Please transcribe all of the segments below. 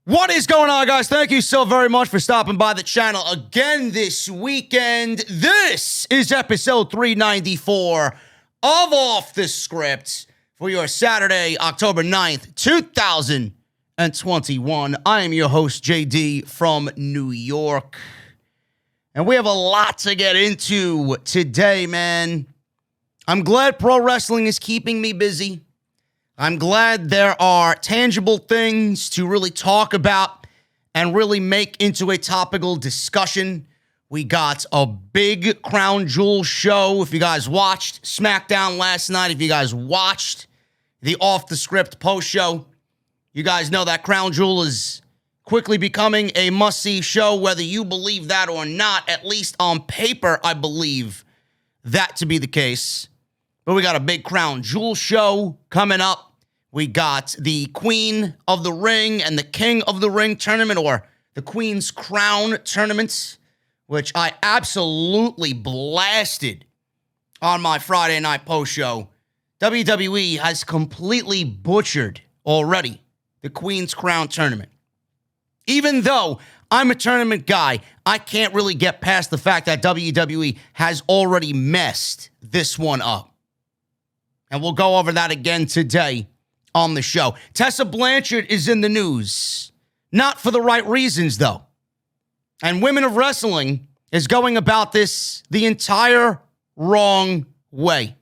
What is going on, guys? Thank you so very much for stopping by the channel again this weekend. This is episode 394 of Off the Script for your Saturday, October 9th, 2021. I am your host, JD from New York. And we have a lot to get into today, man. I'm glad pro wrestling is keeping me busy. I'm glad there are tangible things to really talk about and really make into a topical discussion. We got a big crown jewel show. If you guys watched SmackDown last night, if you guys watched the Off the Script post show, you guys know that crown jewel is quickly becoming a must-see show, whether you believe that or not. At least on paper, I believe that to be the case. But we got a big crown jewel show coming up. We got the Queen of the Ring and the King of the Ring tournament, or the Queen's Crown tournament, which I absolutely blasted on my Friday night post show. WWE has completely butchered already the Queen's Crown tournament. Even though I'm a tournament guy, I can't really get past the fact that WWE has already messed this one up. And we'll go over that again today on the show. Tessa Blanchard is in the news. Not for the right reasons, though. And Women of Wrestling is going about this the entire wrong way.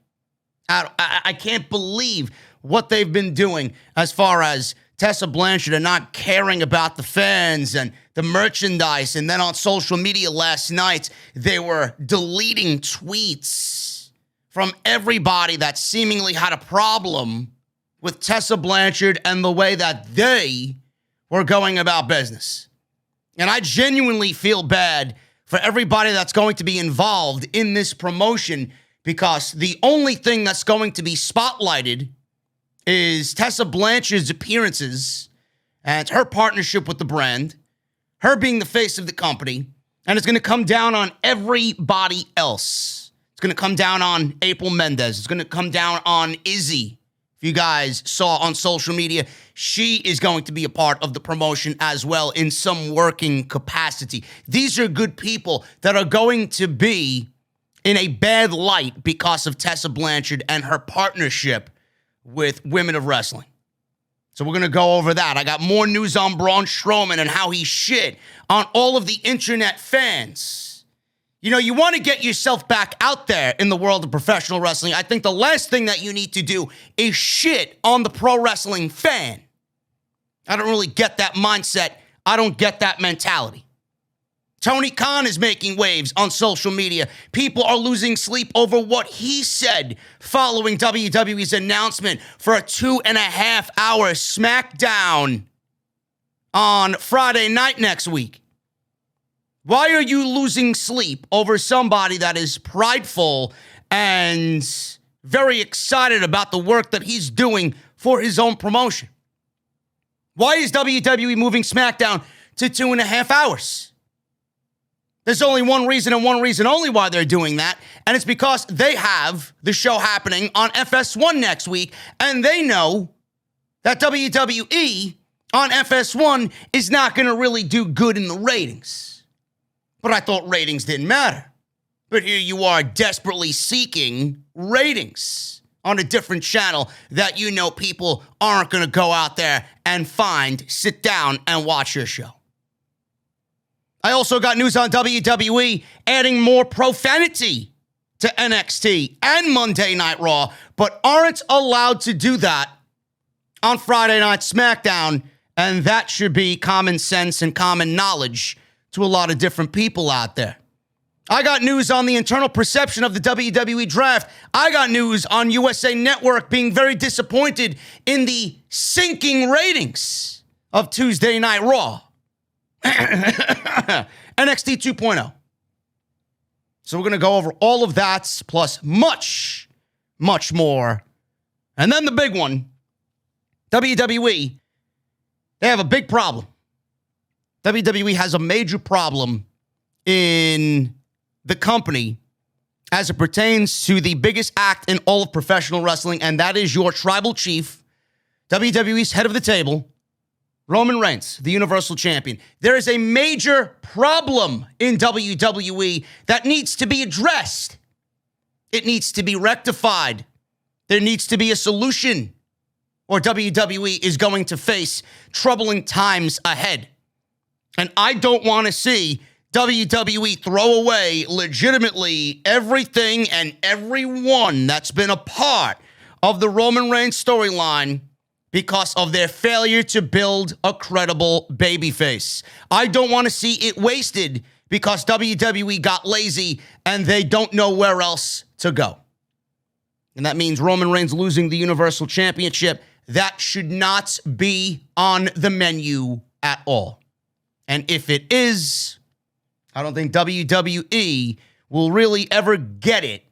I can't believe what they've been doing as far as Tessa Blanchard and not caring about the fans and the merchandise. And then on social media last night, they were deleting tweets from everybody that seemingly had a problem with Tessa Blanchard and the way that they were going about business. And I genuinely feel bad for everybody that's going to be involved in this promotion, because the only thing that's going to be spotlighted is Tessa Blanchard's appearances and her partnership with the brand, her being the face of the company, and it's going to come down on everybody else. It's going to come down on April Mendez. It's going to come down on Izzy. If you guys saw on social media, she is going to be a part of the promotion as well in some working capacity. These are good people that are going to be in a bad light because of Tessa Blanchard and her partnership with Women of Wrestling. So we're going to go over that. I got more news on Braun Strowman and how he shit on all of the internet fans. You know, you want to get yourself back out there in the world of professional wrestling. I think the last thing that you need to do is shit on the pro wrestling fan. I don't really get that mindset. I don't get that mentality. Tony Khan is making waves on social media. People are losing sleep over what he said following WWE's announcement for a 2.5-hour SmackDown on Friday night next week. Why are you losing sleep over somebody that is prideful and very excited about the work that he's doing for his own promotion? Why is WWE moving SmackDown to 2.5 hours? There's only one reason and one reason only why they're doing that, and it's because they have the show happening on FS1 next week, and they know that WWE on FS1 is not going to really do good in the ratings. But I thought ratings didn't matter. But here you are desperately seeking ratings on a different channel that you know people aren't going to go out there and sit down and watch your show. I also got news on WWE adding more profanity to NXT and Monday Night Raw, but aren't allowed to do that on Friday Night SmackDown, and that should be common sense and common knowledge to a lot of different people out there. I got news on the internal perception of the WWE Draft. I got news on USA Network being very disappointed in the sinking ratings of Tuesday Night Raw. NXT 2.0. So we're going to go over all of that, plus much, much more. And then the big one, WWE, they have a big problem. WWE has a major problem in the company as it pertains to the biggest act in all of professional wrestling, and that is your tribal chief, WWE's head of the table, Roman Reigns, the Universal Champion. There is a major problem in WWE that needs to be addressed. It needs to be rectified. There needs to be a solution, or WWE is going to face troubling times ahead. And I don't want to see WWE throw away legitimately everything and everyone that's been a part of the Roman Reigns storyline because of their failure to build a credible babyface. I don't want to see it wasted because WWE got lazy and they don't know where else to go. And that means Roman Reigns losing the Universal Championship. That should not be on the menu at all. And if it is, I don't think WWE will really ever get it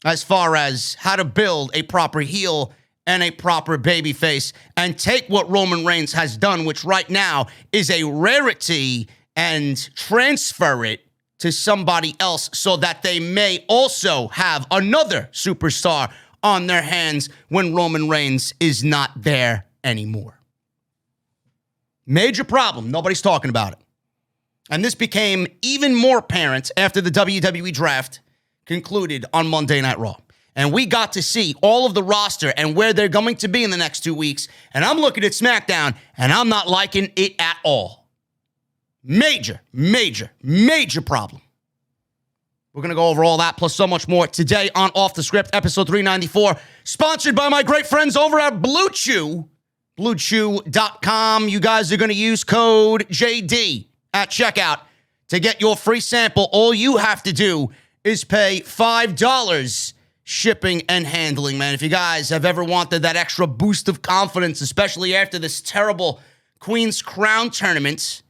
as far as how to build a proper heel and a proper babyface and take what Roman Reigns has done, which right now is a rarity, and transfer it to somebody else so that they may also have another superstar on their hands when Roman Reigns is not there anymore. Major problem. Nobody's talking about it. And this became even more apparent after the WWE Draft concluded on Monday Night Raw. And we got to see all of the roster and where they're going to be in the next 2 weeks. And I'm looking at SmackDown, and I'm not liking it at all. Major, major, major problem. We're going to go over all that plus so much more today on Off the Script, episode 394, sponsored by my great friends over at Blue Chew, BlueChew.com. You guys are going to use code JD at checkout to get your free sample. All you have to do is pay $5 shipping and handling, man. If you guys have ever wanted that extra boost of confidence, especially after this terrible Queen's Crown tournament,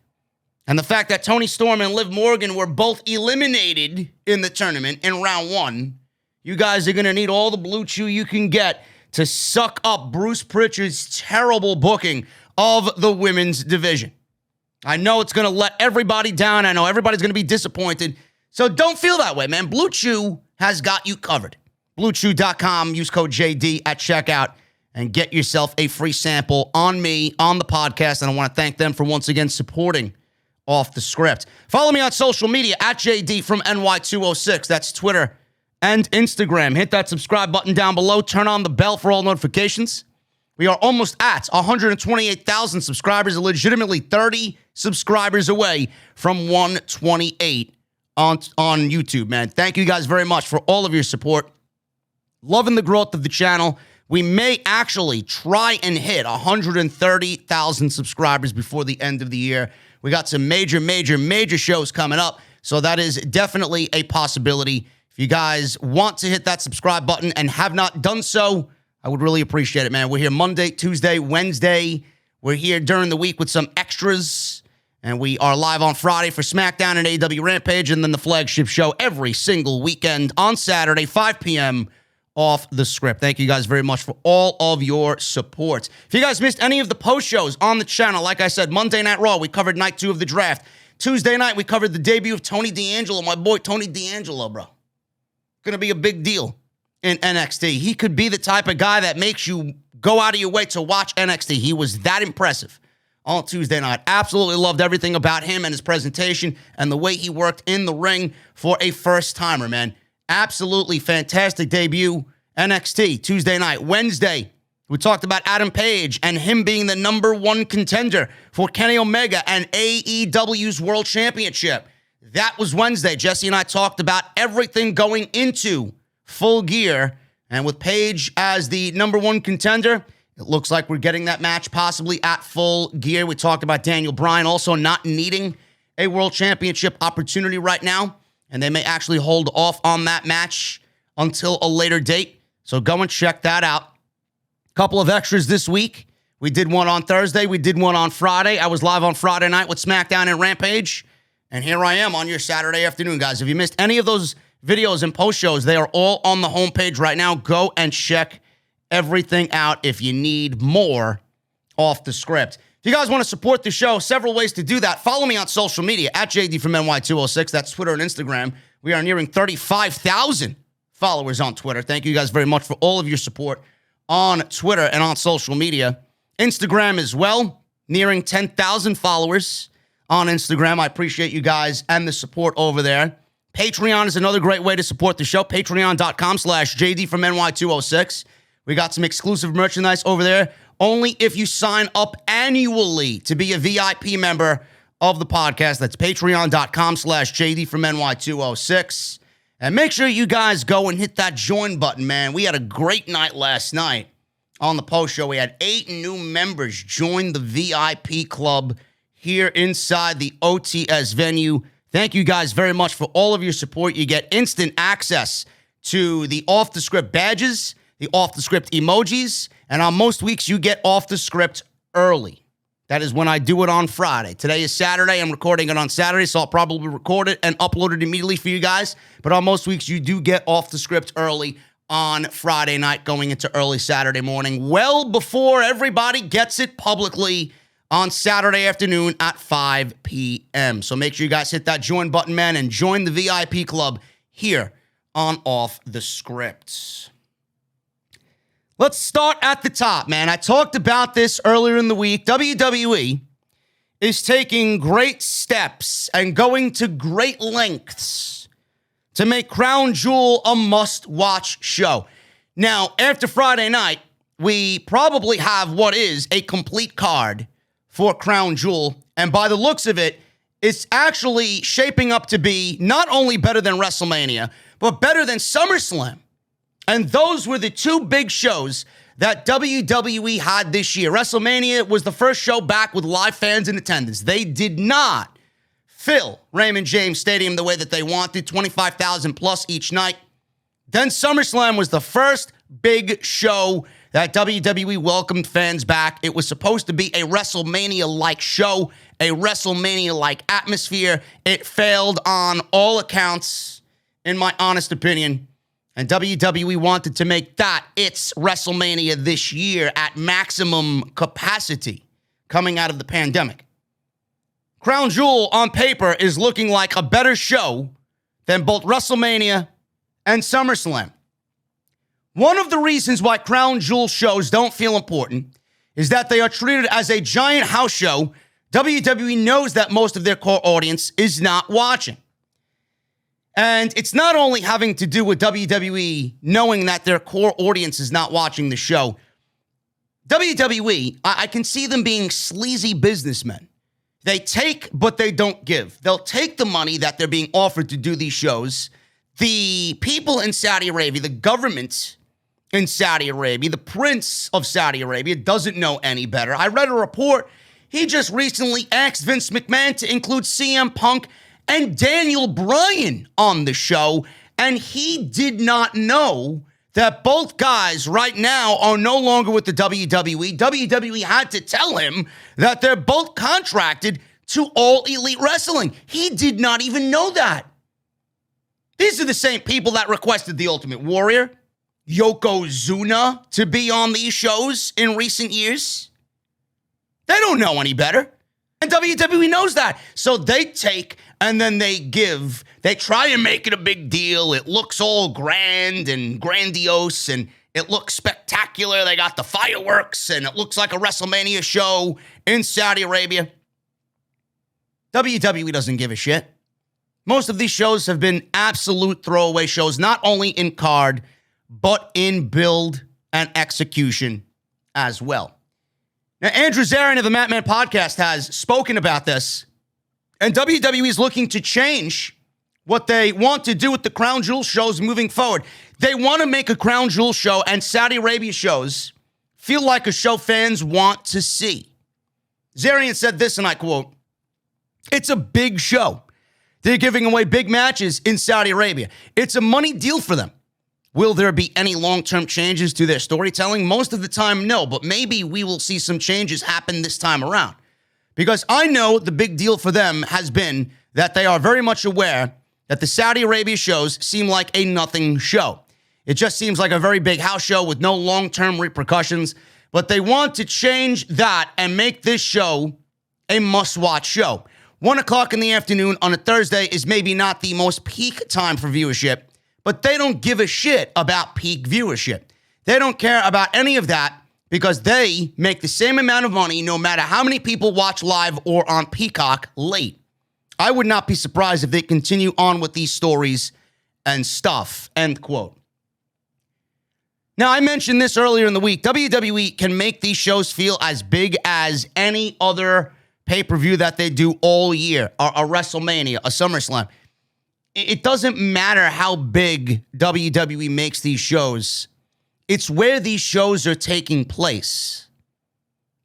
and the fact that Toni Storm and Liv Morgan were both eliminated in the tournament in round one, you guys are going to need all the Blue Chew you can get to suck up Bruce Pritchard's terrible booking of the women's division. I know it's going to let everybody down. I know everybody's going to be disappointed. So don't feel that way, man. Blue Chew has got you covered. BlueChew.com. Use code JD at checkout and get yourself a free sample on me, on the podcast. And I want to thank them for once again supporting Off the Script. Follow me on social media at JD from NY206. That's Twitter and Instagram. Hit that subscribe button down below. Turn on the bell for all notifications. We are almost at 128,000 subscribers, legitimately 30 subscribers away from 128 on YouTube, man. Thank you guys very much for all of your support. Loving the growth of the channel. We may actually try and hit 130,000 subscribers before the end of the year. We got some major, major, major shows coming up, so that is definitely a possibility. If you guys want to hit that subscribe button and have not done so, I would really appreciate it, man. We're here Monday, Tuesday, Wednesday. We're here during the week with some extras. And we are live on Friday for SmackDown and AEW Rampage, and then the flagship show every single weekend on Saturday, 5 p.m. Off the Script. Thank you guys very much for all of your support. If you guys missed any of the post shows on the channel, like I said, Monday Night Raw, we covered night 2 of the draft. Tuesday night, we covered the debut of Tony D'Angelo, my boy Tony D'Angelo, bro. Gonna be a big deal in NXT. He could be the type of guy that makes you go out of your way to watch NXT. He was that impressive on Tuesday night. Absolutely loved everything about him and his presentation and the way he worked in the ring for a first-timer, man. Absolutely fantastic debut. NXT, Tuesday night. Wednesday, we talked about Adam Page and him being the number 1 contender for Kenny Omega and AEW's World Championship. That was Wednesday. Jesse and I talked about everything going into Full Gear. And with Page as the number 1 contender, it looks like we're getting that match possibly at Full Gear. We talked about Daniel Bryan also not needing a World Championship opportunity right now. And they may actually hold off on that match until a later date. So go and check that out. Couple of extras this week. We did one on Thursday. We did one on Friday. I was live on Friday night with SmackDown and Rampage. And here I am on your Saturday afternoon, guys. If you missed any of those videos and post shows, they are all on the homepage right now. Go and check everything out if you need more Off the Script. If you guys want to support the show, several ways to do that. Follow me on social media at JD from NY206. That's Twitter and Instagram. We are nearing 35,000 followers on Twitter. Thank you guys very much for all of your support on Twitter and on social media. Instagram as well. nearing 10,000 followers on Instagram. I appreciate you guys and the support over there. Patreon is another great way to support the show. Patreon.com/JD from NY206. We got some exclusive merchandise over there. Only if you sign up annually to be a VIP member of the podcast. That's patreon.com/JD from NY206. And make sure you guys go and hit that join button, man. We had a great night last night on the post show. We had 8 new members join the VIP club here inside the OTS venue. Thank you guys very much for all of your support. You get instant access to the off-the-script badges, the off-the-script emojis, and on most weeks, you get off-the-script early. That is when I do it on Friday. Today is Saturday. I'm recording it on Saturday, so I'll probably record it and upload it immediately for you guys. But on most weeks, you do get off-the-script early on Friday night going into early Saturday morning, well before everybody gets it publicly on Saturday afternoon at 5 p.m. So make sure you guys hit that join button, man, and join the VIP club here on Off the Script. Let's start at the top, man. I talked about this earlier in the week. WWE is taking great steps and going to great lengths to make Crown Jewel a must-watch show. Now, after Friday night, we probably have what is a complete card for Crown Jewel. And by the looks of it, it's actually shaping up to be not only better than WrestleMania, but better than SummerSlam. And those were the 2 big shows that WWE had this year. WrestleMania was the first show back with live fans in attendance. They did not fill Raymond James Stadium the way that they wanted, 25,000 plus each night. Then SummerSlam was the first big show that WWE welcomed fans back. It was supposed to be a WrestleMania-like show, a WrestleMania-like atmosphere. It failed on all accounts, in my honest opinion. And WWE wanted to make that its WrestleMania this year at maximum capacity coming out of the pandemic. Crown Jewel on paper is looking like a better show than both WrestleMania and SummerSlam. One of the reasons why Crown Jewel shows don't feel important is that they are treated as a giant house show. WWE knows that most of their core audience is not watching. And it's not only having to do with WWE knowing that their core audience is not watching the show. WWE, I can see them being sleazy businessmen. They take, but they don't give. They'll take the money that they're being offered to do these shows. The people in Saudi Arabia, the government in Saudi Arabia, the prince of Saudi Arabia doesn't know any better. I read a report. He just recently asked Vince McMahon to include CM Punk and Daniel Bryan on the show, and he did not know that both guys right now are no longer with the WWE. WWE had to tell him that they're both contracted to All Elite Wrestling. He did not even know that. These are the same people that requested the Ultimate Warrior, Yokozuna, to be on these shows in recent years. They don't know any better. And WWE knows that. So they take and then they give. They try and make it a big deal. It looks all grand and grandiose and it looks spectacular. They got the fireworks and it looks like a WrestleMania show in Saudi Arabia. WWE doesn't give a shit. Most of these shows have been absolute throwaway shows, not only in card, but in build and execution as well. Now, Andrew Zarian of the Matt Man podcast has spoken about this, and WWE is looking to change what they want to do with the Crown Jewel shows moving forward. They want to make a Crown Jewel show and Saudi Arabia shows feel like a show fans want to see. Zarian said this, and I quote, "It's a big show. They're giving away big matches in Saudi Arabia. It's a money deal for them. Will there be any long-term changes to their storytelling? Most of the time, no, but maybe we will see some changes happen this time around. Because I know the big deal for them has been that they are very much aware that the Saudi Arabia shows seem like a nothing show. It just seems like a very big house show with no long-term repercussions, but they want to change that and make this show a must-watch show. 1 o'clock in the afternoon on a Thursday is maybe not the most peak time for but they don't give a shit about peak viewership. They don't care about any of that because they make the same amount of money no matter how many people watch live or on Peacock late. I would not be surprised if they continue on with these stories and stuff, end quote. Now, I mentioned this earlier in the week. WWE can make these shows feel as big as any other pay-per-view that they do all year, a WrestleMania, a SummerSlam. It doesn't matter how big WWE makes these shows. It's where these shows are taking place.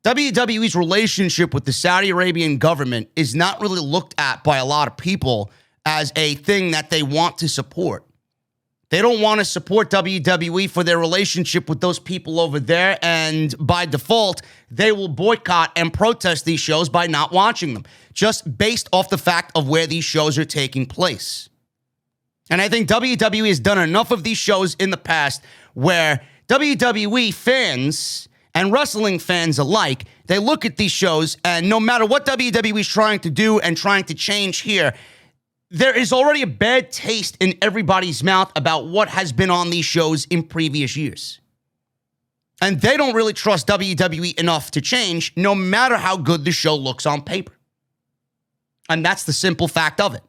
WWE's relationship with the Saudi Arabian government is not really looked at by a lot of people as a thing that they want to support. They don't want to support WWE for their relationship with those people over there, and by default, they will boycott and protest these shows by not watching them, just based off the fact of where these shows are taking place. And I think WWE has done enough of these shows in the past where WWE fans and wrestling fans alike, they look at these shows, and no matter what WWE is trying to do and trying to change here, there is already a bad taste in everybody's mouth about what has been on these shows in previous years. And they don't really trust WWE enough to change, no matter how good the show looks on paper. And that's the simple fact of it.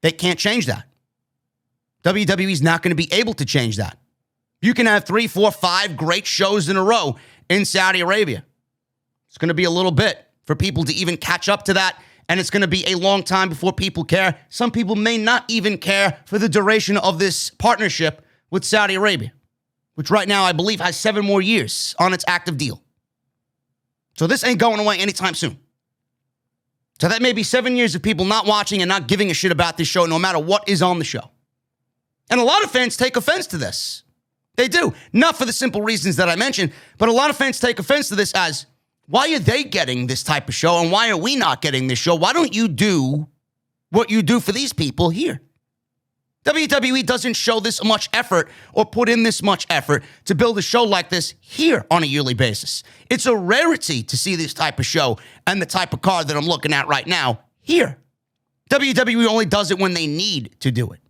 They can't change that. WWE is not going to be able to change that. You can have 3, 4, 5 great shows in a row in Saudi Arabia. It's going to be a little bit for people to even catch up to that, and it's going to be a long time before people care. Some people may not even care for the duration of this partnership with Saudi Arabia, which right now I believe has 7 more years on its active deal. So this ain't going away anytime soon. So that may be 7 years of people not watching and not giving a shit about this show, no matter what is on the show. And a lot of fans take offense to this. They do. Not for the simple reasons that I mentioned, but a lot of fans take offense to this as, why are they getting this type of show and why are we not getting this show? Why don't you do what you do for these people here? WWE doesn't show this much effort or put in this much effort to build a show like this here on a yearly basis. It's a rarity to see this type of show and the type of card that I'm looking at right now here. WWE only does it when they need to do it.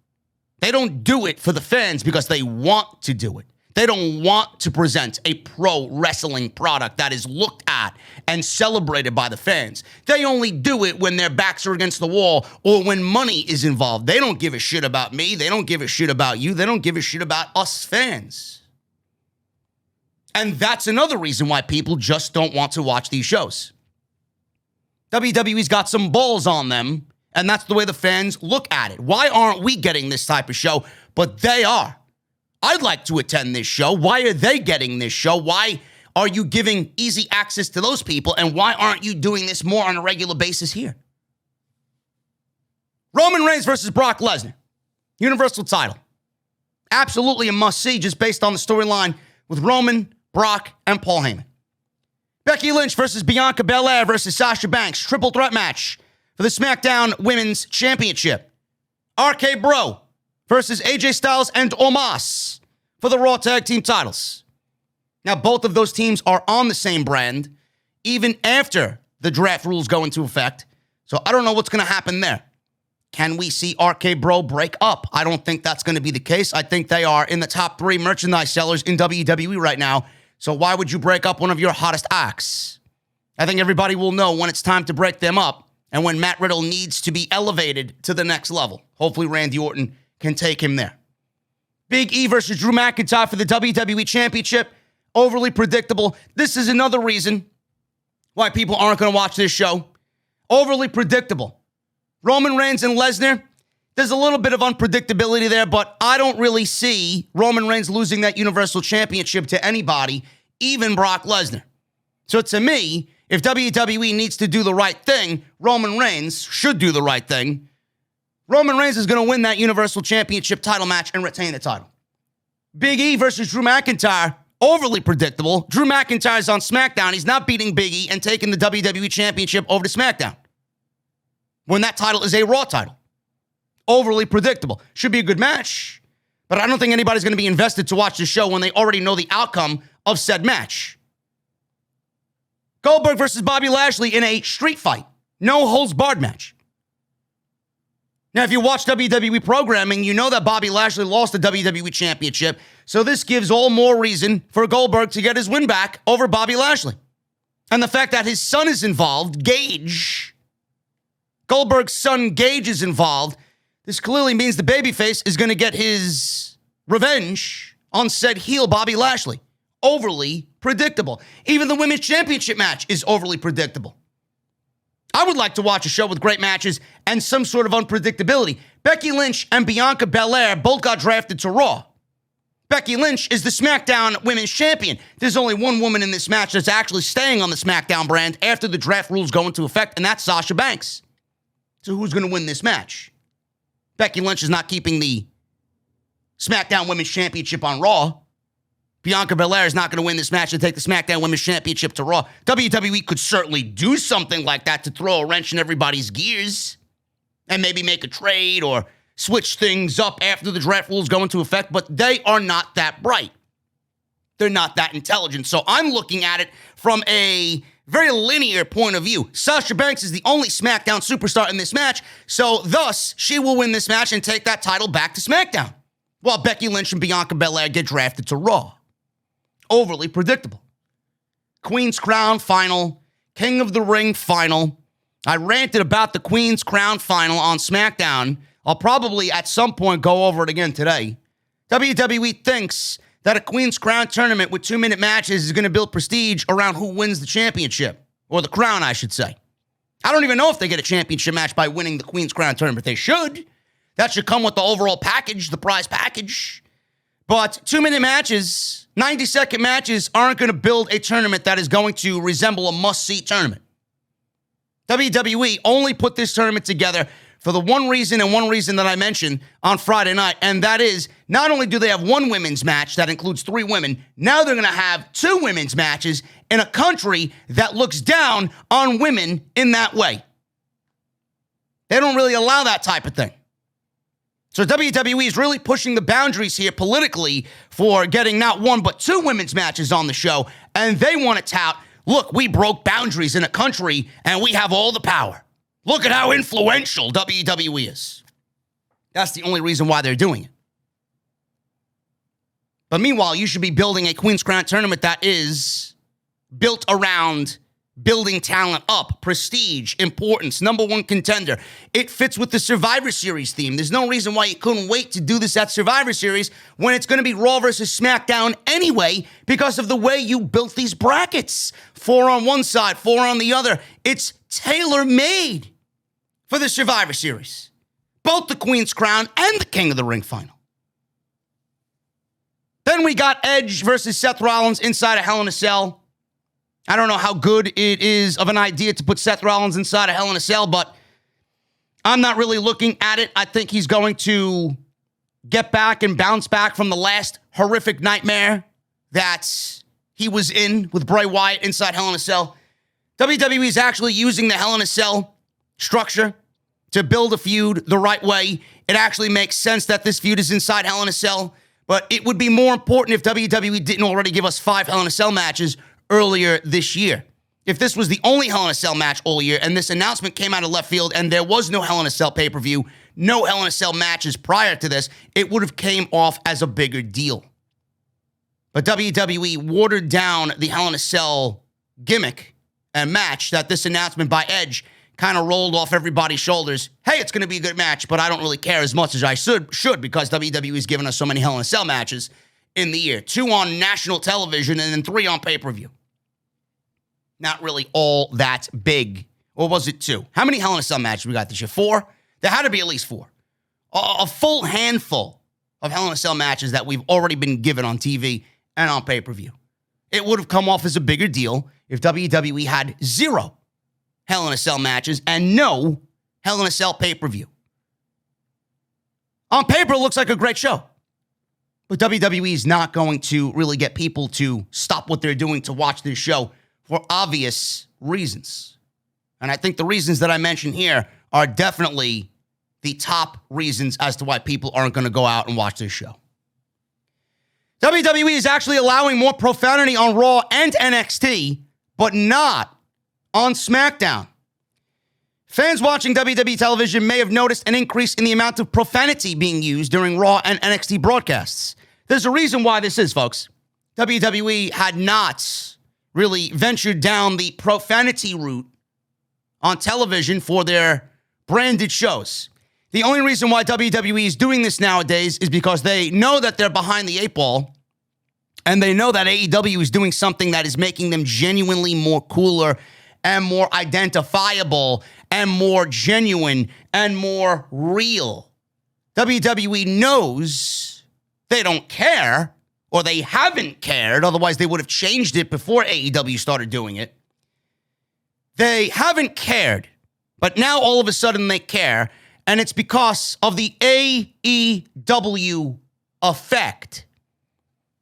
They don't do it for the fans because they want to do it. They don't want to present a pro wrestling product that is looked at and celebrated by the fans. They only do it when their backs are against the wall or when money is involved. They don't give a shit about me. They don't give a shit about you. They don't give a shit about us fans. And that's another reason why people just don't want to watch these shows. WWE's got some balls on them, and that's the way the fans look at it. Why aren't we getting this type of show? But they are. I'd like to attend this show. Why are they getting this show? Why are you giving easy access to those people? And why aren't you doing this more on a regular basis here? Roman Reigns versus Brock Lesnar. Universal title. Absolutely a must-see just based on the storyline with Roman, Brock, and Paul Heyman. Becky Lynch versus Bianca Belair versus Sasha Banks. Triple threat match for the SmackDown Women's Championship. RK Bro versus AJ Styles and Omos for the Raw Tag Team titles. Now, both of those teams are on the same brand, even after the draft rules go into effect. So I don't know what's going to happen there. Can we see RK Bro break up? I don't think that's going to be the case. I think they are in the top 3 merchandise sellers in WWE right now. So why would you break up one of your hottest acts? I think everybody will know when it's time to break them up and when Matt Riddle needs to be elevated to the next level. Hopefully Randy Orton can take him there. Big E versus Drew McIntyre for the WWE Championship. Overly predictable. This is another reason why people aren't going to watch this show. Overly predictable. Roman Reigns and Lesnar, there's a little bit of unpredictability there, but I don't really see Roman Reigns losing that Universal Championship to anybody, even Brock Lesnar. So to me, if WWE needs to do the right thing, Roman Reigns should do the right thing. Roman Reigns is going to win that Universal Championship title match and retain the title. Big E versus Drew McIntyre, overly predictable. Drew McIntyre's on SmackDown. He's not beating Big E and taking the WWE Championship over to SmackDown, when that title is a Raw title. Overly predictable. Should be a good match, but I don't think anybody's going to be invested to watch the show when they already know the outcome of said match. Goldberg versus Bobby Lashley in a street fight. No holds barred match. Now, if you watch WWE programming, you know that Bobby Lashley lost the WWE Championship, so this gives all more reason for Goldberg to get his win back over Bobby Lashley. And the fact that his son is involved, Gage, Goldberg's son Gage is involved, this clearly means the babyface is going to get his revenge on said heel Bobby Lashley. Overly predictable. Even the Women's Championship match is overly predictable. I would like to watch a show with great matches and some sort of unpredictability. Becky Lynch and Bianca Belair both got drafted to Raw. Becky Lynch is the SmackDown Women's Champion. There's only one woman in this match that's actually staying on the SmackDown brand after the draft rules go into effect, and that's Sasha Banks. So who's going to win this match? Becky Lynch is not keeping the SmackDown Women's Championship on Raw. Bianca Belair is not going to win this match and take the SmackDown Women's Championship to Raw. WWE could certainly do something like that to throw a wrench in everybody's gears and maybe make a trade or switch things up after the draft rules go into effect, but they are not that bright. They're not that intelligent. So I'm looking at it from a very linear point of view. Sasha Banks is the only SmackDown superstar in this match, so thus she will win this match and take that title back to SmackDown, while Becky Lynch and Bianca Belair get drafted to Raw. Overly predictable. Queen's Crown final, King of the Ring final. I ranted about the Queen's Crown final on SmackDown. I'll probably at some point go over it again today. WWE thinks that a Queen's Crown tournament with 2-minute matches is going to build prestige around who wins the championship, or the crown, I should say. I don't even know if they get a championship match by winning the Queen's Crown tournament. They should. That should come with the overall package, the prize package. But 2-minute matches, 90-second matches aren't going to build a tournament that is going to resemble a must-see tournament. WWE only put this tournament together for the one reason and one reason that I mentioned on Friday night, and that is not only do they have one women's match that includes 3 women, now they're going to have 2 women's matches in a country that looks down on women in that way. They don't really allow that type of thing. So WWE is really pushing the boundaries here politically for getting not 1 but 2 women's matches on the show, and they want to tout, look, we broke boundaries in a country and we have all the power. Look at how influential WWE is. That's the only reason why they're doing it. But meanwhile, you should be building a Queen's Crown tournament that is built around building talent up, prestige, importance, number 1 contender. It fits with the Survivor Series theme. There's no reason why you couldn't wait to do this at Survivor Series when it's going to be Raw versus SmackDown anyway because of the way you built these brackets. 4 on one side, 4 on the other. It's tailor-made for the Survivor Series. Both the Queen's Crown and the King of the Ring final. Then we got Edge versus Seth Rollins inside a Hell in a Cell. I don't know how good it is of an idea to put Seth Rollins inside a Hell in a Cell, but I'm not really looking at it. I think he's going to get back and bounce back from the last horrific nightmare that he was in with Bray Wyatt inside Hell in a Cell. WWE is actually using the Hell in a Cell structure to build a feud the right way. It actually makes sense that this feud is inside Hell in a Cell, but it would be more important if WWE didn't already give us 5 Hell in a Cell matches earlier this year. If this was the only Hell in a Cell match all year and this announcement came out of left field and there was no Hell in a Cell pay-per-view, no Hell in a Cell matches prior to this, it would have came off as a bigger deal. But WWE watered down the Hell in a Cell gimmick and match that this announcement by Edge kind of rolled off everybody's shoulders. Hey, it's going to be a good match, but I don't really care as much as I should because WWE has given us so many Hell in a Cell matches in the year. 2 on national television and then 3 on pay-per-view. Not really all that big. Or was it 2? How many Hell in a Cell matches we got this year? 4? There had to be at least 4. A full handful of Hell in a Cell matches that we've already been given on TV and on pay-per-view. It would have come off as a bigger deal if WWE had 0 Hell in a Cell matches and no Hell in a Cell pay-per-view. On paper, it looks like a great show. But WWE is not going to really get people to stop what they're doing to watch this show for obvious reasons. And I think the reasons that I mentioned here are definitely the top reasons as to why people aren't going to go out and watch this show. WWE is actually allowing more profanity on Raw and NXT, but not on SmackDown. Fans watching WWE television may have noticed an increase in the amount of profanity being used during Raw and NXT broadcasts. There's a reason why this is, folks. WWE had not really ventured down the profanity route on television for their branded shows. The only reason why WWE is doing this nowadays is because they know that they're behind the eight ball, and they know that AEW is doing something that is making them genuinely more cooler and more identifiable and more genuine and more real. WWE knows they don't care, or they haven't cared, otherwise they would have changed it before AEW started doing it. They haven't cared, but now all of a sudden they care, and it's because of the AEW effect.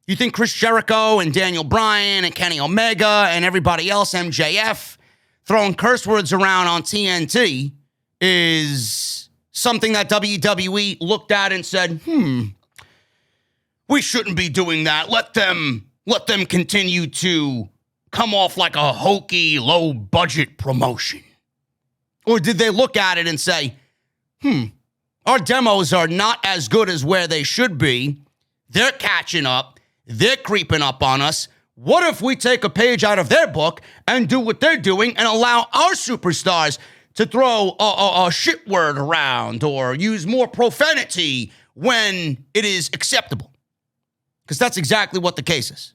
You think Chris Jericho and Daniel Bryan and Kenny Omega and everybody else, MJF, throwing curse words around on TNT is something that WWE looked at and said, we shouldn't be doing that. Let them continue to come off like a hokey, low-budget promotion. Or did they look at it and say, our demos are not as good as where they should be. They're catching up. They're creeping up on us. What if we take a page out of their book and do what they're doing and allow our superstars to throw a shit word around or use more profanity when it is acceptable? Because that's exactly what the case is.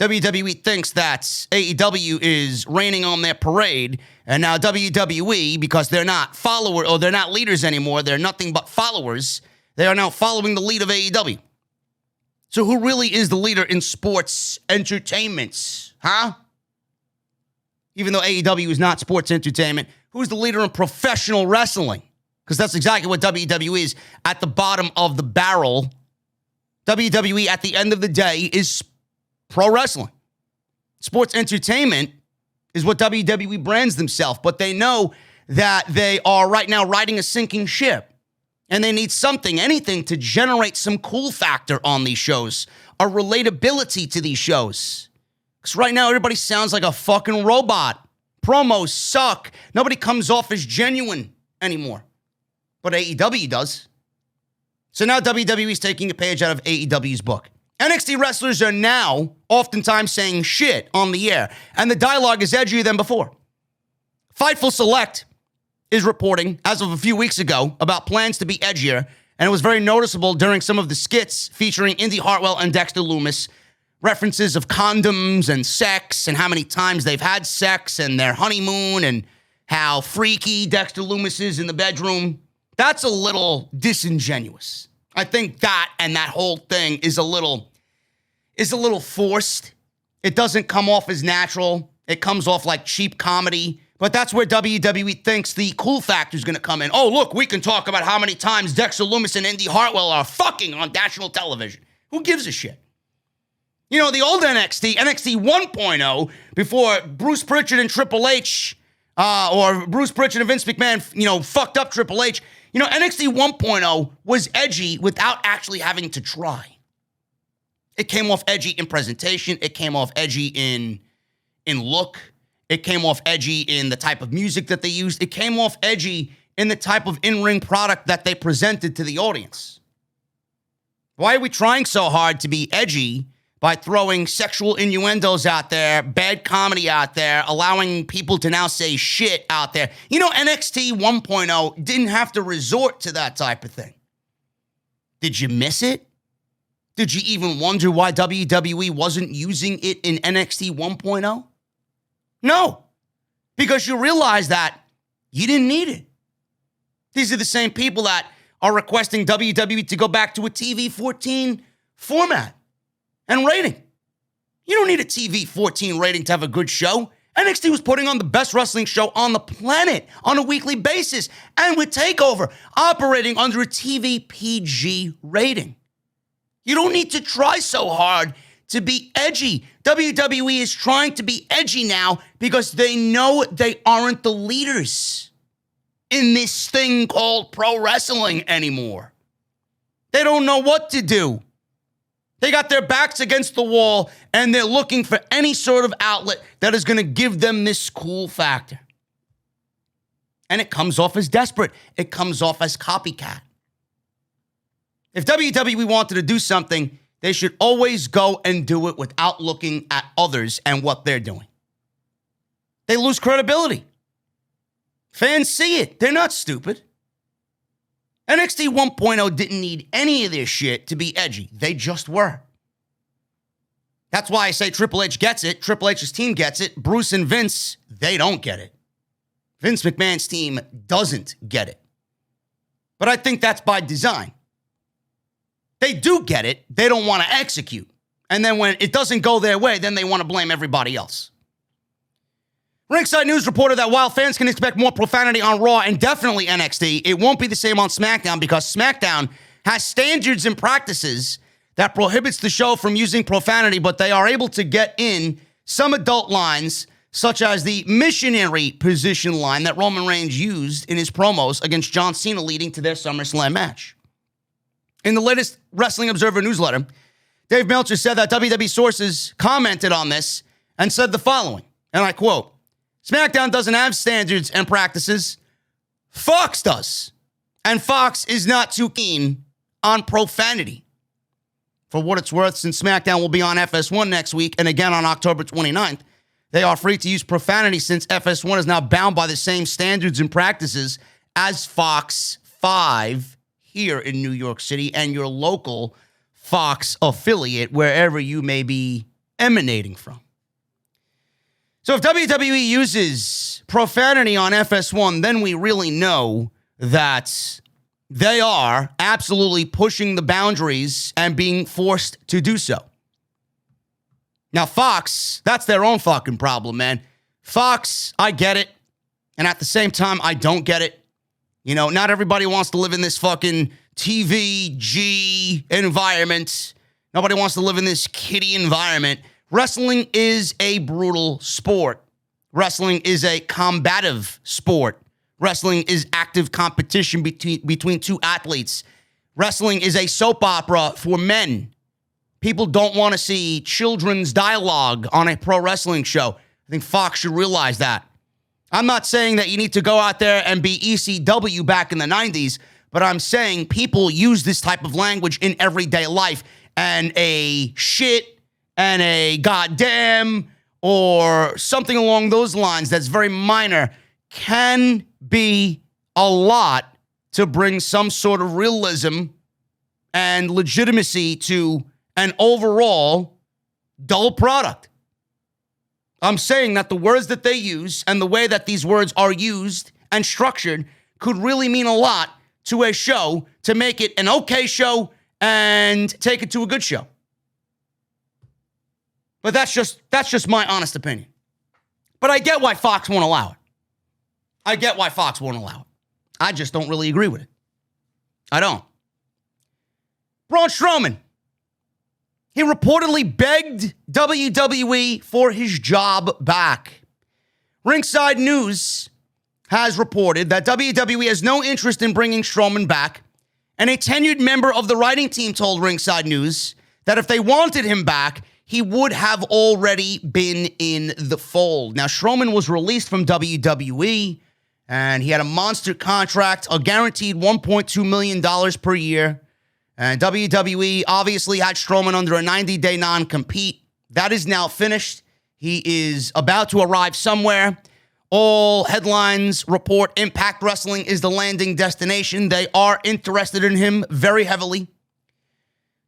WWE thinks that AEW is raining on their parade, and now WWE, because they're not followers or they're not leaders anymore, they're nothing but followers, they are now following the lead of AEW. So who really is the leader in sports entertainments, huh? Even though AEW is not sports entertainment, who's the leader in professional wrestling? Because that's exactly what WWE is at the bottom of the barrel. WWE, at the end of the day, is pro wrestling. Sports entertainment is what WWE brands themselves, but they know that they are right now riding a sinking ship. And they need something, anything, to generate some cool factor on these shows, a relatability to these shows. Because right now, everybody sounds like a fucking robot. Promos suck. Nobody comes off as genuine anymore. But AEW does. So now WWE is taking a page out of AEW's book. NXT wrestlers are now oftentimes saying shit on the air, and the dialogue is edgier than before. Fightful Select is reporting, as of a few weeks ago, about plans to be edgier, and it was very noticeable during some of the skits featuring Indy Hartwell and Dexter Lumis, references of condoms and sex and how many times they've had sex and their honeymoon and how freaky Dexter Lumis is in the bedroom. That's a little disingenuous. I think that and that whole thing is a little forced. It doesn't come off as natural. It comes off like cheap comedy. But that's where WWE thinks the cool factor is going to come in. Oh, look, we can talk about how many times Dexter Lumis and Indy Hartwell are fucking on national television. Who gives a shit? You know, the old NXT 1.0, before Bruce Pritchard and Triple H, or Bruce Pritchard and Vince McMahon, fucked up Triple H. NXT 1.0 was edgy without actually having to try. It came off edgy in presentation. It came off edgy in look. It came off edgy in the type of music that they used. It came off edgy in the type of in-ring product that they presented to the audience. Why are we trying so hard to be edgy by throwing sexual innuendos out there, bad comedy out there, allowing people to now say shit out there? NXT 1.0 didn't have to resort to that type of thing. Did you miss it? Did you even wonder why WWE wasn't using it in NXT 1.0? No, because you realize that you didn't need it. These are the same people that are requesting WWE to go back to a TV 14 format and rating. You don't need a TV 14 rating to have a good show. NXT was putting on the best wrestling show on the planet on a weekly basis, and with TakeOver operating under a TV PG rating. You don't need to try so hard to be edgy. WWE is trying to be edgy now because they know they aren't the leaders in this thing called pro wrestling anymore. They don't know what to do. They got their backs against the wall, and they're looking for any sort of outlet that is going to give them this cool factor. And it comes off as desperate. It comes off as copycat. If WWE wanted to do something, they should always go and do it without looking at others and what they're doing. They lose credibility. Fans see it. They're not stupid. NXT 1.0 didn't need any of this shit to be edgy. They just were. That's why I say Triple H gets it. Triple H's team gets it. Bruce and Vince, they don't get it. Vince McMahon's team doesn't get it. But I think that's by design. They do get it. They don't want to execute. And then when it doesn't go their way, then they want to blame everybody else. Ringside News reported that while fans can expect more profanity on Raw and definitely NXT, it won't be the same on SmackDown because SmackDown has standards and practices that prohibits the show from using profanity, but they are able to get in some adult lines, such as the missionary position line that Roman Reigns used in his promos against John Cena leading to their SummerSlam match. In the latest Wrestling Observer newsletter, Dave Meltzer said that WWE sources commented on this and said the following, and I quote, SmackDown doesn't have standards and practices. Fox does. And Fox is not too keen on profanity. For what it's worth, since SmackDown will be on FS1 next week and again on October 29th, they are free to use profanity since FS1 is now bound by the same standards and practices as Fox 5 here in New York City and your local Fox affiliate, wherever you may be emanating from. So if WWE uses profanity on FS1, then we really know that they are absolutely pushing the boundaries and being forced to do so. Now, Fox, that's their own fucking problem, man. Fox, I get it. And at the same time, I don't get it. You know, not everybody wants to live in this fucking TVG environment. Nobody wants to live in this kiddie environment. Wrestling is a brutal sport. Wrestling is a combative sport. Wrestling is active competition between two athletes. Wrestling is a soap opera for men. People don't want to see children's dialogue on a pro wrestling show. I think Fox should realize that. I'm not saying that you need to go out there and be ECW back in the 90s, but I'm saying people use this type of language in everyday life, and a shit and a goddamn or something along those lines that's very minor can be a lot to bring some sort of realism and legitimacy to an overall dull product. I'm saying that the words that they use and the way that these words are used and structured could really mean a lot to a show to make it an okay show and take it to a good show. But that's just my honest opinion. But I get why Fox won't allow it. I get why Fox won't allow it. I just don't really agree with it. I don't. Braun Strowman. He reportedly begged WWE for his job back. Ringside News has reported that WWE has no interest in bringing Strowman back, and a tenured member of the writing team told Ringside News that if they wanted him back, he would have already been in the fold. Now, Strowman was released from WWE, and he had a monster contract, a guaranteed $1.2 million per year. And WWE obviously had Strowman under a 90-day non-compete. That is now finished. He is about to arrive somewhere. All headlines report Impact Wrestling is the landing destination. They are interested in him very heavily.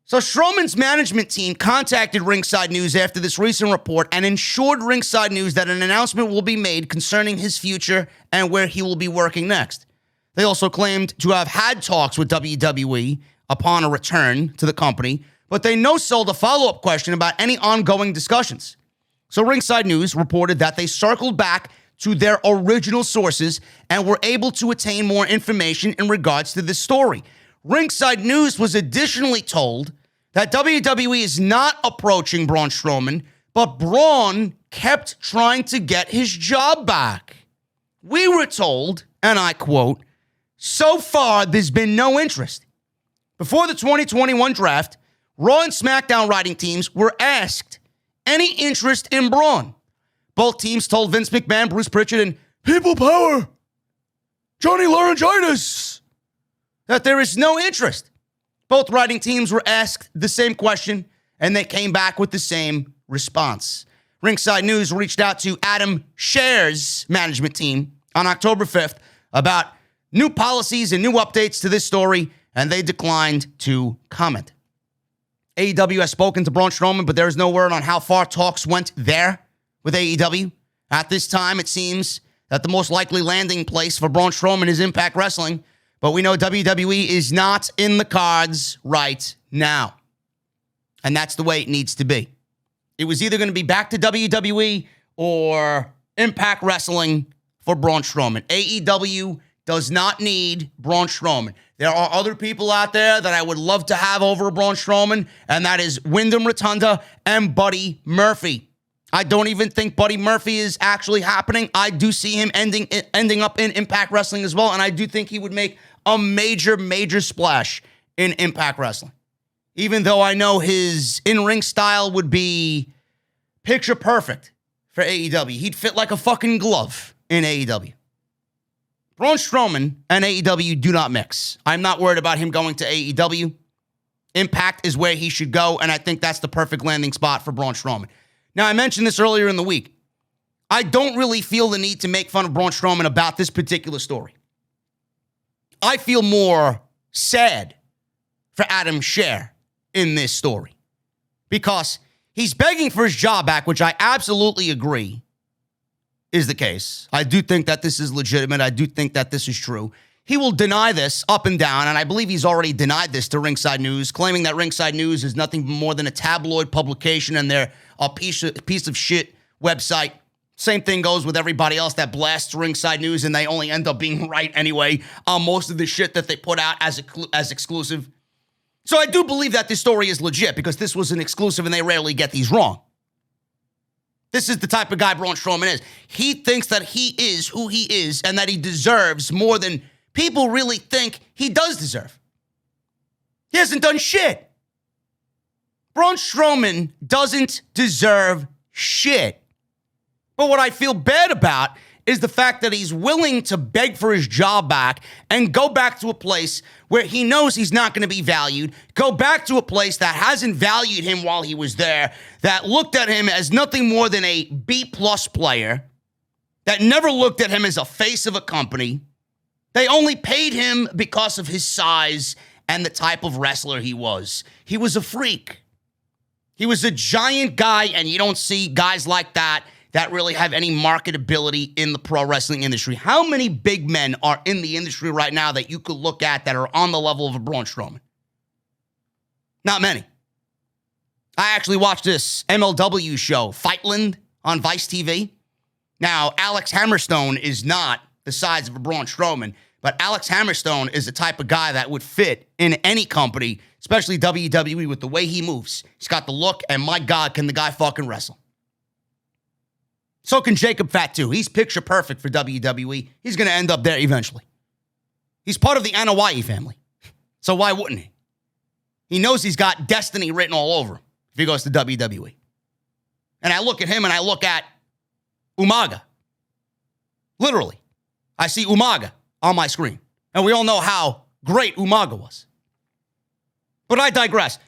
So Strowman's management team contacted Ringside News after this recent report and ensured Ringside News that an announcement will be made concerning his future and where he will be working next. They also claimed to have had talks with WWE upon a return to the company, but they no-sold a follow-up question about any ongoing discussions. So Ringside News reported that they circled back to their original sources and were able to attain more information in regards to this story. Ringside News was additionally told that WWE is not approaching Braun Strowman, but Braun kept trying to get his job back. We were told, and I quote, "So far, there's been no interest." Before the 2021 draft, Raw and SmackDown writing teams were asked any interest in Braun. Both teams told Vince McMahon, Bruce Pritchard, and People Power Johnny Laryngitis, that there is no interest. Both writing teams were asked the same question, and they came back with the same response. Ringside News reached out to Adam Scherr's management team on October 5th about new policies and new updates to this story, and they declined to comment. AEW has spoken to Braun Strowman, but there is no word on how far talks went there with AEW. At this time, it seems that the most likely landing place for Braun Strowman is Impact Wrestling, but we know WWE is not in the cards right now. And that's the way it needs to be. It was either going to be back to WWE or Impact Wrestling for Braun Strowman. AEW does not need Braun Strowman. There are other people out there that I would love to have over Braun Strowman, and that is Wyndham Rotunda and Buddy Murphy. I don't even think Buddy Murphy is actually happening. I do see him ending up in Impact Wrestling as well, and I do think he would make a major, major splash in Impact Wrestling. Even though I know his in-ring style would be picture perfect for AEW. He'd fit like a fucking glove in AEW. Braun Strowman and AEW do not mix. I'm not worried about him going to AEW. Impact is where he should go, and I think that's the perfect landing spot for Braun Strowman. Now, I mentioned this earlier in the week. I don't really feel the need to make fun of Braun Strowman about this particular story. I feel more sad for Adam Scherr in this story because he's begging for his job back, which I absolutely agree is the case. I do think that this is legitimate. I do think that this is true. He will deny this up and down, and I believe he's already denied this to Ringside News, claiming that Ringside News is nothing more than a tabloid publication and they're a piece of shit website. Same thing goes with everybody else that blasts Ringside News, and they only end up being right anyway on most of the shit that they put out as exclusive. So I do believe that this story is legit because this was an exclusive and they rarely get these wrong. This is the type of guy Braun Strowman is. He thinks that he is who he is and that he deserves more than people really think he does deserve. He hasn't done shit. Braun Strowman doesn't deserve shit. But what I feel bad about is the fact that he's willing to beg for his job back and go back to a place where he knows he's not going to be valued, go back to a place that hasn't valued him while he was there, that looked at him as nothing more than a B-plus player, that never looked at him as a face of a company. They only paid him because of his size and the type of wrestler he was. He was a freak. He was a giant guy, and you don't see guys like that really have any marketability in the pro wrestling industry. How many big men are in the industry right now that you could look at that are on the level of a Braun Strowman? Not many. I actually watched this MLW show, Fightland, on Vice TV. Now, Alex Hammerstone is not the size of a Braun Strowman, but Alex Hammerstone is the type of guy that would fit in any company, especially WWE, with the way he moves. He's got the look, and my God, can the guy fucking wrestle. So can Jacob Fatu. He's picture perfect for WWE. He's going to end up there eventually. He's part of the Anoa'i family. So why wouldn't he? He knows he's got destiny written all over him if he goes to WWE. And I look at him and I look at Umaga. Literally. I see Umaga on my screen. And we all know how great Umaga was. But I digress.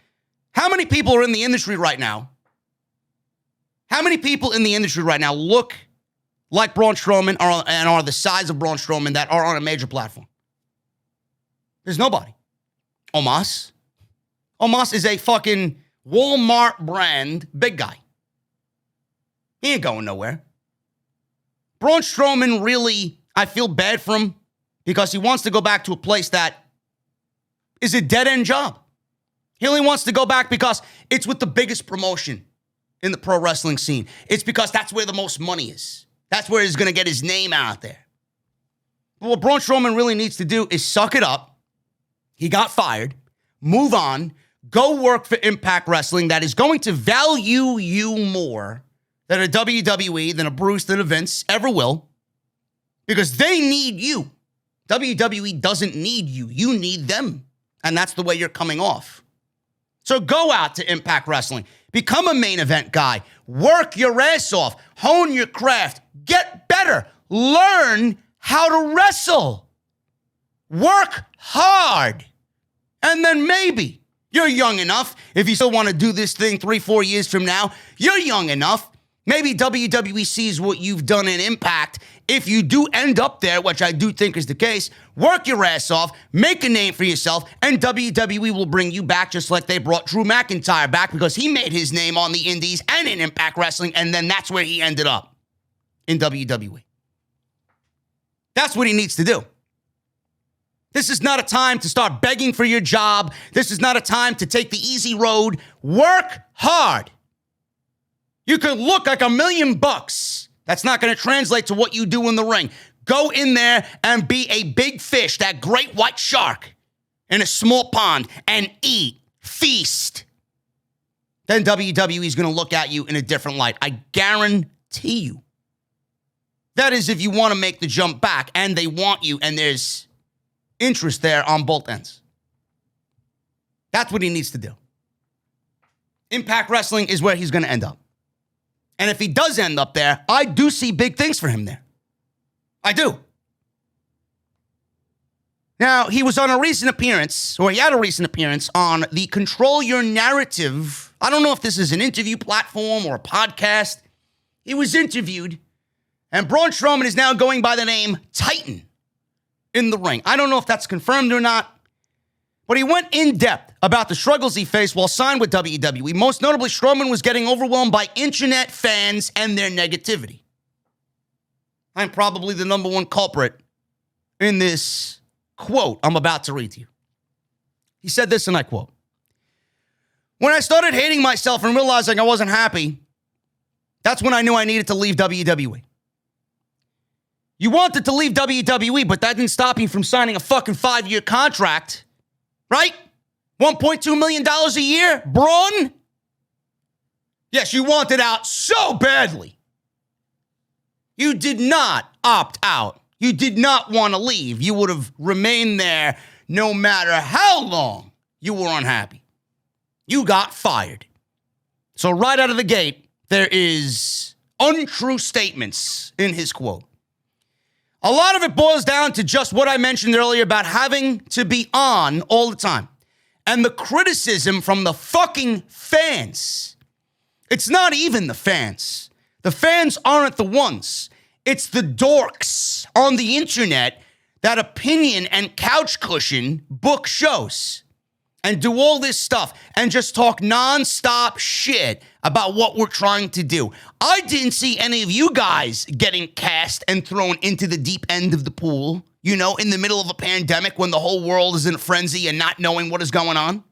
How many people are in the industry right now? How many people in the industry right now look like Braun Strowman and are the size of Braun Strowman that are on a major platform? There's nobody. Omos. Omos is a fucking Walmart brand big guy. He ain't going nowhere. Braun Strowman really, I feel bad for him because he wants to go back to a place that is a dead-end job. He only wants to go back because it's with the biggest promotion in the pro wrestling scene. It's because that's where the most money is. That's where he's going to get his name out there. But what Braun Strowman really needs to do is suck it up. He got fired. Move on. Go work for Impact Wrestling that is going to value you more than a WWE, than a Bruce, than a Vince ever will. Because they need you. WWE doesn't need you. You need them. And that's the way you're coming off. So go out to Impact Wrestling. Become a main event guy. Work your ass off. Hone your craft. Get better. Learn how to wrestle. Work hard. And then maybe you're young enough. If you still want to do this thing 3-4 years from now, you're young enough. Maybe WWE sees what you've done in Impact. If you do end up there, which I do think is the case, work your ass off, make a name for yourself, and WWE will bring you back just like they brought Drew McIntyre back because he made his name on the Indies and in Impact Wrestling, and then that's where he ended up, in WWE. That's what he needs to do. This is not a time to start begging for your job. This is not a time to take the easy road. Work hard. You could look like $1 million. That's not going to translate to what you do in the ring. Go in there and be a big fish, that great white shark in a small pond, and eat, feast. Then WWE is going to look at you in a different light. I guarantee you. That is if you want to make the jump back and they want you and there's interest there on both ends. That's what he needs to do. Impact Wrestling is where he's going to end up. And if he does end up there, I do see big things for him there. I do. Now, he was on a recent appearance, or he had a recent appearance on the Control Your Narrative. I don't know if this is an interview platform or a podcast. He was interviewed, and Braun Strowman is now going by the name Titan in the ring. I don't know if that's confirmed or not, but he went in depth about the struggles he faced while signed with WWE. Most notably, Strowman was getting overwhelmed by internet fans and their negativity. I'm probably the number one culprit in this quote I'm about to read to you. He said this, and I quote, "When I started hating myself and realizing I wasn't happy, that's when I knew I needed to leave WWE. You wanted to leave WWE, but that didn't stop you from signing a fucking 5-year contract, right? $1.2 million a year, Braun? Yes, you wanted out so badly. You did not opt out. You did not want to leave. You would have remained there no matter how long you were unhappy. You got fired." So right out of the gate, there is untrue statements in his quote. A lot of it boils down to just what I mentioned earlier about having to be on all the time. And the criticism from the fucking fans. It's not even the fans. The fans aren't the ones. It's the dorks on the internet that opinion and couch cushion book shows and do all this stuff and just talk nonstop shit about what we're trying to do. I didn't see any of you guys getting cast and thrown into the deep end of the pool, you know, in the middle of a pandemic when the whole world is in a frenzy and not knowing what is going on.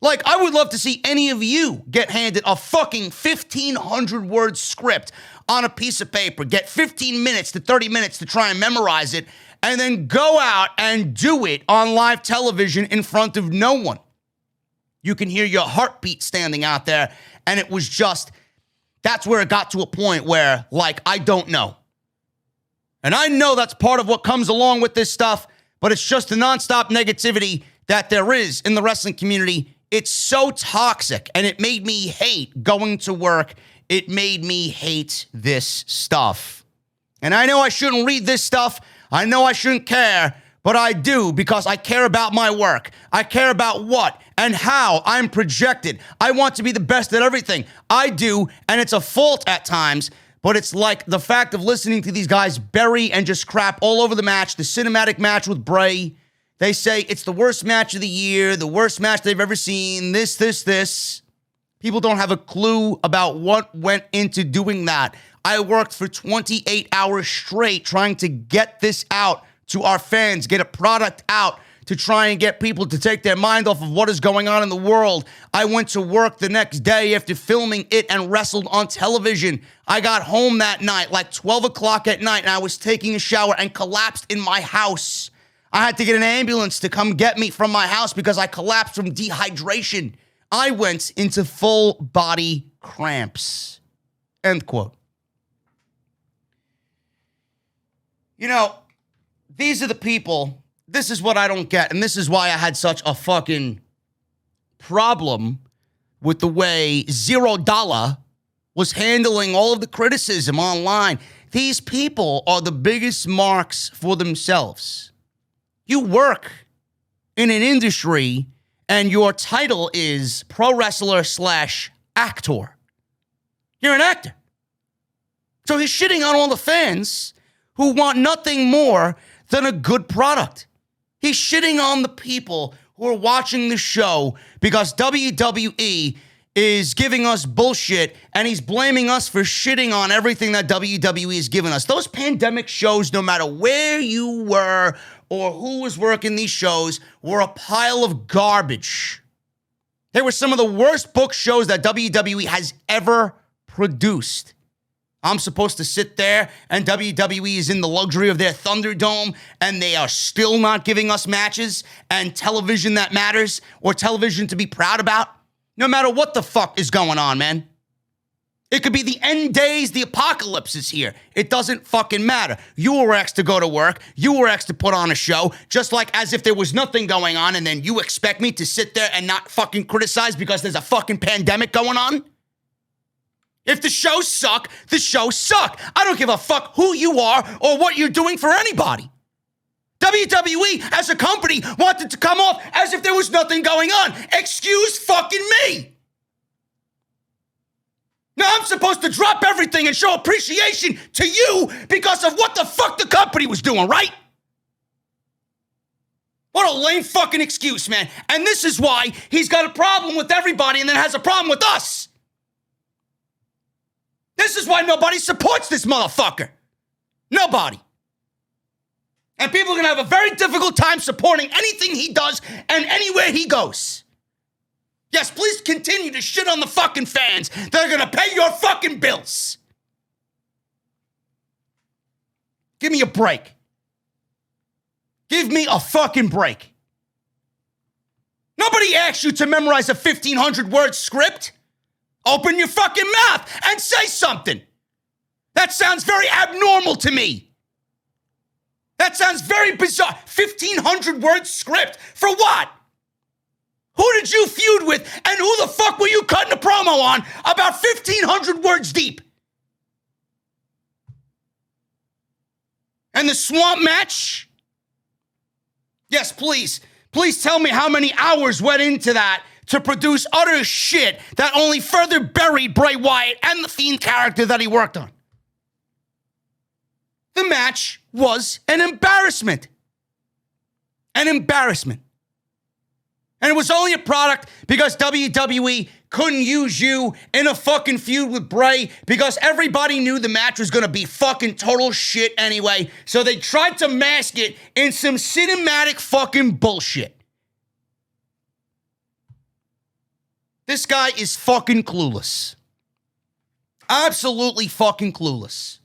Like, I would love to see any of you get handed a fucking 1,500-word script on a piece of paper, get 15 minutes to 30 minutes to try and memorize it, and then go out and do it on live television in front of no one. You can hear your heartbeat standing out there, and it was just, that's where it got to a point where, like, I don't know. And I know that's part of what comes along with this stuff, but it's just the nonstop negativity that there is in the wrestling community. It's so toxic, and it made me hate going to work. It made me hate this stuff. And I know I shouldn't read this stuff. I know I shouldn't care, but I do because I care about my work. I care about what and how I'm projected. I want to be the best at everything. I do, and it's a fault at times, but it's like the fact of listening to these guys bury and just crap all over the match, the cinematic match with Bray. They say it's the worst match of the year, the worst match they've ever seen, this. People don't have a clue about what went into doing that. I worked for 28 hours straight trying to get this out to our fans, get a product out to try and get people to take their mind off of what is going on in the world. I went to work the next day after filming it and wrestled on television. I got home that night, like 12 o'clock at night, and I was taking a shower and collapsed in my house. I had to get an ambulance to come get me from my house because I collapsed from dehydration. I went into full body cramps. End quote. You know, these are the people, this is what I don't get, and this is why I had such a fucking problem with the way $0 was handling all of the criticism online. These people are the biggest marks for themselves. You work in an industry and your title is pro wrestler / actor. You're an actor. So he's shitting on all the fans who want nothing more than a good product. He's shitting on the people who are watching the show because WWE is giving us bullshit, and he's blaming us for shitting on everything that WWE is giving us. Those pandemic shows, no matter where you were or who was working these shows, were a pile of garbage. They were some of the worst booked shows that WWE has ever produced. I'm supposed to sit there, and WWE is in the luxury of their Thunderdome, and they are still not giving us matches and television that matters or television to be proud about? No matter what the fuck is going on, man. It could be the end days, the apocalypse is here. It doesn't fucking matter. You were asked to go to work. You were asked to put on a show, just like as if there was nothing going on, and then you expect me to sit there and not fucking criticize because there's a fucking pandemic going on? If the shows suck, the shows suck. I don't give a fuck who you are or what you're doing for anybody. WWE as a company wanted to come off as if there was nothing going on. Excuse fucking me. Now I'm supposed to drop everything and show appreciation to you because of what the fuck the company was doing, right? What a lame fucking excuse, man. And this is why he's got a problem with everybody and then has a problem with us. This is why nobody supports this motherfucker. Nobody. And people are going to have a very difficult time supporting anything he does and anywhere he goes. Yes, please continue to shit on the fucking fans that are going to pay your fucking bills. Give me a break. Give me a fucking break. Nobody asked you to memorize a 1,500-word script. Open your fucking mouth and say something. That sounds very abnormal to me. That sounds very bizarre. 1,500-word script. For what? Who did you feud with, and who the fuck were you cutting a promo on about 1,500 words deep? And the swamp match? Yes, please. Please tell me how many hours went into that to produce utter shit that only further buried Bray Wyatt and the Fiend character that he worked on. The match was an embarrassment. An embarrassment. And it was only a product because WWE couldn't use you in a fucking feud with Bray because everybody knew the match was going to be fucking total shit anyway. So they tried to mask it in some cinematic fucking bullshit. This guy is fucking clueless. Absolutely fucking clueless.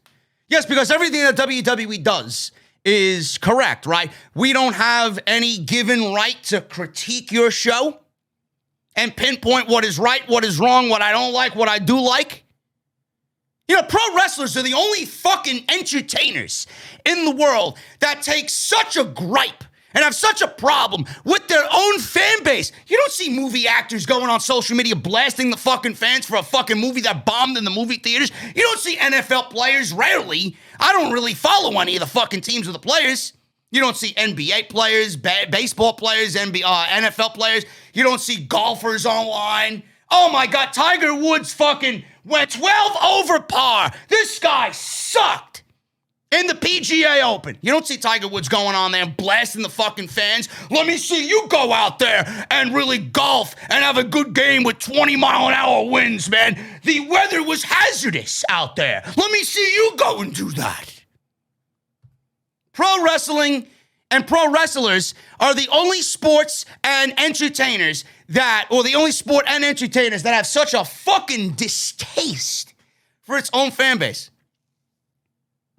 Yes, because everything that WWE does is correct, right? We don't have any given right to critique your show and pinpoint what is right, what is wrong, what I don't like, what I do like. You know, pro wrestlers are the only fucking entertainers in the world that take such a gripe and have such a problem with their own fan base. You don't see movie actors going on social media blasting the fucking fans for a fucking movie that bombed in the movie theaters. You don't see NFL players, rarely. I don't really follow any of the fucking teams of the players. You don't see NBA players, baseball players, NFL players. You don't see golfers online. Oh my God, Tiger Woods fucking went 12 over par. This guy sucked. In the PGA Open. You don't see Tiger Woods going on there and blasting the fucking fans. Let me see you go out there and really golf and have a good game with 20-mile-an-hour winds, man. The weather was hazardous out there. Let me see you go and do that. Pro wrestling and pro wrestlers are the only sports and entertainers that have such a fucking distaste for its own fan base.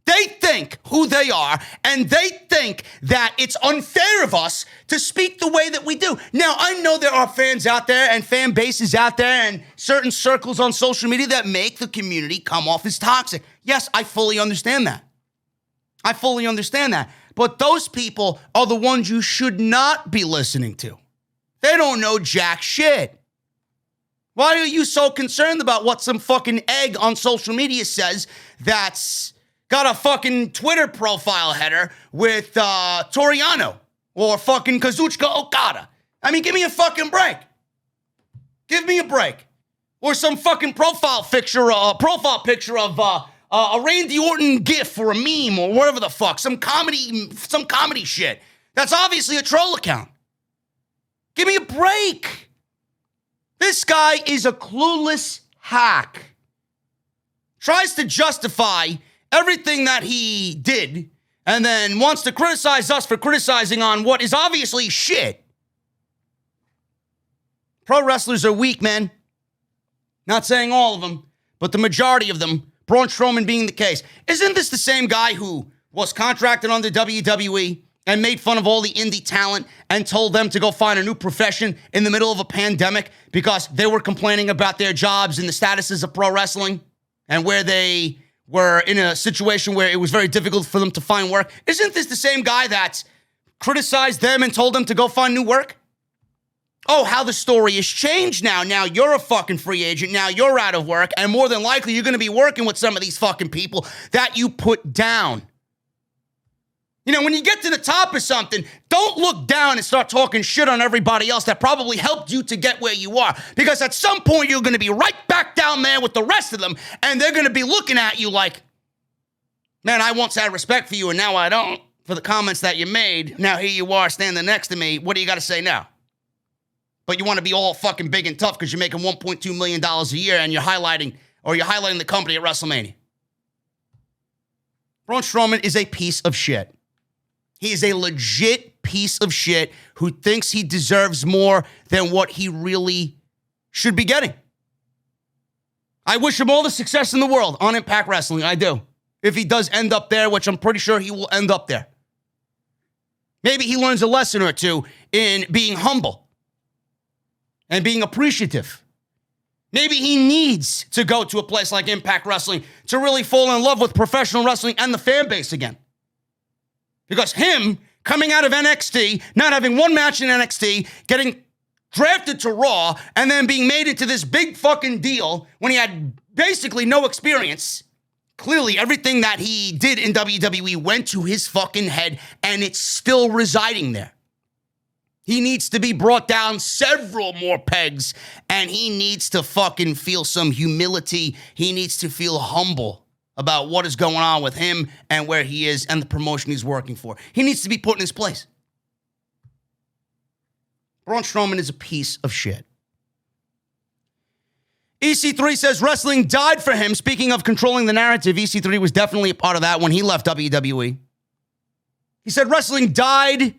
They think who they are, and they think that it's unfair of us to speak the way that we do. Now, I know there are fans out there and fan bases out there and certain circles on social media that make the community come off as toxic. Yes, I fully understand that. I fully understand that. But those people are the ones you should not be listening to. They don't know jack shit. Why are you so concerned about what some fucking egg on social media says that's got a fucking Twitter profile header with Toriano or fucking Kazuchika Okada. I mean, give me a fucking break. Give me a break. Or some fucking profile picture of a Randy Orton gif or a meme or whatever the fuck. Some comedy shit. That's obviously a troll account. Give me a break. This guy is a clueless hack. Tries to justify everything that he did and then wants to criticize us for criticizing on what is obviously shit. Pro wrestlers are weak, man. Not saying all of them, but the majority of them, Braun Strowman being the case. Isn't this the same guy who was contracted on the WWE and made fun of all the indie talent and told them to go find a new profession in the middle of a pandemic because they were complaining about their jobs and the statuses of pro wrestling and where they were in a situation where it was very difficult for them to find work? Isn't this the same guy that criticized them and told them to go find new work? Oh, how the story has changed now. Now you're a fucking free agent. Now you're out of work. And more than likely, you're going to be working with some of these fucking people that you put down. You know, when you get to the top of something, don't look down and start talking shit on everybody else that probably helped you to get where you are. Because at some point, you're going to be right back down there with the rest of them. And they're going to be looking at you like, man, I once had respect for you and now I don't for the comments that you made. Now here you are standing next to me. What do you got to say now? But you want to be all fucking big and tough because you're making $1.2 million a year and you're highlighting the company at WrestleMania. Braun Strowman is a piece of shit. He is a legit piece of shit who thinks he deserves more than what he really should be getting. I wish him all the success in the world on Impact Wrestling. I do. If he does end up there, which I'm pretty sure he will end up there. Maybe he learns a lesson or two in being humble and being appreciative. Maybe he needs to go to a place like Impact Wrestling to really fall in love with professional wrestling and the fan base again. Because him coming out of NXT, not having one match in NXT, getting drafted to Raw, and then being made into this big fucking deal when he had basically no experience. Clearly, everything that he did in WWE went to his fucking head, and it's still residing there. He needs to be brought down several more pegs, and he needs to fucking feel some humility. He needs to feel humble about what is going on with him and where he is and the promotion he's working for. He needs to be put in his place. Braun Strowman is a piece of shit. EC3 says wrestling died for him. Speaking of controlling the narrative, EC3 was definitely a part of that when he left WWE. He said wrestling died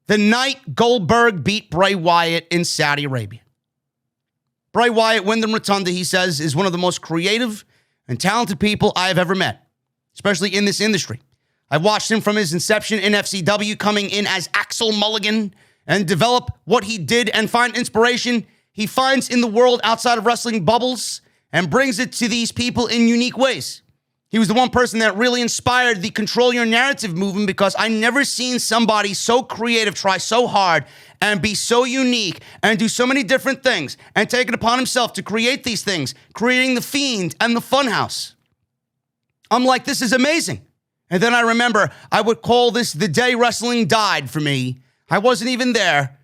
the night Goldberg beat Bray Wyatt in Saudi Arabia. Bray Wyatt, Wyndham Rotunda, he says, is one of the most creative and talented people I have ever met, especially in this industry. I've watched him from his inception in FCW, coming in as Axel Mulligan, and develop what he did and find inspiration he finds in the world outside of wrestling bubbles and brings it to these people in unique ways. He was the one person that really inspired the Control Your Narrative movement because I never seen somebody so creative try so hard and be so unique and do so many different things and take it upon himself to create these things, creating The Fiend and the Funhouse. I'm like, this is amazing. And then I remember I would call this the day wrestling died for me. I wasn't even there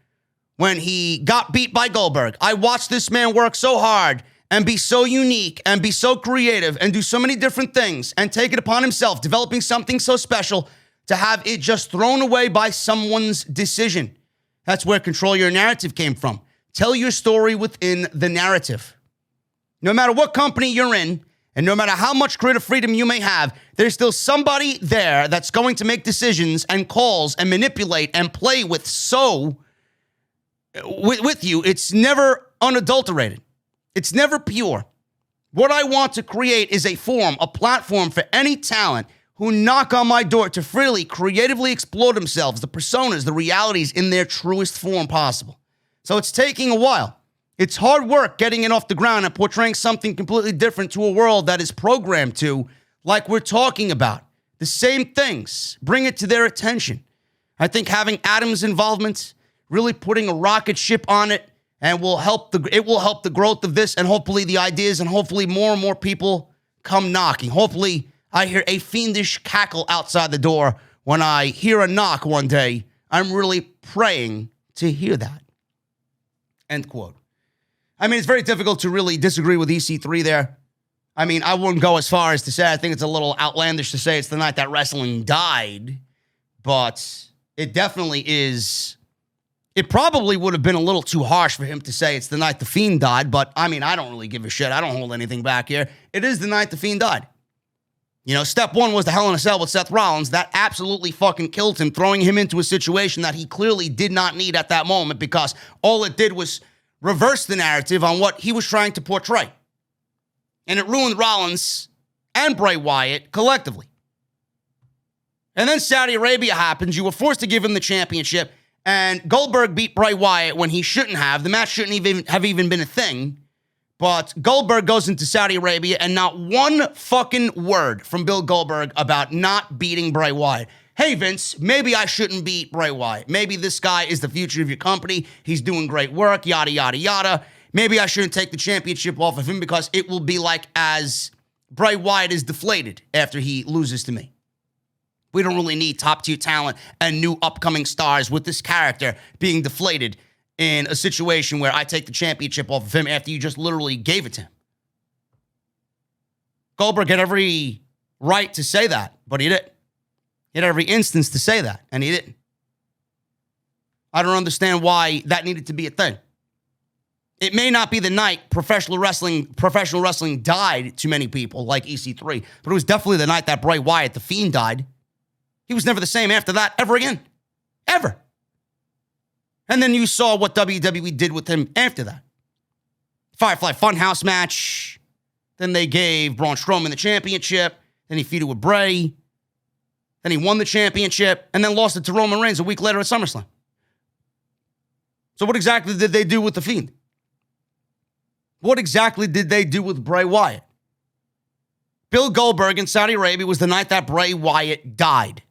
when he got beat by Goldberg. I watched this man work so hard and be so unique and be so creative and do so many different things and take it upon himself, developing something so special to have it just thrown away by someone's decision. That's where Control Your Narrative came from. Tell your story within the narrative. No matter what company you're in, and no matter how much creative freedom you may have, there's still somebody there that's going to make decisions and calls and manipulate and play with you. It's never unadulterated. It's never pure. What I want to create is a forum, a platform for any talent who knock on my door to freely, creatively explore themselves, the personas, the realities in their truest form possible. So it's taking a while. It's hard work getting it off the ground and portraying something completely different to a world that is programmed to, like we're talking about, the same things. Bring it to their attention. I think having Adam's involvement, really putting a rocket ship on it, and it will help the growth of this and hopefully the ideas and hopefully more and more people come knocking. Hopefully I hear a fiendish cackle outside the door when I hear a knock one day I'm really praying to hear that. End quote. I mean, it's very difficult to really disagree with EC3 there. I mean, I wouldn't go as far as to say I think it's a little outlandish to say it's the night that wrestling died, but it definitely is. It probably would have been a little too harsh for him to say it's the night the Fiend died, but I mean, I don't really give a shit. I don't hold anything back here. It is the night the Fiend died. You know, step one was the Hell in a Cell with Seth Rollins. That absolutely fucking killed him, throwing him into a situation that he clearly did not need at that moment because all it did was reverse the narrative on what he was trying to portray. And it ruined Rollins and Bray Wyatt collectively. And then Saudi Arabia happens. You were forced to give him the championship. And Goldberg beat Bray Wyatt when he shouldn't have. The match shouldn't even have been a thing. But Goldberg goes into Saudi Arabia and not one fucking word from Bill Goldberg about not beating Bray Wyatt. Hey, Vince, maybe I shouldn't beat Bray Wyatt. Maybe this guy is the future of your company. He's doing great work, yada, yada, yada. Maybe I shouldn't take the championship off of him because it will be like as Bray Wyatt is deflated after he loses to me. We don't really need top-tier talent and new upcoming stars with this character being deflated in a situation where I take the championship off of him after you just literally gave it to him. Goldberg had every right to say that, but he didn't. He had every instance to say that, and he didn't. I don't understand why that needed to be a thing. It may not be the night professional wrestling died to many people like EC3, but it was definitely the night that Bray Wyatt, the Fiend, died. He was never the same after that ever again. Ever. And then you saw what WWE did with him after that. Firefly Funhouse match. Then they gave Braun Strowman the championship. Then he feuded with Bray. Then he won the championship and then lost it to Roman Reigns a week later at SummerSlam. So what exactly did they do with the Fiend? What exactly did they do with Bray Wyatt? Bill Goldberg in Saudi Arabia was the night that Bray Wyatt died.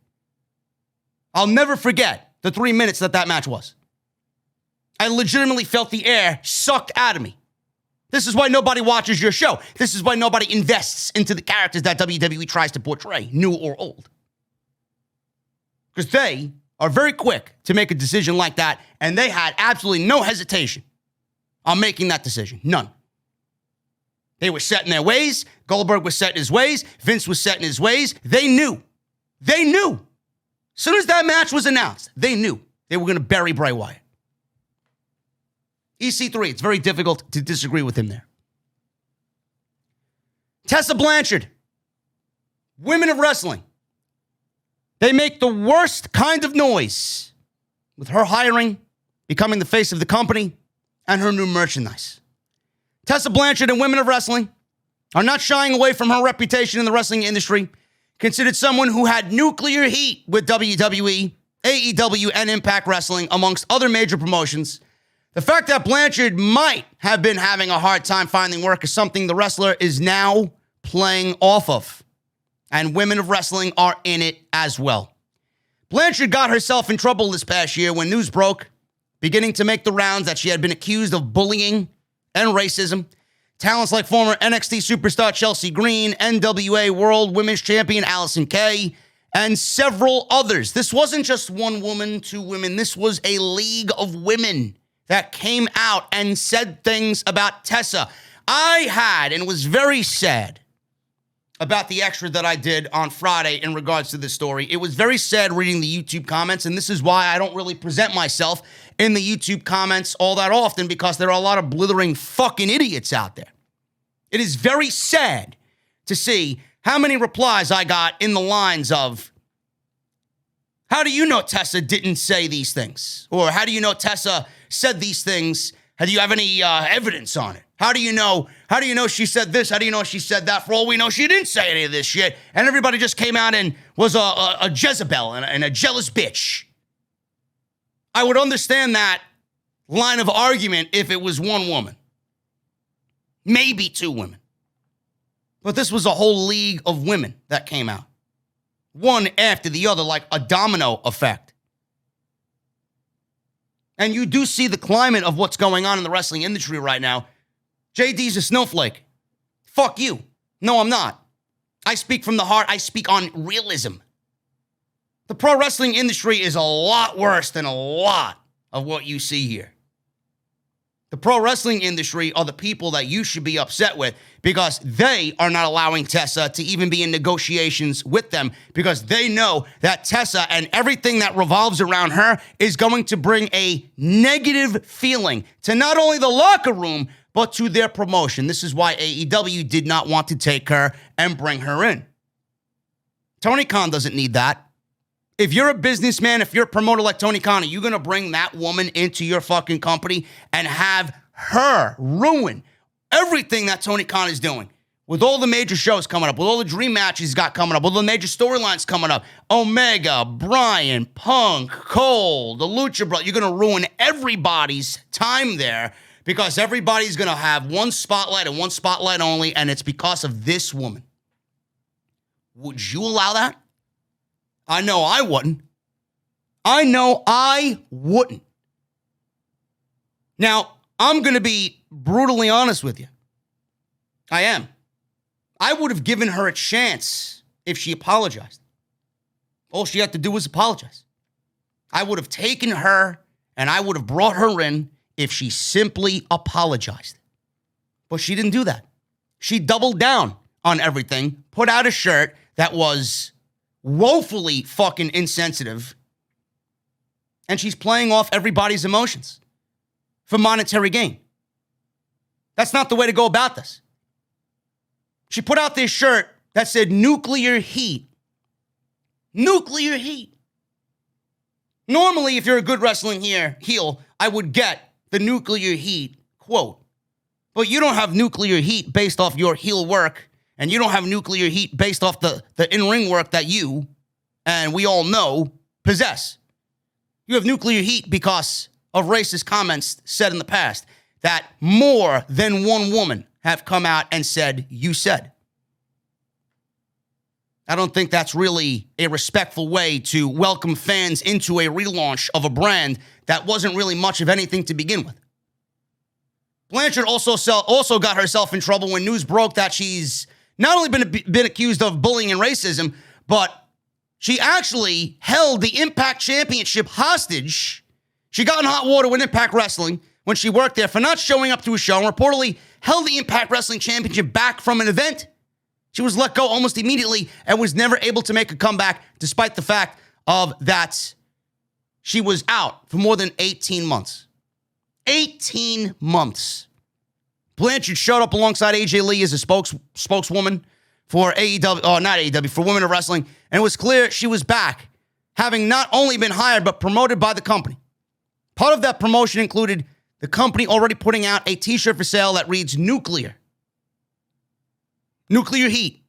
I'll never forget the 3 minutes that match was. I legitimately felt the air sucked out of me. This is why nobody watches your show. This is why nobody invests into the characters that WWE tries to portray, new or old. Because they are very quick to make a decision like that, and they had absolutely no hesitation on making that decision. None. They were set in their ways. Goldberg was set in his ways. Vince was set in his ways. They knew. They knew. As soon as that match was announced, they knew they were going to bury Bray Wyatt. EC3, it's very difficult to disagree with him there. Tessa Blanchard, women of wrestling. They make the worst kind of noise with her hiring, becoming the face of the company, and her new merchandise. Tessa Blanchard and women of wrestling are not shying away from her reputation in the wrestling industry, considered someone who had nuclear heat with WWE, AEW, and Impact Wrestling, amongst other major promotions. The fact that Blanchard might have been having a hard time finding work is something the wrestler is now playing off of. And women of wrestling are in it as well. Blanchard got herself in trouble this past year when news broke, beginning to make the rounds that she had been accused of bullying and racism. Talents like former NXT superstar Chelsea Green, NWA World Women's Champion Allison Kay, and several others. This wasn't just one woman, two women. This was a league of women that came out and said things about Tessa. I had, and was very sad about the extra that I did on Friday in regards to this story. It was very sad reading the YouTube comments, and this is why I don't really present myself in the YouTube comments all that often, because there are a lot of blithering fucking idiots out there. It is very sad to see how many replies I got in the lines of, how do you know Tessa didn't say these things? Or how do you know Tessa said these things? Do you have any evidence on it? How do you know she said this? How do you know she said that? For all we know, she didn't say any of this shit. And everybody just came out and was a Jezebel and a jealous bitch. I would understand that line of argument if it was one woman. Maybe two women. But this was a whole league of women that came out. One after the other, like a domino effect. And you do see the climate of what's going on in the wrestling industry right now. JD's a snowflake. Fuck you. No, I'm not. I speak from the heart. I speak on realism. The pro wrestling industry is a lot worse than a lot of what you see here. The pro wrestling industry are the people that you should be upset with because they are not allowing Tessa to even be in negotiations with them because they know that Tessa and everything that revolves around her is going to bring a negative feeling to not only the locker room, but to their promotion. This is why AEW did not want to take her and bring her in. Tony Khan doesn't need that. If you're a businessman, if you're a promoter like Tony Khan, are you going to bring that woman into your fucking company and have her ruin everything that Tony Khan is doing? With all the major shows coming up, with all the dream matches he's got coming up, with all the major storylines coming up, Omega, Bryan, Punk, Cole, the Lucha Bros, you're going to ruin everybody's time there because everybody's going to have one spotlight and one spotlight only, and it's because of this woman. Would you allow that? I know I wouldn't. Now, I'm going to be brutally honest with you. I am. I would have given her a chance if she apologized. All she had to do was apologize. I would have taken her and I would have brought her in if she simply apologized. But she didn't do that. She doubled down on everything, put out a shirt that was woefully fucking insensitive, and she's playing off everybody's emotions for monetary gain. That's not the way to go about this. She put out this shirt that said nuclear heat. Nuclear heat. Normally, if you're a good wrestling heel, I would get the nuclear heat quote. But you don't have nuclear heat based off your heel work, and you don't have nuclear heat based off the in-ring work that you, and we all know, possess. You have nuclear heat because of racist comments said in the past that more than one woman have come out and said, you said. I don't think that's really a respectful way to welcome fans into a relaunch of a brand that wasn't really much of anything to begin with. Blanchard also got herself in trouble when news broke that she's not only been accused of bullying and racism, but she actually held the Impact Championship hostage. She got in hot water with Impact Wrestling when she worked there for not showing up to a show and reportedly held the Impact Wrestling Championship back from an event. She was let go almost immediately and was never able to make a comeback despite the fact of that she was out for more than 18 months. 18 months. Blanchard showed up alongside AJ Lee as a spokeswoman for for Women of Wrestling, and it was clear she was back, having not only been hired, but promoted by the company. Part of that promotion included the company already putting out a t-shirt for sale that reads Nuclear. Nuclear heat.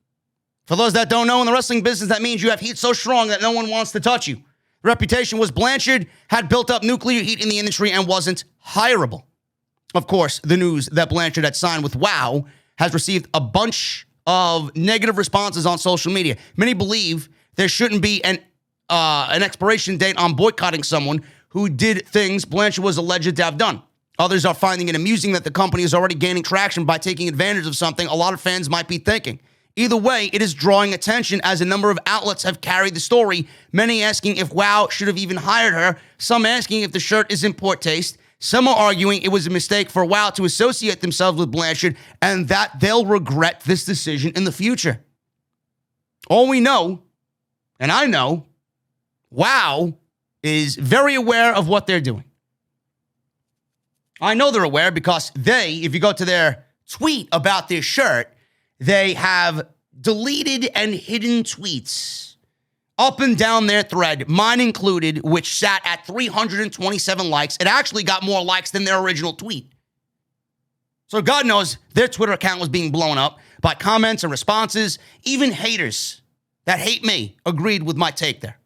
For those that don't know, in the wrestling business, that means you have heat so strong that no one wants to touch you. The reputation was Blanchard had built up nuclear heat in the industry and wasn't hireable. Of course, the news that Blanchard had signed with WOW has received a bunch of negative responses on social media. Many believe there shouldn't be an expiration date on boycotting someone who did things Blanchard was alleged to have done. Others are finding it amusing that the company is already gaining traction by taking advantage of something a lot of fans might be thinking. Either way, it is drawing attention as a number of outlets have carried the story, many asking if WOW should have even hired her, some asking if the shirt is in poor taste, some are arguing it was a mistake for WOW to associate themselves with Blanchard and that they'll regret this decision in the future. All we know, and I know, WOW is very aware of what they're doing. I know they're aware because they, if you go to their tweet about this shirt, they have deleted and hidden tweets up and down their thread, mine included, which sat at 327 likes. It actually got more likes than their original tweet. So God knows their Twitter account was being blown up by comments and responses. Even haters that hate me agreed with my take there.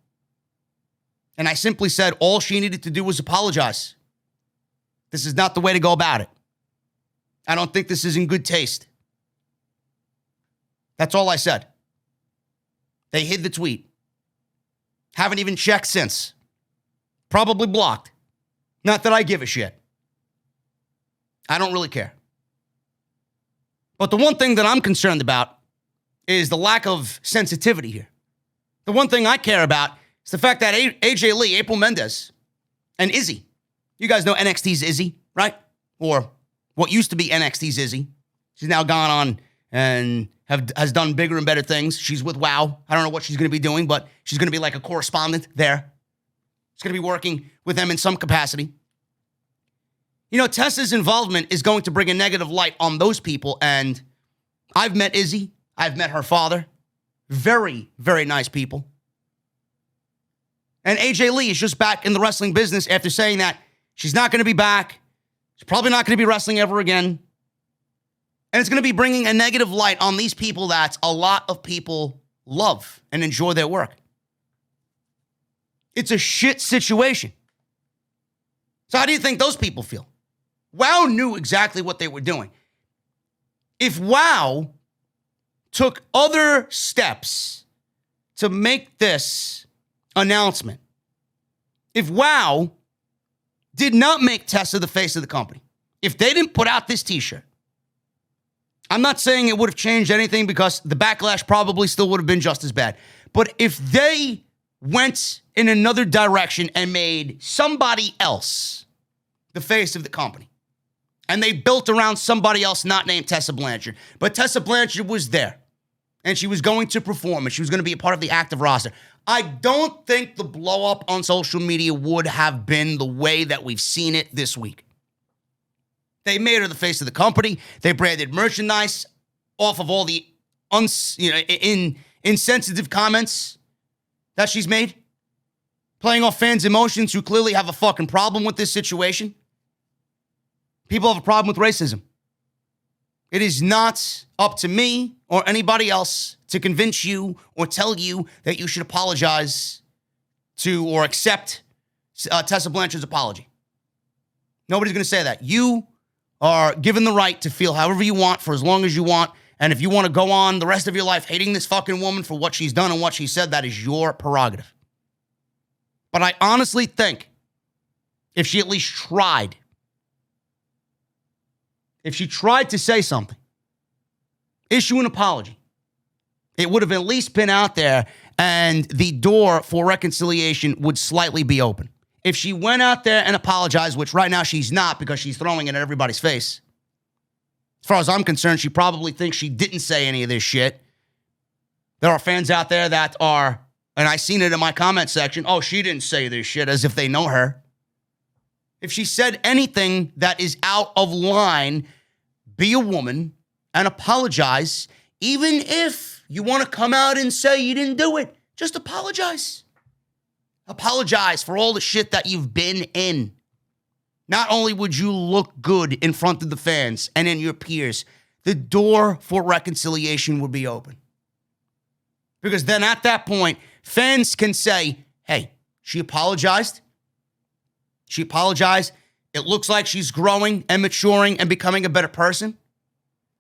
And I simply said all she needed to do was apologize. This is not the way to go about it. I don't think this is in good taste. That's all I said. They hid the tweet. Haven't even checked since. Probably blocked. Not that I give a shit. I don't really care. But the one thing that I'm concerned about is the lack of sensitivity here. The one thing I care about It's the fact that AJ Lee, April Mendez, and Izzy. You guys know NXT's Izzy, right? Or what used to be NXT's Izzy. She's now gone on and has done bigger and better things. She's with WoW. I don't know what she's going to be doing, but she's going to be like a correspondent there. She's going to be working with them in some capacity. You know, Tessa's involvement is going to bring a negative light on those people. And I've met Izzy. I've met her father. Very, very nice people. And AJ Lee is just back in the wrestling business after saying that she's not going to be back. She's probably not going to be wrestling ever again. And it's going to be bringing a negative light on these people that a lot of people love and enjoy their work. It's a shit situation. So how do you think those people feel? WoW knew exactly what they were doing. If WoW took other steps to make this announcement, if WoW did not make Tessa the face of the company, if they didn't put out this t-shirt, I'm not saying it would have changed anything because the backlash probably still would have been just as bad. But if they went in another direction and made somebody else the face of the company, and they built around somebody else not named Tessa Blanchard, but Tessa Blanchard was there, and she was going to perform, and she was going to be a part of the active roster, I don't think the blow-up on social media would have been the way that we've seen it this week. They made her the face of the company. They branded merchandise off of all the insensitive comments that she's made, playing off fans' emotions who clearly have a fucking problem with this situation. People have a problem with racism. It is not up to me or anybody else to convince you or tell you that you should apologize to or accept Tessa Blanchard's apology. Nobody's going to say that. You are given the right to feel however you want for as long as you want. And if you want to go on the rest of your life hating this fucking woman for what she's done and what she said, that is your prerogative. But I honestly think if she at least tried, if she tried to say something, issue an apology, it would have at least been out there and the door for reconciliation would slightly be open. If she went out there and apologized, which right now she's not because she's throwing it at everybody's face, as far as I'm concerned, she probably thinks she didn't say any of this shit. There are fans out there that are, and I seen it in my comment section, oh, she didn't say this shit, as if they know her. If she said anything that is out of line, be a woman and apologize. Even if you want to come out and say you didn't do it, just apologize. Apologize for all the shit that you've been in. Not only would you look good in front of the fans and in your peers, the door for reconciliation would be open. Because then at that point, fans can say, hey, she apologized. She apologized. It looks like she's growing and maturing and becoming a better person.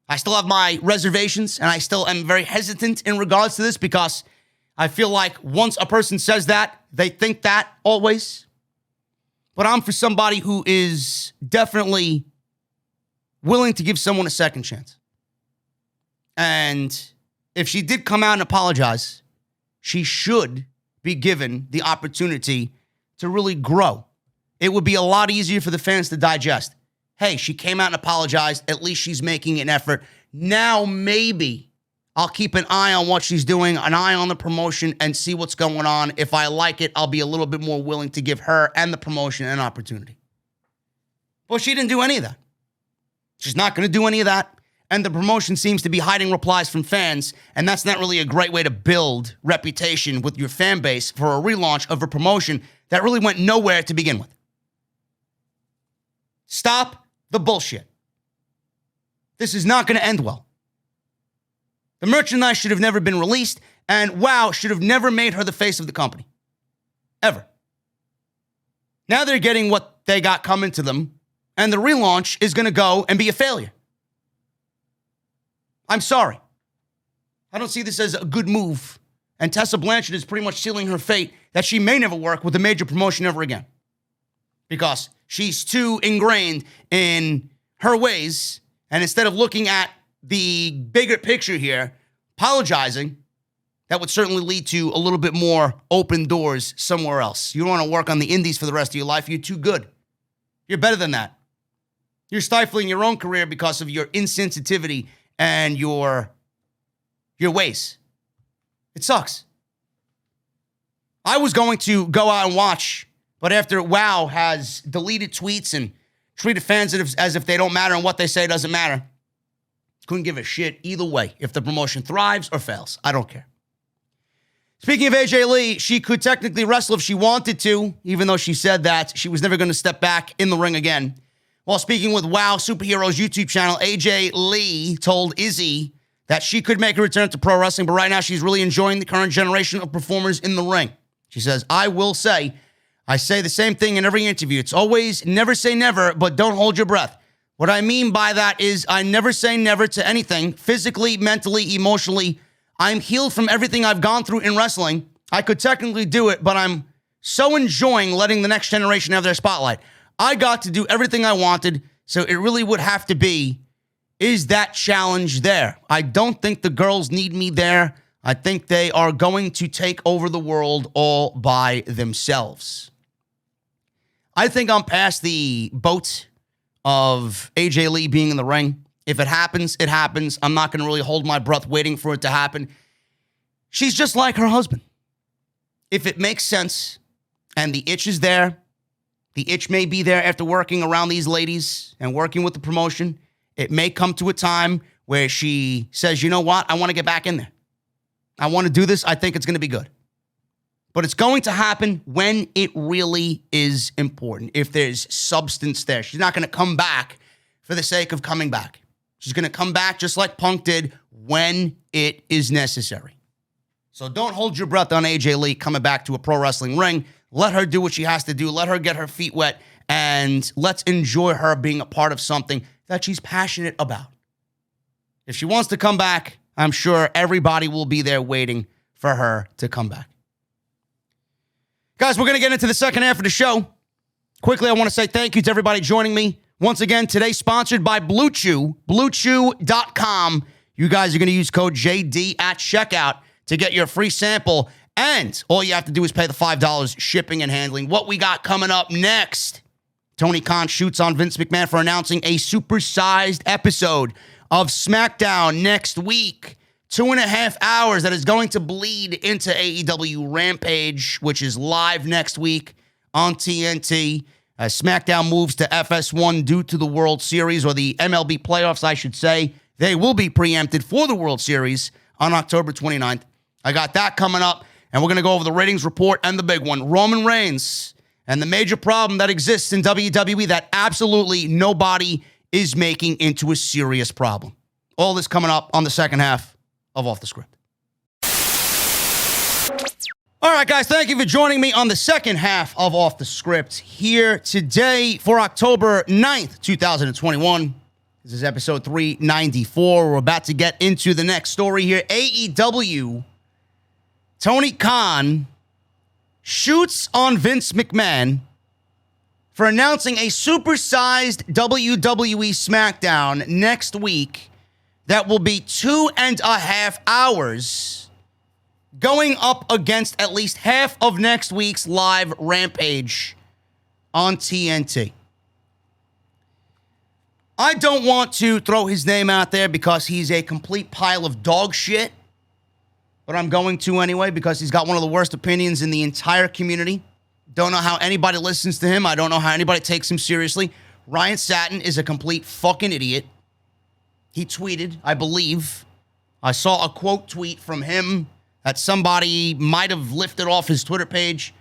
I still have my reservations, and I still am very hesitant in regards to this because I feel like once a person says that, they think that always. But I'm for somebody who is definitely willing to give someone a second chance. And if she did come out and apologize, she should be given the opportunity to really grow. It would be a lot easier for the fans to digest. Hey, she came out and apologized. At least she's making an effort. Now maybe I'll keep an eye on what she's doing, an eye on the promotion, and see what's going on. If I like it, I'll be a little bit more willing to give her and the promotion an opportunity. Well, she didn't do any of that. She's not going to do any of that. And the promotion seems to be hiding replies from fans, and that's not really a great way to build reputation with your fan base for a relaunch of a promotion that really went nowhere to begin with. Stop the bullshit. This is not going to end well. The merchandise should have never been released, and WoW should have never made her the face of the company. Ever. Now they're getting what they got coming to them, and the relaunch is going to go and be a failure. I'm sorry. I don't see this as a good move, and Tessa Blanchard is pretty much sealing her fate that she may never work with a major promotion ever again. Because she's too ingrained in her ways, and instead of looking at the bigger picture here, apologizing, that would certainly lead to a little bit more open doors somewhere else. You don't want to work on the indies for the rest of your life. You're too good. You're better than that. You're stifling your own career because of your insensitivity and your ways. It sucks. I was going to go out and watch, but after WoW has deleted tweets and treated fans as if they don't matter and what they say doesn't matter, couldn't give a shit either way if the promotion thrives or fails. I don't care. Speaking of AJ Lee, she could technically wrestle if she wanted to, even though she said that she was never going to step back in the ring again. While speaking with WoW Superheroes YouTube channel, AJ Lee told Izzy that she could make a return to pro wrestling, but right now she's really enjoying the current generation of performers in the ring. She says, I will say, I say the same thing in every interview. It's always never say never, but don't hold your breath. What I mean by that is I never say never to anything, physically, mentally, emotionally. I'm healed from everything I've gone through in wrestling. I could technically do it, but I'm so enjoying letting the next generation have their spotlight. I got to do everything I wanted, so it really would have to be, is that challenge there? I don't think the girls need me there. I think they are going to take over the world all by themselves. I think I'm past the boat of AJ Lee being in the ring. If it happens, it happens. I'm not going to really hold my breath waiting for it to happen. She's just like her husband. If it makes sense and the itch is there, the itch may be there after working around these ladies and working with the promotion. It may come to a time where she says, you know what? I want to get back in there. I want to do this. I think it's going to be good. But it's going to happen when it really is important, if there's substance there. She's not going to come back for the sake of coming back. She's going to come back just like Punk did when it is necessary. So don't hold your breath on AJ Lee coming back to a pro wrestling ring. Let her do what she has to do. Let her get her feet wet, and let's enjoy her being a part of something that she's passionate about. If she wants to come back, I'm sure everybody will be there waiting for her to come back. Guys, we're going to get into the second half of the show. Quickly, I want to say thank you to everybody joining me. Once again, today sponsored by Blue Chew, BlueChew.com. You guys are going to use code JD at checkout to get your free sample, and all you have to do is pay the $5 shipping and handling. What we got coming up next? Tony Khan shoots on Vince McMahon for announcing a supersized episode of SmackDown next week. 2.5 hours that is going to bleed into AEW Rampage, which is live next week on TNT. As SmackDown moves to FS1 due to the World Series, or the MLB playoffs, I should say. They will be preempted for the World Series on October 29th. I got that coming up, and we're going to go over the ratings report and the big one, Roman Reigns, and the major problem that exists in WWE that absolutely nobody is making into a serious problem. All this coming up on the second half of Off the Script. All right, guys, thank you for joining me on the second half of Off the Script here today for October 9th, 2021. This is episode 394. We're about to get into the next story here. AEW, Tony Khan shoots on Vince McMahon for announcing a supersized WWE SmackDown next week that will be 2.5 hours, going up against at least half of next week's live Rampage on TNT. I don't want to throw his name out there because he's a complete pile of dog shit, but I'm going to anyway because he's got one of the worst opinions in the entire community. Don't know how anybody listens to him. I don't know how anybody takes him seriously. Ryan Satin is a complete fucking idiot. He tweeted, I believe, I saw a quote tweet from him that somebody might have lifted off his Twitter page.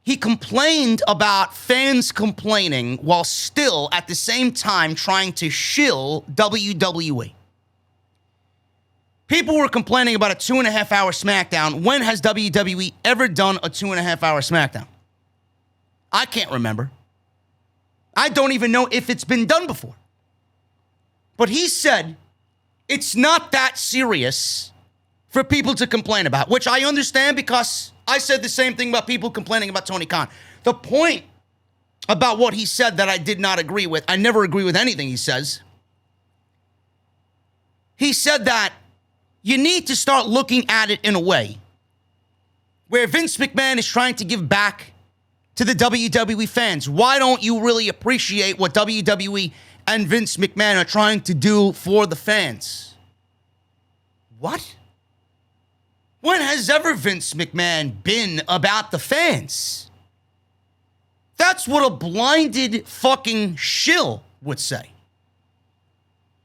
He complained about fans complaining while still at the same time trying to shill WWE. People were complaining about a 2.5 hour SmackDown. When has WWE ever done a 2.5 hour SmackDown? I can't remember. I don't even know if it's been done before. But he said it's not that serious for people to complain about, which I understand because I said the same thing about people complaining about Tony Khan. The point about what he said that I did not agree with, I never agree with anything he says. He said that you need to start looking at it in a way where Vince McMahon is trying to give back to the WWE fans. Why don't you really appreciate what WWE and Vince McMahon are trying to do for the fans? What? When has ever Vince McMahon been about the fans? That's what a blinded fucking shill would say.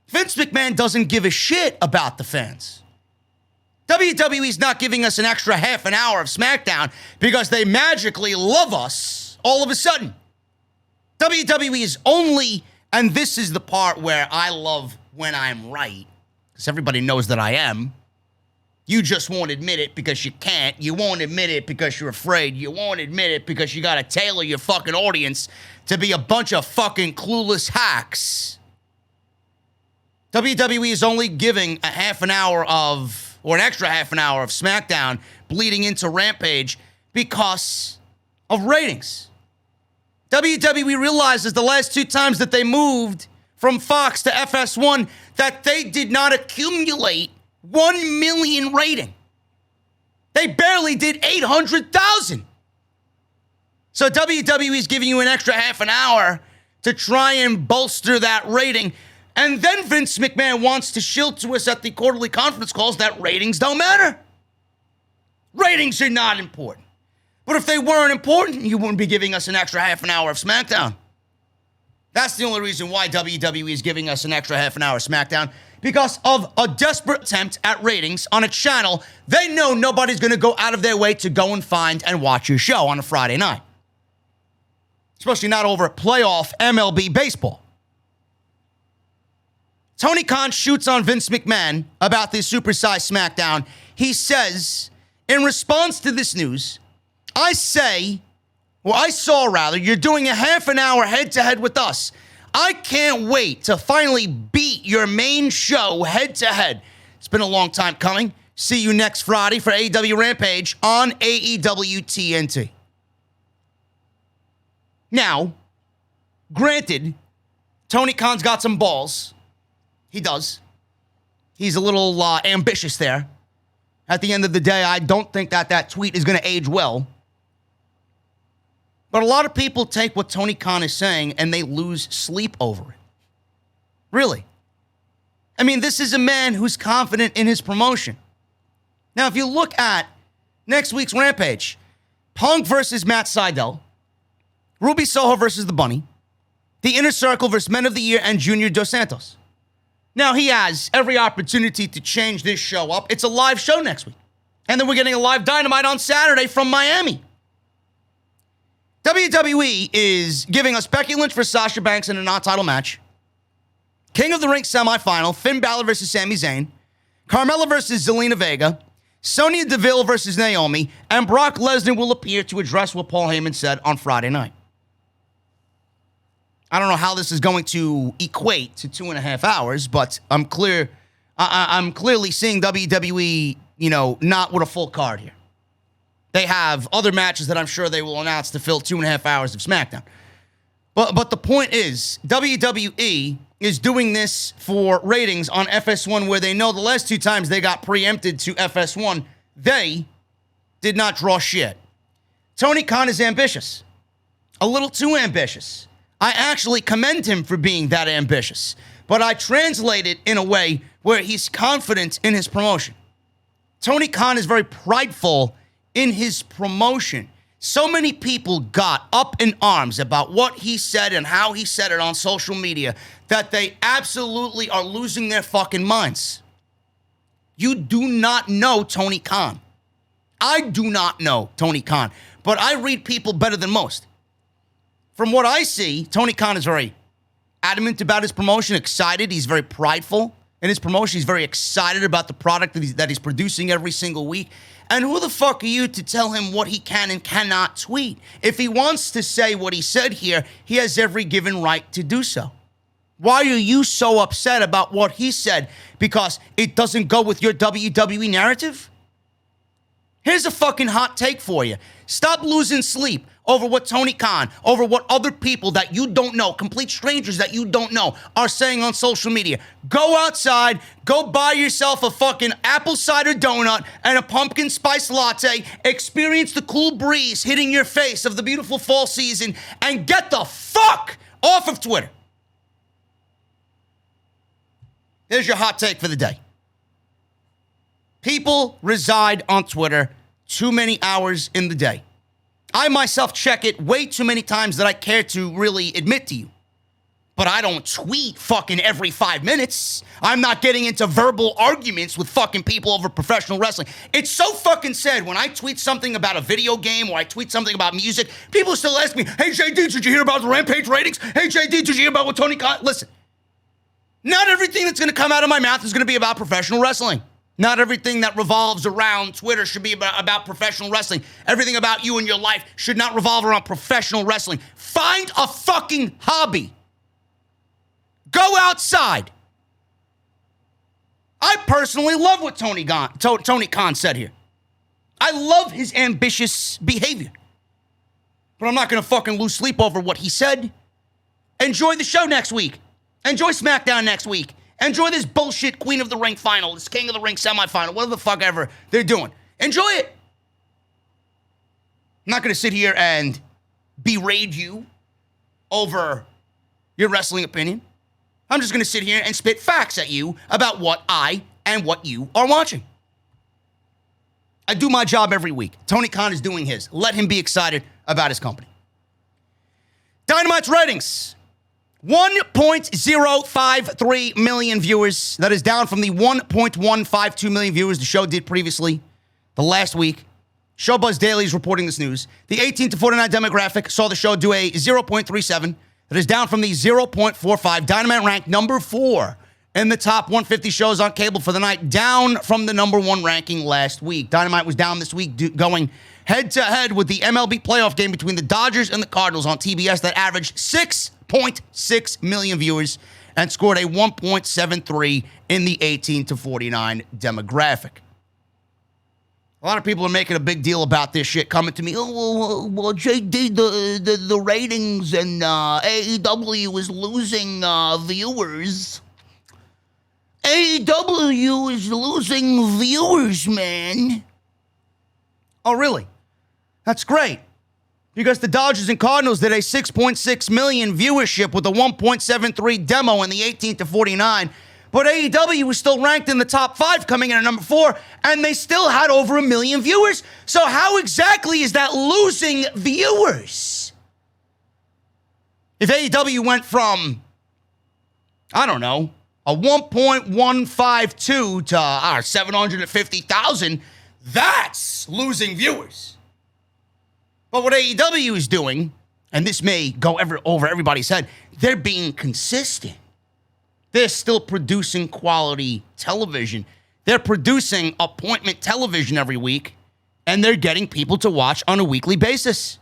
Vince McMahon doesn't give a shit about the fans. WWE's not giving us an extra half an hour of SmackDown because they magically love us all of a sudden. WWE is only, and this is the part where I love when I'm right, because everybody knows that I am. You just won't admit it because you can't. You won't admit it because you're afraid. You won't admit it because you got to tailor your fucking audience to be a bunch of fucking clueless hacks. WWE is only giving a half an hour of, or an extra half an hour of SmackDown bleeding into Rampage because of ratings. WWE realizes the last 2 times that they moved from Fox to FS1 that they did not accumulate 1 million rating. They barely did 800,000. So WWE is giving you an extra half an hour to try and bolster that rating. And then Vince McMahon wants to shill to us at the quarterly conference calls that ratings don't matter. Ratings are not important. But if they weren't important, you wouldn't be giving us an extra half an hour of SmackDown. That's the only reason why WWE is giving us an extra half an hour of SmackDown, because of a desperate attempt at ratings on a channel they know nobody's going to go out of their way to go and find and watch your show on a Friday night. Especially not over playoff MLB baseball. Tony Khan shoots on Vince McMahon about this supersized SmackDown. He says, in response to this news, I saw you're doing a half an hour head-to-head with us. I can't wait to finally beat your main show head-to-head. It's been a long time coming. See you next Friday for AEW Rampage on AEW TNT. Now, granted, Tony Khan's got some balls. He does. He's a little ambitious there. At the end of the day, I don't think that tweet is going to age well. But a lot of people take what Tony Khan is saying and they lose sleep over it. Really. I mean, this is a man who's confident in his promotion. Now, if you look at next week's Rampage, Punk versus Matt Sydal, Ruby Soho versus The Bunny, The Inner Circle versus Men of the Year and Junior Dos Santos. Now, he has every opportunity to change this show up. It's a live show next week. And then we're getting a live Dynamite on Saturday from Miami. WWE is giving us Becky Lynch versus Sasha Banks in a non-title match. King of the Ring semifinal, Finn Balor versus Sami Zayn. Carmella versus Zelina Vega. Sonya Deville versus Naomi. And Brock Lesnar will appear to address what Paul Heyman said on Friday night. I don't know how this is going to equate to 2.5 hours, but I'm clearly seeing WWE, not with a full card here. They have other matches that I'm sure they will announce to fill 2.5 hours of SmackDown. But the point is, WWE is doing this for ratings on FS1 where they know the last 2 times they got preempted to FS1, they did not draw shit. Tony Khan is ambitious. A little too ambitious. I actually commend him for being that ambitious, but I translate it in a way where he's confident in his promotion. Tony Khan is very prideful in his promotion. So many people got up in arms about what he said and how he said it on social media that they absolutely are losing their fucking minds. You do not know Tony Khan. I do not know Tony Khan, but I read people better than most. From what I see, Tony Khan is very adamant about his promotion, excited. He's very prideful in his promotion. He's very excited about the product that he's producing every single week. And who the fuck are you to tell him what he can and cannot tweet? If he wants to say what he said here, he has every given right to do so. Why are you so upset about what he said? Because it doesn't go with your WWE narrative? Here's a fucking hot take for you. Stop losing sleep over what Tony Khan, over what other people that you don't know, complete strangers that you don't know, are saying on social media. Go outside, go buy yourself a fucking apple cider donut and a pumpkin spice latte, experience the cool breeze hitting your face of the beautiful fall season, and get the fuck off of Twitter. Here's your hot take for the day. People reside on Twitter too many hours in the day. I myself check it way too many times that I care to really admit to you. But I don't tweet fucking every 5 minutes. I'm not getting into verbal arguments with fucking people over professional wrestling. It's so fucking sad when I tweet something about a video game or I tweet something about music, people still ask me, hey, JD, did you hear about the Rampage ratings? Hey, JD, did you hear about what Tony Khan... Listen, not everything that's going to come out of my mouth is going to be about professional wrestling. Not everything that revolves around Twitter should be about professional wrestling. Everything about you and your life should not revolve around professional wrestling. Find a fucking hobby. Go outside. I personally love what Tony Khan said here. I love his ambitious behavior. But I'm not going to fucking lose sleep over what he said. Enjoy the show next week. Enjoy SmackDown next week. Enjoy this bullshit Queen of the Ring final, this King of the Ring semifinal, whatever the fuck ever they're doing. Enjoy it. I'm not going to sit here and berate you over your wrestling opinion. I'm just going to sit here and spit facts at you about what I and what you are watching. I do my job every week. Tony Khan is doing his. Let him be excited about his company. Dynamite's ratings. 1.053 million viewers. That is down from the 1.152 million viewers the show did previously, the last week. Showbuzz Daily is reporting this news. The 18 to 49 demographic saw the show do a 0.37. That is down from the 0.45. Dynamite ranked number 4 in the top 150 shows on cable for the night, down from the number 1 ranking last week. Dynamite was down this week going head-to-head with the MLB playoff game between the Dodgers and the Cardinals on TBS that averaged 6.6 million viewers and scored a 1.73 in the 18 to 49 demographic. A lot of people are making a big deal about this shit, coming to me, well, JD, the ratings and AEW is losing viewers. AEW is losing viewers, man. Oh, really? That's great. Because the Dodgers and Cardinals did a 6.6 million viewership with a 1.73 demo in the 18 to 49. But AEW was still ranked in the top 5, coming in at number 4, and they still had over 1 million viewers. So how exactly is that losing viewers? If AEW went from, I don't know, a 1.152 to 750,000, that's losing viewers. But what AEW is doing, and this may go over everybody's head, they're being consistent. They're still producing quality television. They're producing appointment television every week, and they're getting people to watch on a weekly basis.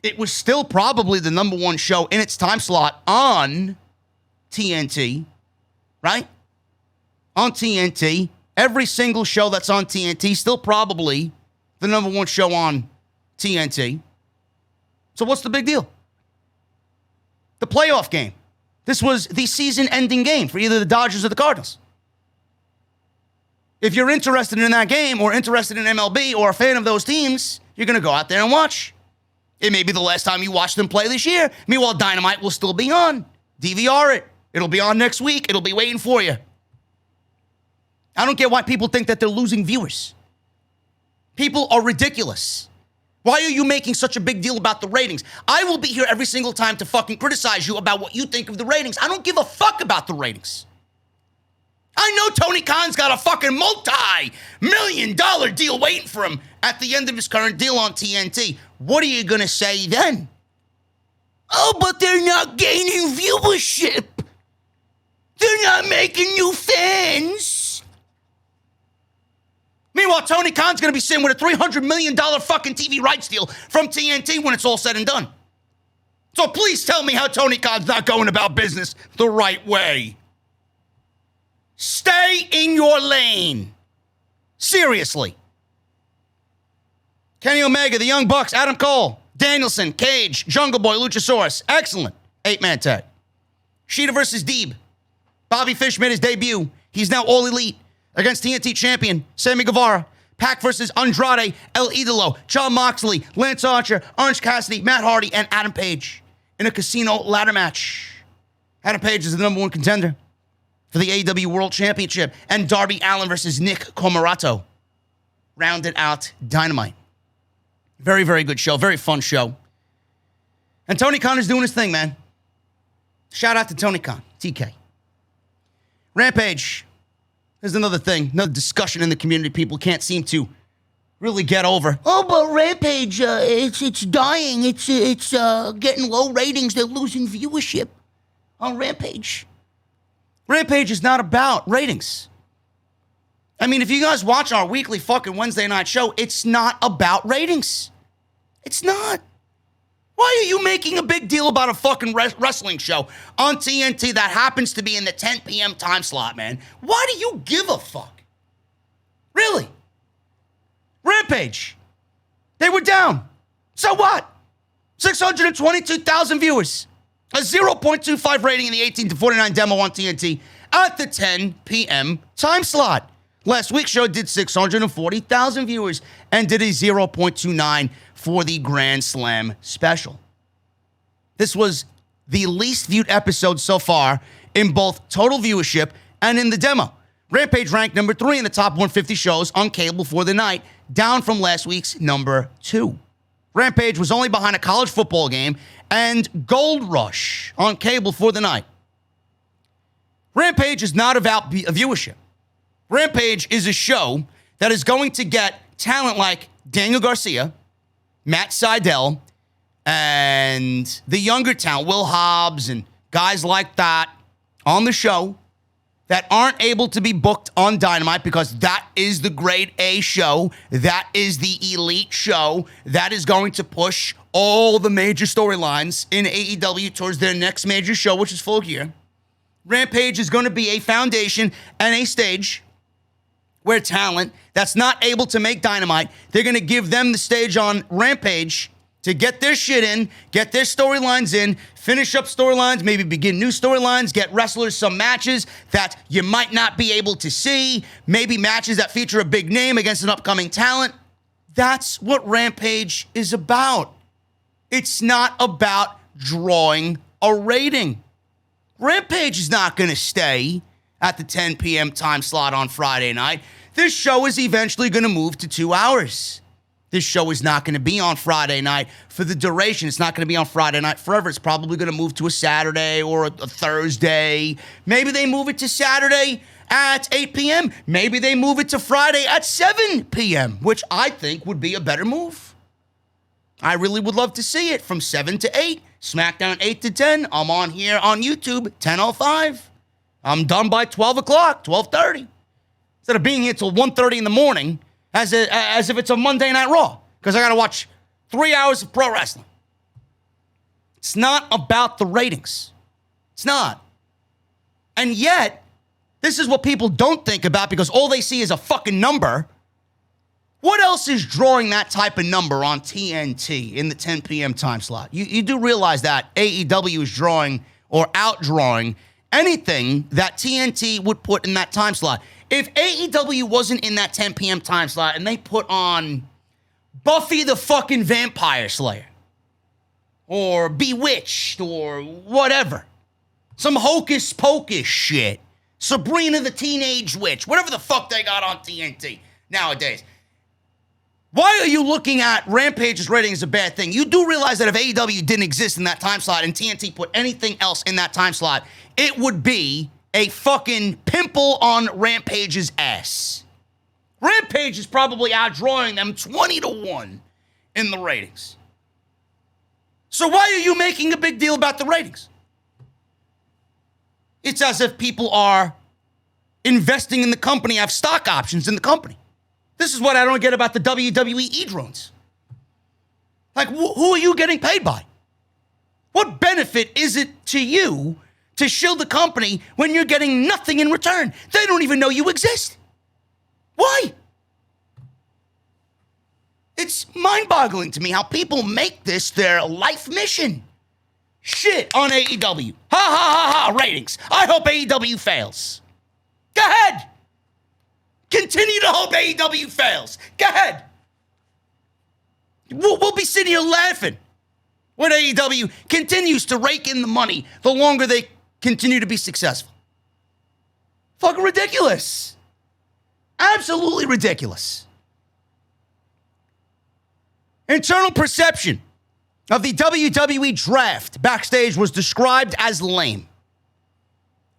It was still probably the number 1 show in its time slot on TNT, right? On TNT. Every single show that's on TNT, still probably the number 1 show on TNT. So what's the big deal? The playoff game. This was the season-ending game for either the Dodgers or the Cardinals. If you're interested in that game or interested in MLB or a fan of those teams, you're going to go out there and watch. It may be the last time you watch them play this year. Meanwhile, Dynamite will still be on. DVR it. It'll be on next week. It'll be waiting for you. I don't get why people think that they're losing viewers. People are ridiculous. Why are you making such a big deal about the ratings? I will be here every single time to fucking criticize you about what you think of the ratings. I don't give a fuck about the ratings. I know Tony Khan's got a fucking multi-million-dollar deal waiting for him at the end of his current deal on TNT. What are you going to say then? Oh, but they're not gaining viewership. They're not making new fans. Meanwhile, Tony Khan's going to be sitting with a $300 million fucking TV rights deal from TNT when it's all said and done. So please tell me how Tony Khan's not going about business the right way. Stay in your lane. Seriously. Kenny Omega, the Young Bucks, Adam Cole, Danielson, Cage, Jungle Boy, Luchasaurus. Excellent. 8-man tag. Sheeta versus Deeb. Bobby Fish made his debut. He's now all elite against TNT champion Sammy Guevara. Pac versus Andrade, El Idolo, Jon Moxley, Lance Archer, Orange Cassidy, Matt Hardy, and Adam Page in a casino ladder match. Adam Page is the number one contender for the AEW World Championship. And Darby Allin versus Nick Comoroto rounded out Dynamite. Very, very good show. Very fun show. And Tony Khan is doing his thing, man. Shout out to Tony Khan, TK. Rampage. There's another thing, another discussion in the community people can't seem to really get over. Oh, but Rampage, it's dying. It's getting low ratings. They're losing viewership on Rampage. Rampage is not about ratings. I mean, if you guys watch our weekly fucking Wednesday night show, it's not about ratings. It's not. Why are you making a big deal about a fucking wrestling show on TNT that happens to be in the 10 p.m. time slot, man? Why do you give a fuck? Really? Rampage. They were down. So what? 622,000 viewers. A 0.25 rating in the 18 to 49 demo on TNT at the 10 p.m. time slot. Last week's show did 640,000 viewers and did a 0.29 for the Grand Slam special. This was the least viewed episode so far in both total viewership and in the demo. Rampage ranked number 3 in the top 150 shows on cable for the night, down from last week's number 2. Rampage was only behind a college football game and Gold Rush on cable for the night. Rampage is not about viewership. Rampage is a show that is going to get talent like Daniel Garcia, Matt Sydal, and the younger talent, Will Hobbs, and guys like that on the show that aren't able to be booked on Dynamite because that is the grade A show. That is the elite show that is going to push all the major storylines in AEW towards their next major show, which is Full Gear. Rampage is going to be a foundation and a stage where talent that's not able to make Dynamite, they're going to give them the stage on Rampage to get their shit in, get their storylines in, finish up storylines, maybe begin new storylines, get wrestlers some matches that you might not be able to see, maybe matches that feature a big name against an upcoming talent. That's what Rampage is about. It's not about drawing a rating. Rampage is not going to stay at the 10 p.m. time slot on Friday night. This show is eventually going to move to 2 hours. This show is not going to be on Friday night for the duration. It's not going to be on Friday night forever. It's probably going to move to a Saturday or a Thursday. Maybe they move it to Saturday at 8 p.m. Maybe they move it to Friday at 7 p.m., which I think would be a better move. I really would love to see it from 7 to 8. SmackDown 8 to 10. I'm on here on YouTube 10:05. I'm done by 12 o'clock, 12:30. Instead of being here till 1:30 in the morning as if it's a Monday Night Raw because I got to watch 3 hours of pro wrestling. It's not about the ratings. It's not. And yet, this is what people don't think about because all they see is a fucking number. What else is drawing that type of number on TNT in the 10 p.m. time slot? You do realize that AEW is drawing or outdrawing anything that TNT would put in that time slot. If AEW wasn't in that 10 p.m. time slot and they put on Buffy the fucking Vampire Slayer or Bewitched or whatever, some hocus pocus shit, Sabrina the Teenage Witch, whatever the fuck they got on TNT nowadays, why are you looking at Rampage's rating as a bad thing? You do realize that if AEW didn't exist in that time slot and TNT put anything else in that time slot, it would be a fucking pimple on Rampage's ass. Rampage is probably outdrawing them 20-1 in the ratings. So why are you making a big deal about the ratings? It's as if people are investing in the company, have stock options in the company. This is what I don't get about the WWE E-drones. Like, who are you getting paid by? What benefit is it to you to shield the company when you're getting nothing in return? They don't even know you exist. Why? It's mind-boggling to me how people make this their life mission. Shit on AEW. Ha ha ha ha, ratings. I hope AEW fails. Go ahead. Continue to hope AEW fails. Go ahead. We'll be sitting here laughing when AEW continues to rake in the money the longer they continue to be successful. Fucking ridiculous. Absolutely ridiculous. Internal perception of the WWE Draft backstage was described as lame.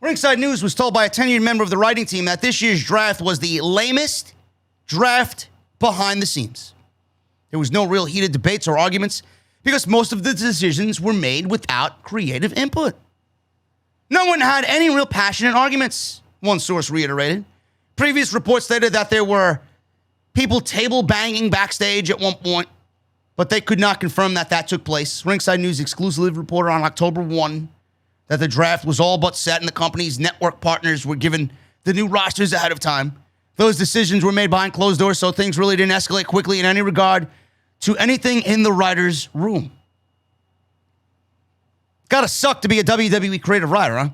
Ringside News was told by a tenured member of the writing team that this year's draft was the lamest draft behind the scenes. There was no real heated debates or arguments because most of the decisions were made without creative input. No one had any real passionate arguments, one source reiterated. Previous reports stated that there were people table banging backstage at one point, but they could not confirm that took place. Ringside News exclusively reported on October 1 that the draft was all but set and the company's network partners were given the new rosters ahead of time. Those decisions were made behind closed doors, so things really didn't escalate quickly in any regard to anything in the writer's room. Gotta suck to be a WWE creative writer, huh?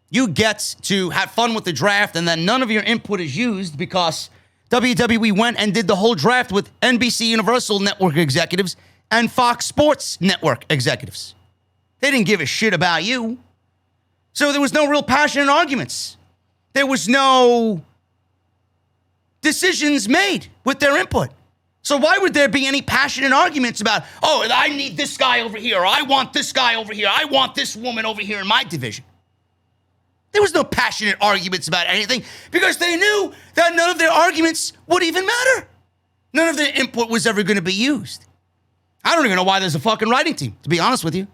You get to have fun with the draft and then none of your input is used because WWE went and did the whole draft with NBC Universal Network executives and Fox Sports Network executives. They didn't give a shit about you. So there was no real passionate arguments. There was no decisions made with their input. So why would there be any passionate arguments about, oh, I need this guy over here, or I want this guy over here, I want this woman over here in my division? There was no passionate arguments about anything because they knew that none of their arguments would even matter. None of their input was ever going to be used. I don't even know why there's a fucking writing team, to be honest with you.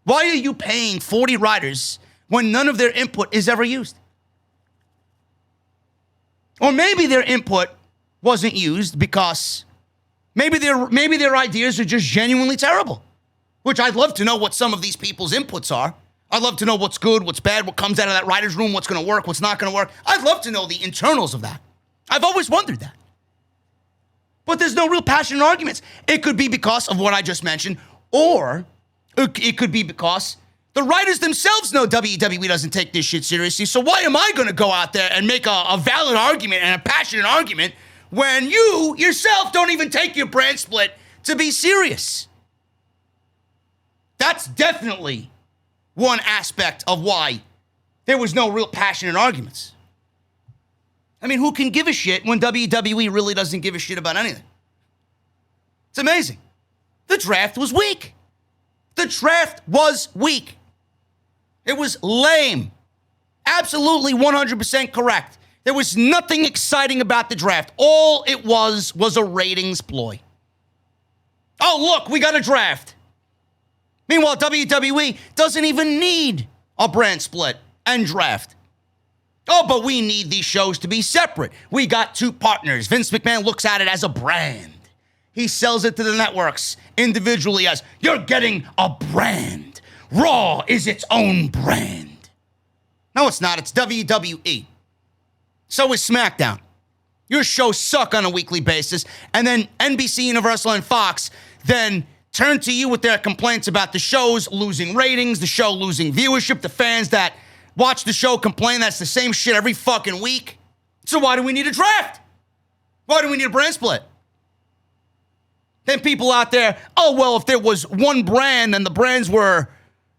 Why are you paying 40 writers when none of their input is ever used? Or maybe their input wasn't used because maybe their ideas are just genuinely terrible, which I'd love to know what some of these people's inputs are. I'd love to know what's good, what's bad, what comes out of that writer's room, what's going to work, what's not going to work. I'd love to know the internals of that. I've always wondered that. But there's no real passionate arguments. It could be because of what I just mentioned, or it could be because the writers themselves know WWE doesn't take this shit seriously. So why am I going to go out there and make a valid argument and a passionate argument when you yourself don't even take your brand split to be serious? That's definitely one aspect of why there was no real passionate arguments. I mean, who can give a shit when WWE really doesn't give a shit about anything? It's amazing. The draft was weak. The draft was weak. It was lame. Absolutely 100% correct. There was nothing exciting about the draft. All it was a ratings ploy. Oh, look, we got a draft. Meanwhile, WWE doesn't even need a brand split and draft. Oh, but we need these shows to be separate. We got two partners. Vince McMahon looks at it as a brand. He sells it to the networks individually as, you're getting a brand. Raw is its own brand. No, it's not. It's WWE. So is SmackDown. Your shows suck on a weekly basis, and then NBC, Universal, and Fox then turn to you with their complaints about the shows losing ratings, the show losing viewership, the fans that watch the show complain that's the same shit every fucking week. So why do we need a draft? Why do we need a brand split? Then people out there, oh, well, if there was one brand and the brands were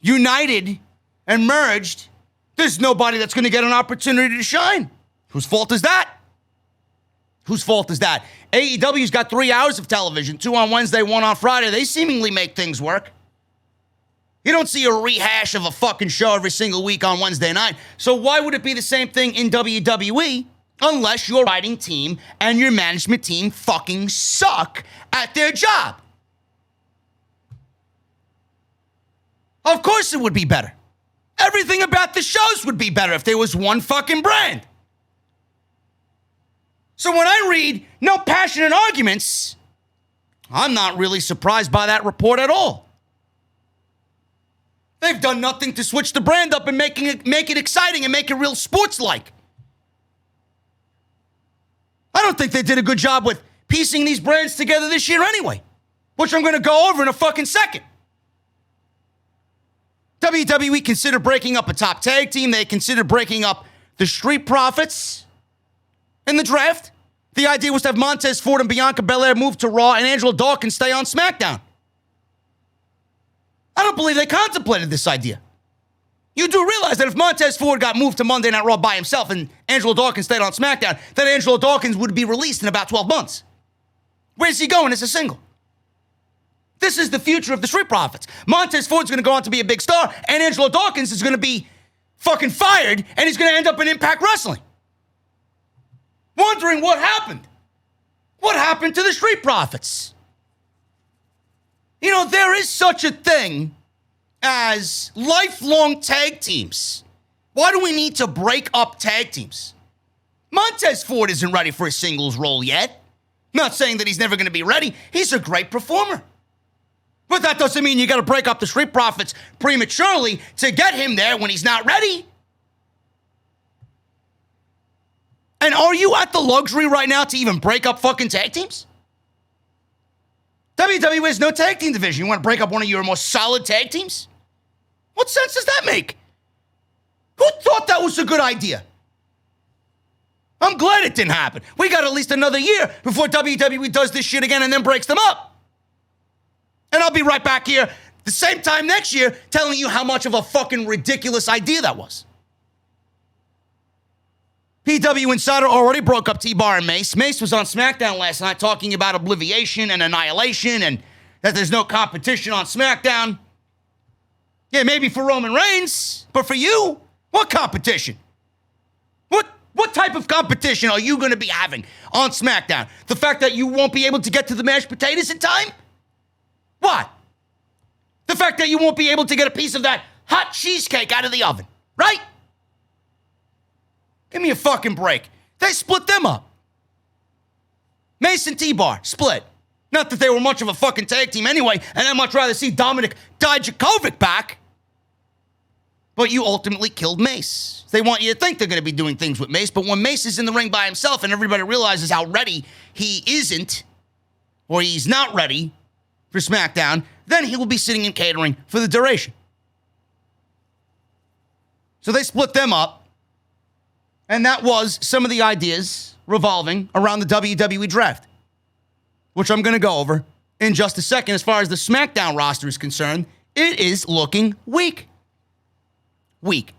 united and merged, there's nobody that's going to get an opportunity to shine. Whose fault is that? Whose fault is that? AEW's got 3 hours of television, 2 on Wednesday, 1 on Friday. They seemingly make things work. You don't see a rehash of a fucking show every single week on Wednesday night. So why would it be the same thing in WWE unless your writing team and your management team fucking suck at their job? Of course it would be better. Everything about the shows would be better if there was one fucking brand. So when I read no passionate arguments, I'm not really surprised by that report at all. They've done nothing to switch the brand up and make it exciting and make it real sports-like. I don't think they did a good job with piecing these brands together this year anyway, which I'm going to go over in a fucking second. WWE considered breaking up a top tag team. They considered breaking up the Street Profits in the draft. The idea was to have Montez Ford and Bianca Belair move to Raw and Angelo Dawkins stay on SmackDown. I don't believe they contemplated this idea. You do realize that if Montez Ford got moved to Monday Night Raw by himself and Angelo Dawkins stayed on SmackDown, then Angelo Dawkins would be released in about 12 months. Where's he going as a single? This is the future of the Street Profits. Montez Ford's going to go on to be a big star, and Angelo Dawkins is going to be fucking fired, and he's going to end up in Impact Wrestling. Wondering what happened. What happened to the Street Profits? You know, there is such a thing as lifelong tag teams. Why do we need to break up tag teams? Montez Ford isn't ready for a singles role yet. Not saying that he's never going to be ready. He's a great performer. But that doesn't mean you got to break up the Street Profits prematurely to get him there when he's not ready. And are you at the luxury right now to even break up fucking tag teams? WWE has no tag team division. You want to break up one of your most solid tag teams? What sense does that make? Who thought that was a good idea? I'm glad it didn't happen. We got at least another year before WWE does this shit again and then breaks them up. And I'll be right back here the same time next year telling you how much of a fucking ridiculous idea that was. PW Insider already broke up T-Bar and Mace. Mace was on SmackDown last night talking about obliviation and annihilation and that there's no competition on SmackDown. Yeah, maybe for Roman Reigns, but for you, what competition? What type of competition are you going to be having on SmackDown? The fact that you won't be able to get to the mashed potatoes in time? What? The fact that you won't be able to get a piece of that hot cheesecake out of the oven, right? Give me a fucking break. They split them up. Mace and T-Bar split. Not that they were much of a fucking tag team anyway, and I'd much rather see Dominic Dijakovic back. But you ultimately killed Mace. They want you to think they're going to be doing things with Mace, but when Mace is in the ring by himself and everybody realizes how ready he isn't, or he's not ready for SmackDown, then he will be sitting in catering for the duration. So they split them up, and that was some of the ideas revolving around the WWE Draft, which I'm going to go over in just a second. As far as the SmackDown roster is concerned, it is looking weak. Weak.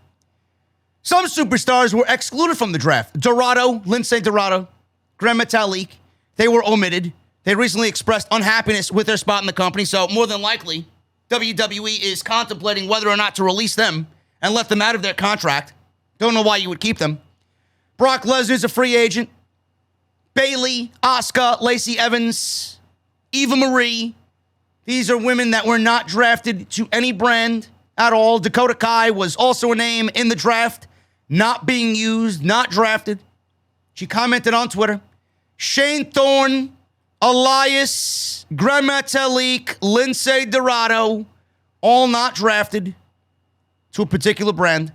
Some superstars were excluded from the draft. Lindsay Dorado, Gran Metalik, they were omitted. They recently expressed unhappiness with their spot in the company, so more than likely, WWE is contemplating whether or not to release them and let them out of their contract. Don't know why you would keep them. Brock Lesnar's a free agent. Bayley, Asuka, Lacey Evans, Eva Marie. These are women that were not drafted to any brand at all. Dakota Kai was also a name in the draft, not being used, not drafted. She commented on Twitter. Shane Thorne, Elias, Gran Metalik, Lindsay Dorado, all not drafted to a particular brand.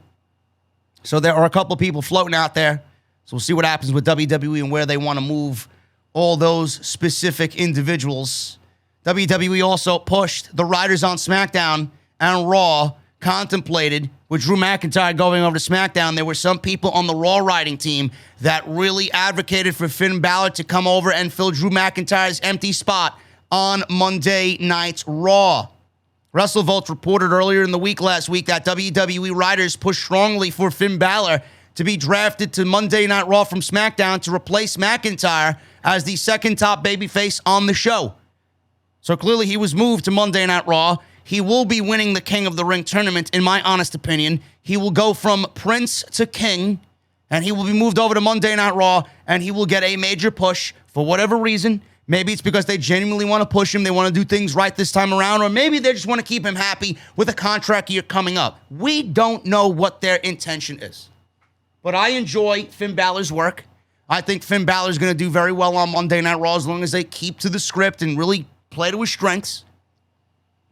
So there are a couple of people floating out there. So we'll see what happens with WWE and where they want to move all those specific individuals. WWE also pushed the writers on SmackDown and Raw contemplated with Drew McIntyre going over to SmackDown. There were some people on the Raw writing team that really advocated for Finn Balor to come over and fill Drew McIntyre's empty spot on Monday Night Raw. WrestleVolt reported earlier in the week last week that WWE writers pushed strongly for Finn Balor to be drafted to Monday Night Raw from SmackDown to replace McIntyre as the second top babyface on the show. So clearly he was moved to Monday Night Raw. He will be winning the King of the Ring tournament, in my honest opinion. He will go from Prince to King, and he will be moved over to Monday Night Raw, and he will get a major push for whatever reason. Maybe it's because they genuinely want to push him. They want to do things right this time around, or maybe they just want to keep him happy with a contract year coming up. We don't know what their intention is. But I enjoy Finn Balor's work. I think Finn Balor's going to do very well on Monday Night Raw as long as they keep to the script and really play to his strengths.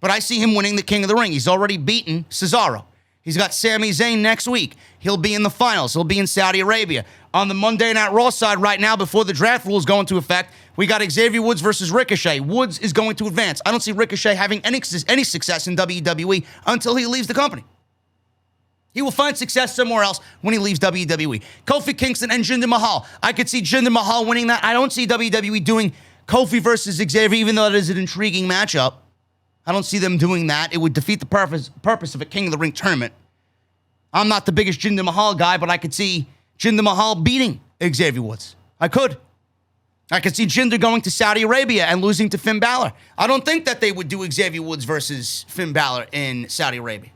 But I see him winning the King of the Ring. He's already beaten Cesaro. He's got Sami Zayn next week. He'll be in the finals. He'll be in Saudi Arabia. On the Monday Night Raw side right now, before the draft rules go into effect, we got Xavier Woods versus Ricochet. Woods is going to advance. I don't see Ricochet having any success in WWE until he leaves the company. He will find success somewhere else when he leaves WWE. Kofi Kingston and Jinder Mahal. I could see Jinder Mahal winning that. I don't see WWE doing Kofi versus Xavier, even though it is an intriguing matchup. I don't see them doing that. It would defeat the purpose of a King of the Ring tournament. I'm not the biggest Jinder Mahal guy, but I could see Jinder Mahal beating Xavier Woods. I could see Jinder going to Saudi Arabia and losing to Finn Balor. I don't think that they would do Xavier Woods versus Finn Balor in Saudi Arabia.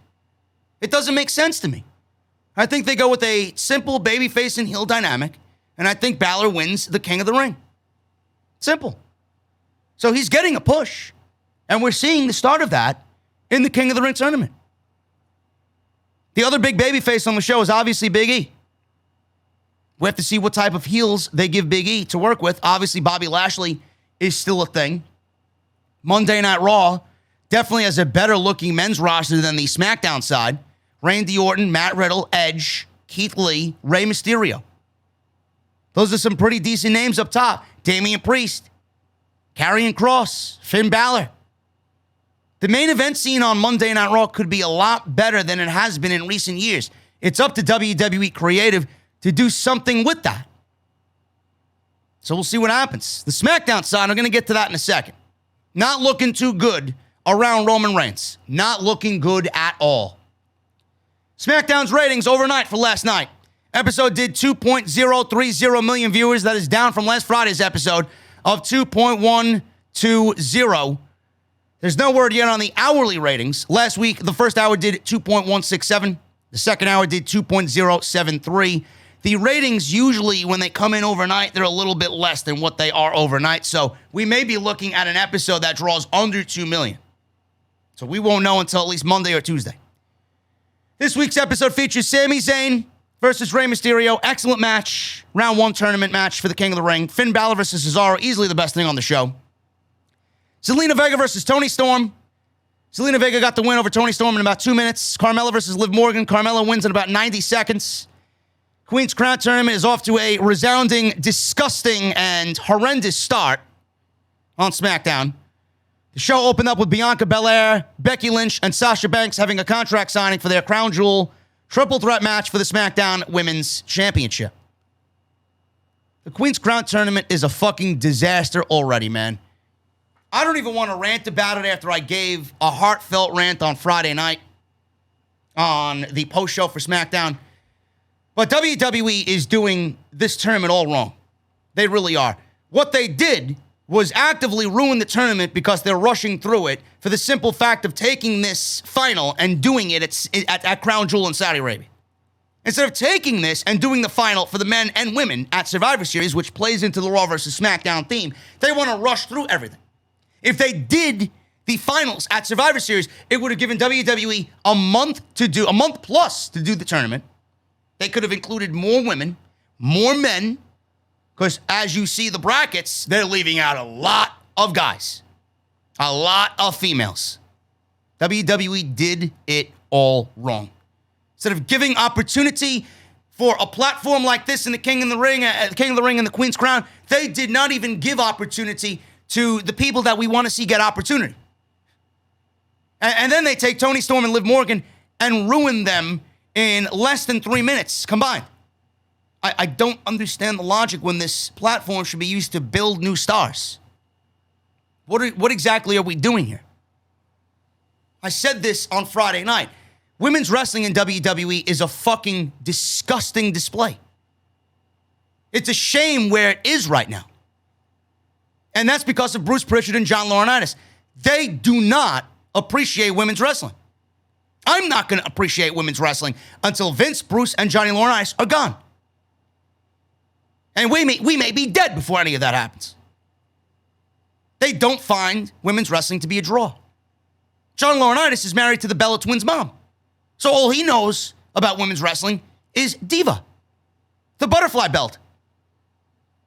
It doesn't make sense to me. I think they go with a simple babyface and heel dynamic, and I think Balor wins the King of the Ring. Simple. So he's getting a push, and we're seeing the start of that in the King of the Ring tournament. The other big babyface on the show is obviously Big E. We have to see what type of heels they give Big E to work with. Obviously, Bobby Lashley is still a thing. Monday Night Raw definitely has a better-looking men's roster than the SmackDown side. Randy Orton, Matt Riddle, Edge, Keith Lee, Rey Mysterio. Those are some pretty decent names up top. Damian Priest, Karrion Kross, Finn Balor. The main event scene on Monday Night Raw could be a lot better than it has been in recent years. It's up to WWE Creative to do something with that. So we'll see what happens. The SmackDown side, I'm going to get to that in a second. Not looking too good around Roman Reigns. Not looking good at all. SmackDown's ratings overnight for last night. Episode did 2.030 million viewers. That is down from last Friday's episode of 2.120. There's no word yet on the hourly ratings. Last week, the first hour did 2.167. The second hour did 2.073. The ratings usually, when they come in overnight, they're a little bit less than what they are overnight. So we may be looking at an episode that draws under 2 million. So we won't know until at least Monday or Tuesday. This week's episode features Sami Zayn versus Rey Mysterio. Excellent match. Round 1 tournament match for the King of the Ring. Finn Balor versus Cesaro. Easily the best thing on the show. Zelina Vega versus Toni Storm. Zelina Vega got the win over Toni Storm in about 2 minutes. Carmella versus Liv Morgan. Carmella wins in about 90 seconds. Queen's Crown Tournament is off to a resounding, disgusting, and horrendous start on SmackDown. The show opened up with Bianca Belair, Becky Lynch, and Sasha Banks having a contract signing for their Crown Jewel triple threat match for the SmackDown Women's Championship. The Queen's Crown Tournament is a fucking disaster already, man. I don't even want to rant about it after I gave a heartfelt rant on Friday night on the post show for SmackDown. But WWE is doing this tournament all wrong. They really are. What they did was actively ruin the tournament because they're rushing through it for the simple fact of taking this final and doing it at Crown Jewel in Saudi Arabia. Instead of taking this and doing the final for the men and women at Survivor Series, which plays into the Raw versus SmackDown theme, they want to rush through everything. If they did the finals at Survivor Series, it would have given WWE a month plus to do the tournament. They could have included more women, more men, because as you see the brackets, they're leaving out a lot of guys, a lot of females. WWE did it all wrong. Instead of giving opportunity for a platform like this in the King of the Ring and the Queen's Crown, they did not even give opportunity to the people that we want to see get opportunity. And then they take Toni Storm and Liv Morgan and ruin them in less than 3 minutes combined. I don't understand the logic when this platform should be used to build new stars. What exactly are we doing here? I said this on Friday night. Women's wrestling in WWE is a fucking disgusting display. It's a shame where it is right now. And that's because of Bruce Pritchard and John Laurinaitis. They do not appreciate women's wrestling. I'm not going to appreciate women's wrestling until Vince, Bruce, and Johnny Laurinaitis are gone. And we may be dead before any of that happens. They don't find women's wrestling to be a draw. John Laurinaitis is married to the Bella Twins' mom. So all he knows about women's wrestling is Diva, the butterfly belt.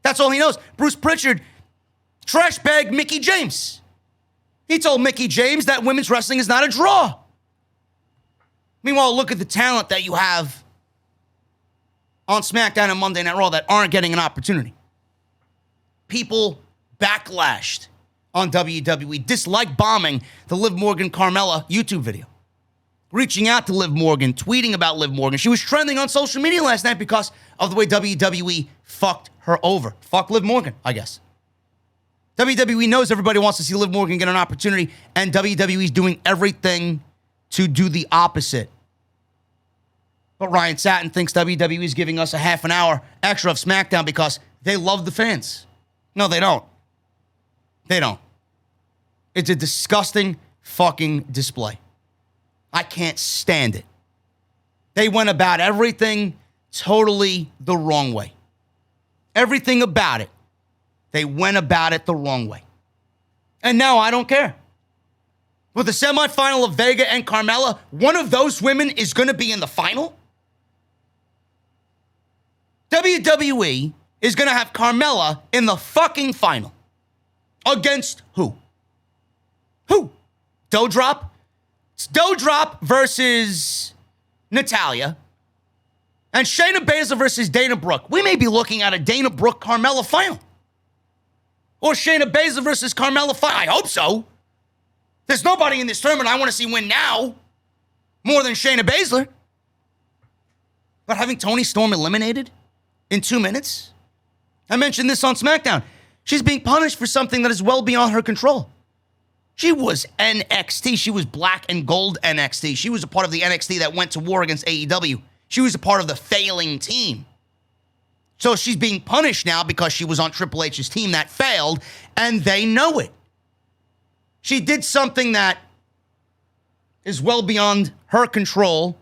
That's all he knows. Bruce Pritchard trash bagged Mickie James. He told Mickie James that women's wrestling is not a draw. Meanwhile, look at the talent that you have on SmackDown and Monday Night Raw that aren't getting an opportunity. People backlashed on WWE, dislike bombing the Liv Morgan Carmella YouTube video. Reaching out to Liv Morgan, tweeting about Liv Morgan. She was trending on social media last night because of the way WWE fucked her over. Fuck Liv Morgan, I guess. WWE knows everybody wants to see Liv Morgan get an opportunity, and WWE is doing everything to do the opposite. But Ryan Satin thinks WWE is giving us a half an hour extra of SmackDown because they love the fans. No, they don't. They don't. It's a disgusting fucking display. I can't stand it. They went about everything totally the wrong way. Everything about it. They went about it the wrong way. And now I don't care. With the semifinal of Vega and Carmella, one of those women is going to be in the final. WWE is going to have Carmella in the fucking final. Against who? Who? Doudrop? It's Doudrop versus Natalya. And Shayna Baszler versus Dana Brooke. We may be looking at a Dana Brooke-Carmella final. Or Shayna Baszler versus Carmella final. I hope so. There's nobody in this tournament I want to see win now more than Shayna Baszler. But having Toni Storm eliminated in 2 minutes? I mentioned this on SmackDown. She's being punished for something that is well beyond her control. She was NXT. She was black and gold NXT. She was a part of the NXT that went to war against AEW. She was a part of the failing team. So she's being punished now because she was on Triple H's team that failed, and they know it. She did something that is well beyond her control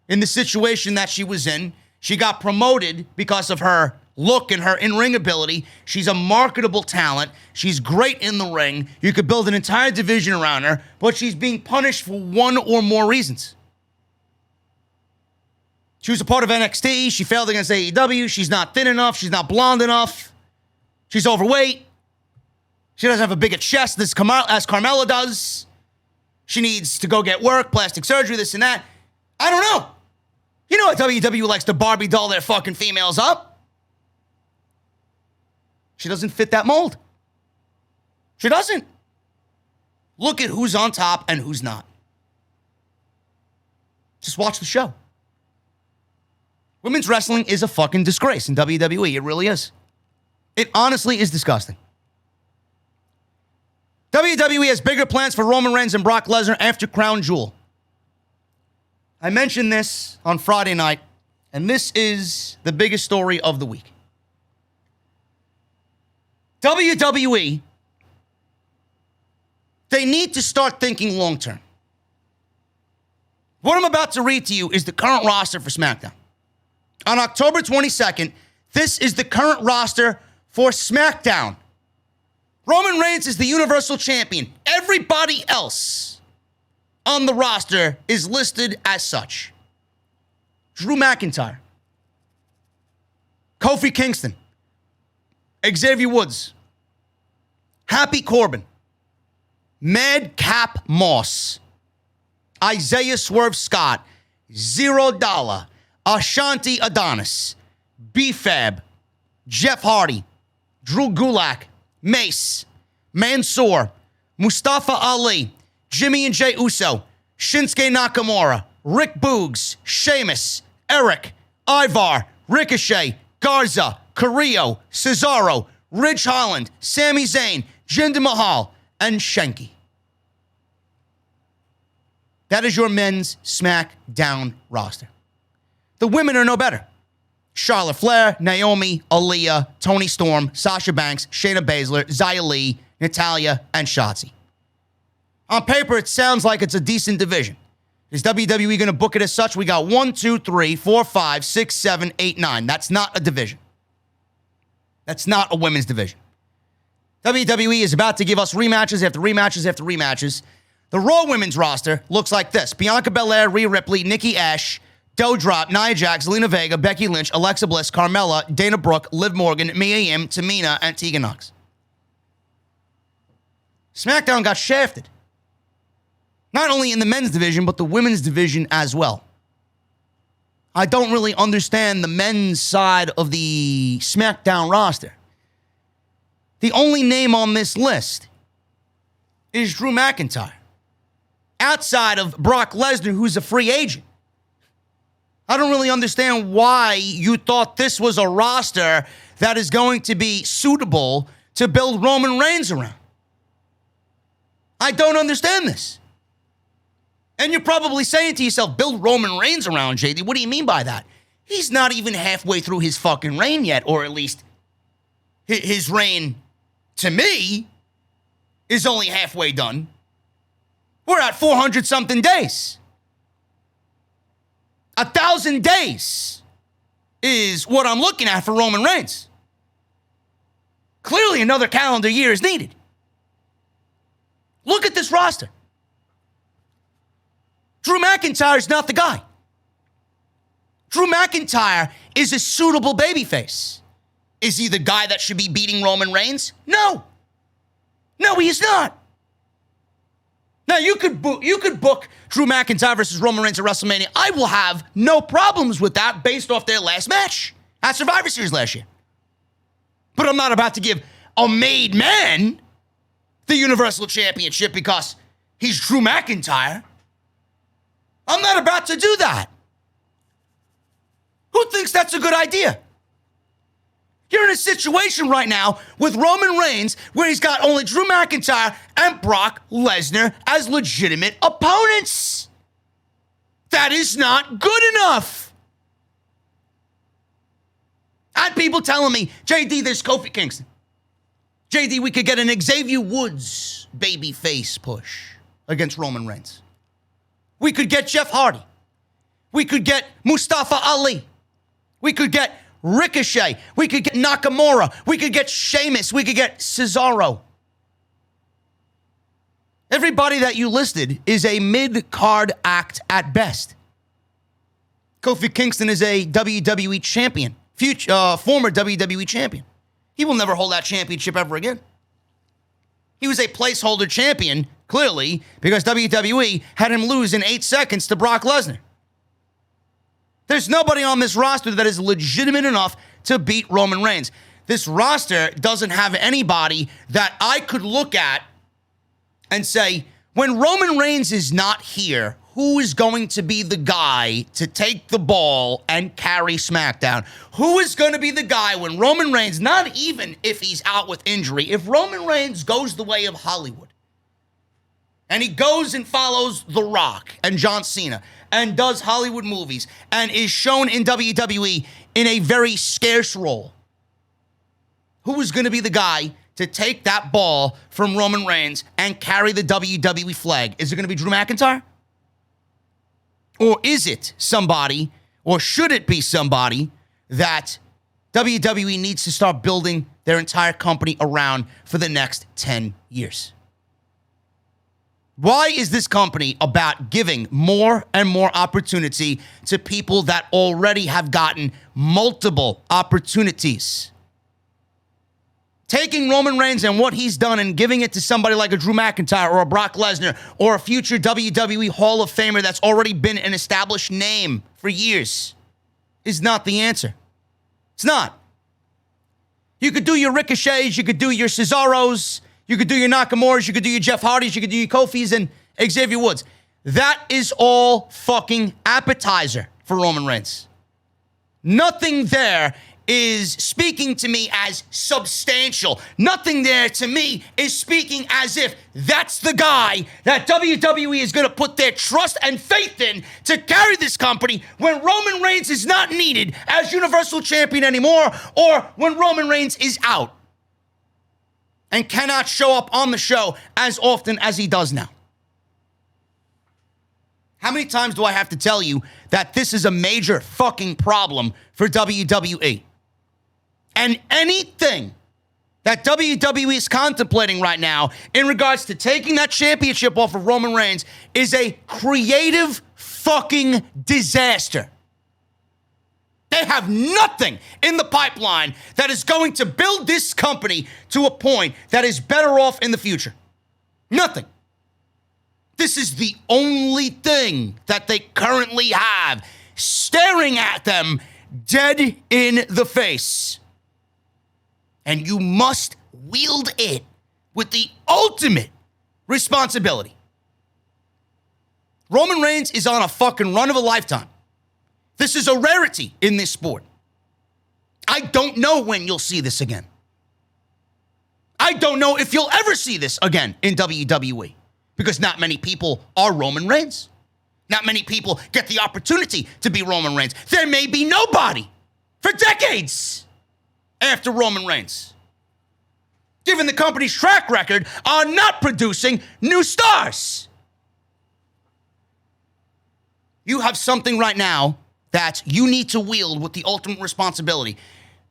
in the situation that she was in. She got promoted because of her look and her in-ring ability. She's a marketable talent. She's great in the ring. You could build an entire division around her, but she's being punished for one or more reasons. She was a part of NXT. She failed against AEW. She's not thin enough. She's not blonde enough. She's overweight. She doesn't have a bigger chest as Carmella does. She needs to go get work, plastic surgery, this and that. I don't know. You know how WWE likes to Barbie doll their fucking females up. She doesn't fit that mold. She doesn't. Look at who's on top and who's not. Just watch the show. Women's wrestling is a fucking disgrace in WWE. It really is. It honestly is disgusting. WWE has bigger plans for Roman Reigns and Brock Lesnar after Crown Jewel. I mentioned this on Friday night, and this is the biggest story of the week. WWE, they need to start thinking long-term. What I'm about to read to you is the current roster for SmackDown. On October 22nd, this is the current roster for SmackDown. Roman Reigns is the Universal Champion. Everybody else on the roster is listed as such. Drew McIntyre, Kofi Kingston, Xavier Woods, Happy Corbin, Madcap Moss, Isaiah Swerve Scott, $0, Ashanti Adonis, B-Fab, Jeff Hardy, Drew Gulak, Mace, Mansoor, Mustafa Ali, Jimmy and Jey Uso, Shinsuke Nakamura, Rick Boogs, Sheamus, Eric, Ivar, Ricochet, Garza, Carrillo, Cesaro, Ridge Holland, Sami Zayn, Jinder Mahal, and Shanky. That is your men's SmackDown roster. The women are no better. Charlotte Flair, Naomi, Aaliyah, Toni Storm, Sasha Banks, Shayna Baszler, Xia Li, Natalya, and Shotzi. On paper, it sounds like it's a decent division. Is WWE going to book it as such? We got 1, 2, 3, 4, 5, 6, 7, 8, 9. That's not a division. That's not a women's division. WWE is about to give us rematches after rematches after rematches. The Raw women's roster looks like this. Bianca Belair, Rhea Ripley, Nikki Ash, Doudrop, Nia Jax, Zelina Vega, Becky Lynch, Alexa Bliss, Carmella, Dana Brooke, Liv Morgan, Mia Yim, Tamina, and Tegan Nox. SmackDown got shafted. Not only in the men's division, but the women's division as well. I don't really understand the men's side of the SmackDown roster. The only name on this list is Drew McIntyre, outside of Brock Lesnar, who's a free agent. I don't really understand why you thought this was a roster that is going to be suitable to build Roman Reigns around. I don't understand this. And you're probably saying to yourself, build Roman Reigns around, JD. What do you mean by that? He's not even halfway through his fucking reign yet, or at least his reign, to me, is only halfway done. We're at 400-something days. 1,000 days is what I'm looking at for Roman Reigns. Clearly, another calendar year is needed. Look at this roster. Drew McIntyre is not the guy. Drew McIntyre is a suitable babyface. Is he the guy that should be beating Roman Reigns? No. No, he is not. Now, you could book Drew McIntyre versus Roman Reigns at WrestleMania. I will have no problems with that based off their last match at Survivor Series last year. But I'm not about to give a made man the Universal Championship because he's Drew McIntyre. I'm not about to do that. Who thinks that's a good idea? You're in a situation right now with Roman Reigns where he's got only Drew McIntyre and Brock Lesnar as legitimate opponents. That is not good enough. I had people telling me, JD, there's Kofi Kingston. JD, we could get an Xavier Woods babyface push against Roman Reigns. We could get Jeff Hardy. We could get Mustafa Ali. We could get Ricochet. We could get Nakamura. We could get Sheamus. We could get Cesaro. Everybody that you listed is a mid-card act at best. Kofi Kingston is a WWE champion, former WWE champion. He will never hold that championship ever again. He was a placeholder champion, clearly, because WWE had him lose in 8 seconds to Brock Lesnar. There's nobody on this roster that is legitimate enough to beat Roman Reigns. This roster doesn't have anybody that I could look at and say, when Roman Reigns is not here, who is going to be the guy to take the ball and carry SmackDown? Who is going to be the guy when Roman Reigns, not even if he's out with injury, if Roman Reigns goes the way of Hollywood, and he goes and follows The Rock and John Cena and does Hollywood movies and is shown in WWE in a very scarce role, who is going to be the guy to take that ball from Roman Reigns and carry the WWE flag? Is it going to be Drew McIntyre? Or is it somebody, or should it be somebody that WWE needs to start building their entire company around for the next 10 years? Why is this company about giving more and more opportunity to people that already have gotten multiple opportunities? Taking Roman Reigns and what he's done and giving it to somebody like a Drew McIntyre or a Brock Lesnar or a future WWE Hall of Famer that's already been an established name for years is not the answer. It's not. You could do your Ricochets, you could do your Cesaros, you could do your Nakamuras, you could do your Jeff Hardys, you could do your Kofis and Xavier Woods. That is all fucking appetizer for Roman Reigns. Nothing there is speaking to me as substantial. Nothing there to me is speaking as if that's the guy that WWE is going to put their trust and faith in to carry this company when Roman Reigns is not needed as Universal Champion anymore, or when Roman Reigns is out and cannot show up on the show as often as he does now. How many times do I have to tell you that this is a major fucking problem for WWE? And anything that WWE is contemplating right now in regards to taking that championship off of Roman Reigns is a creative fucking disaster. They have nothing in the pipeline that is going to build this company to a point that is better off in the future. Nothing. This is the only thing that they currently have staring at them dead in the face. And you must wield it with the ultimate responsibility. Roman Reigns is on a fucking run of a lifetime. This is a rarity in this sport. I don't know when you'll see this again. I don't know if you'll ever see this again in WWE, because not many people are Roman Reigns. Not many people get the opportunity to be Roman Reigns. There may be nobody for decades after Roman Reigns, given the company's track record on not producing new stars. You have something right now that you need to wield with the ultimate responsibility.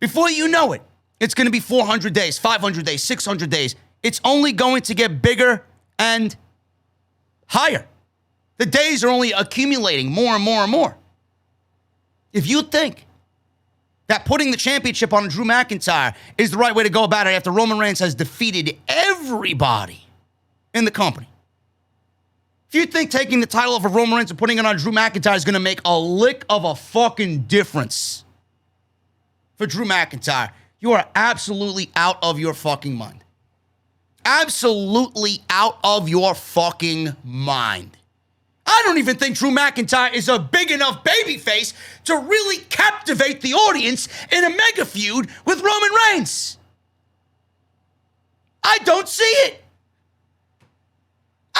Before you know it, it's going to be 400 days, 500 days, 600 days. It's only going to get bigger and higher. The days are only accumulating more and more and more. If you think that putting the championship on Drew McIntyre is the right way to go about it after Roman Reigns has defeated everybody in the company, if you think taking the title off of Roman Reigns and putting it on Drew McIntyre is going to make a lick of a fucking difference for Drew McIntyre, you are absolutely out of your fucking mind. Absolutely out of your fucking mind. I don't even think Drew McIntyre is a big enough babyface to really captivate the audience in a mega feud with Roman Reigns. I don't see it.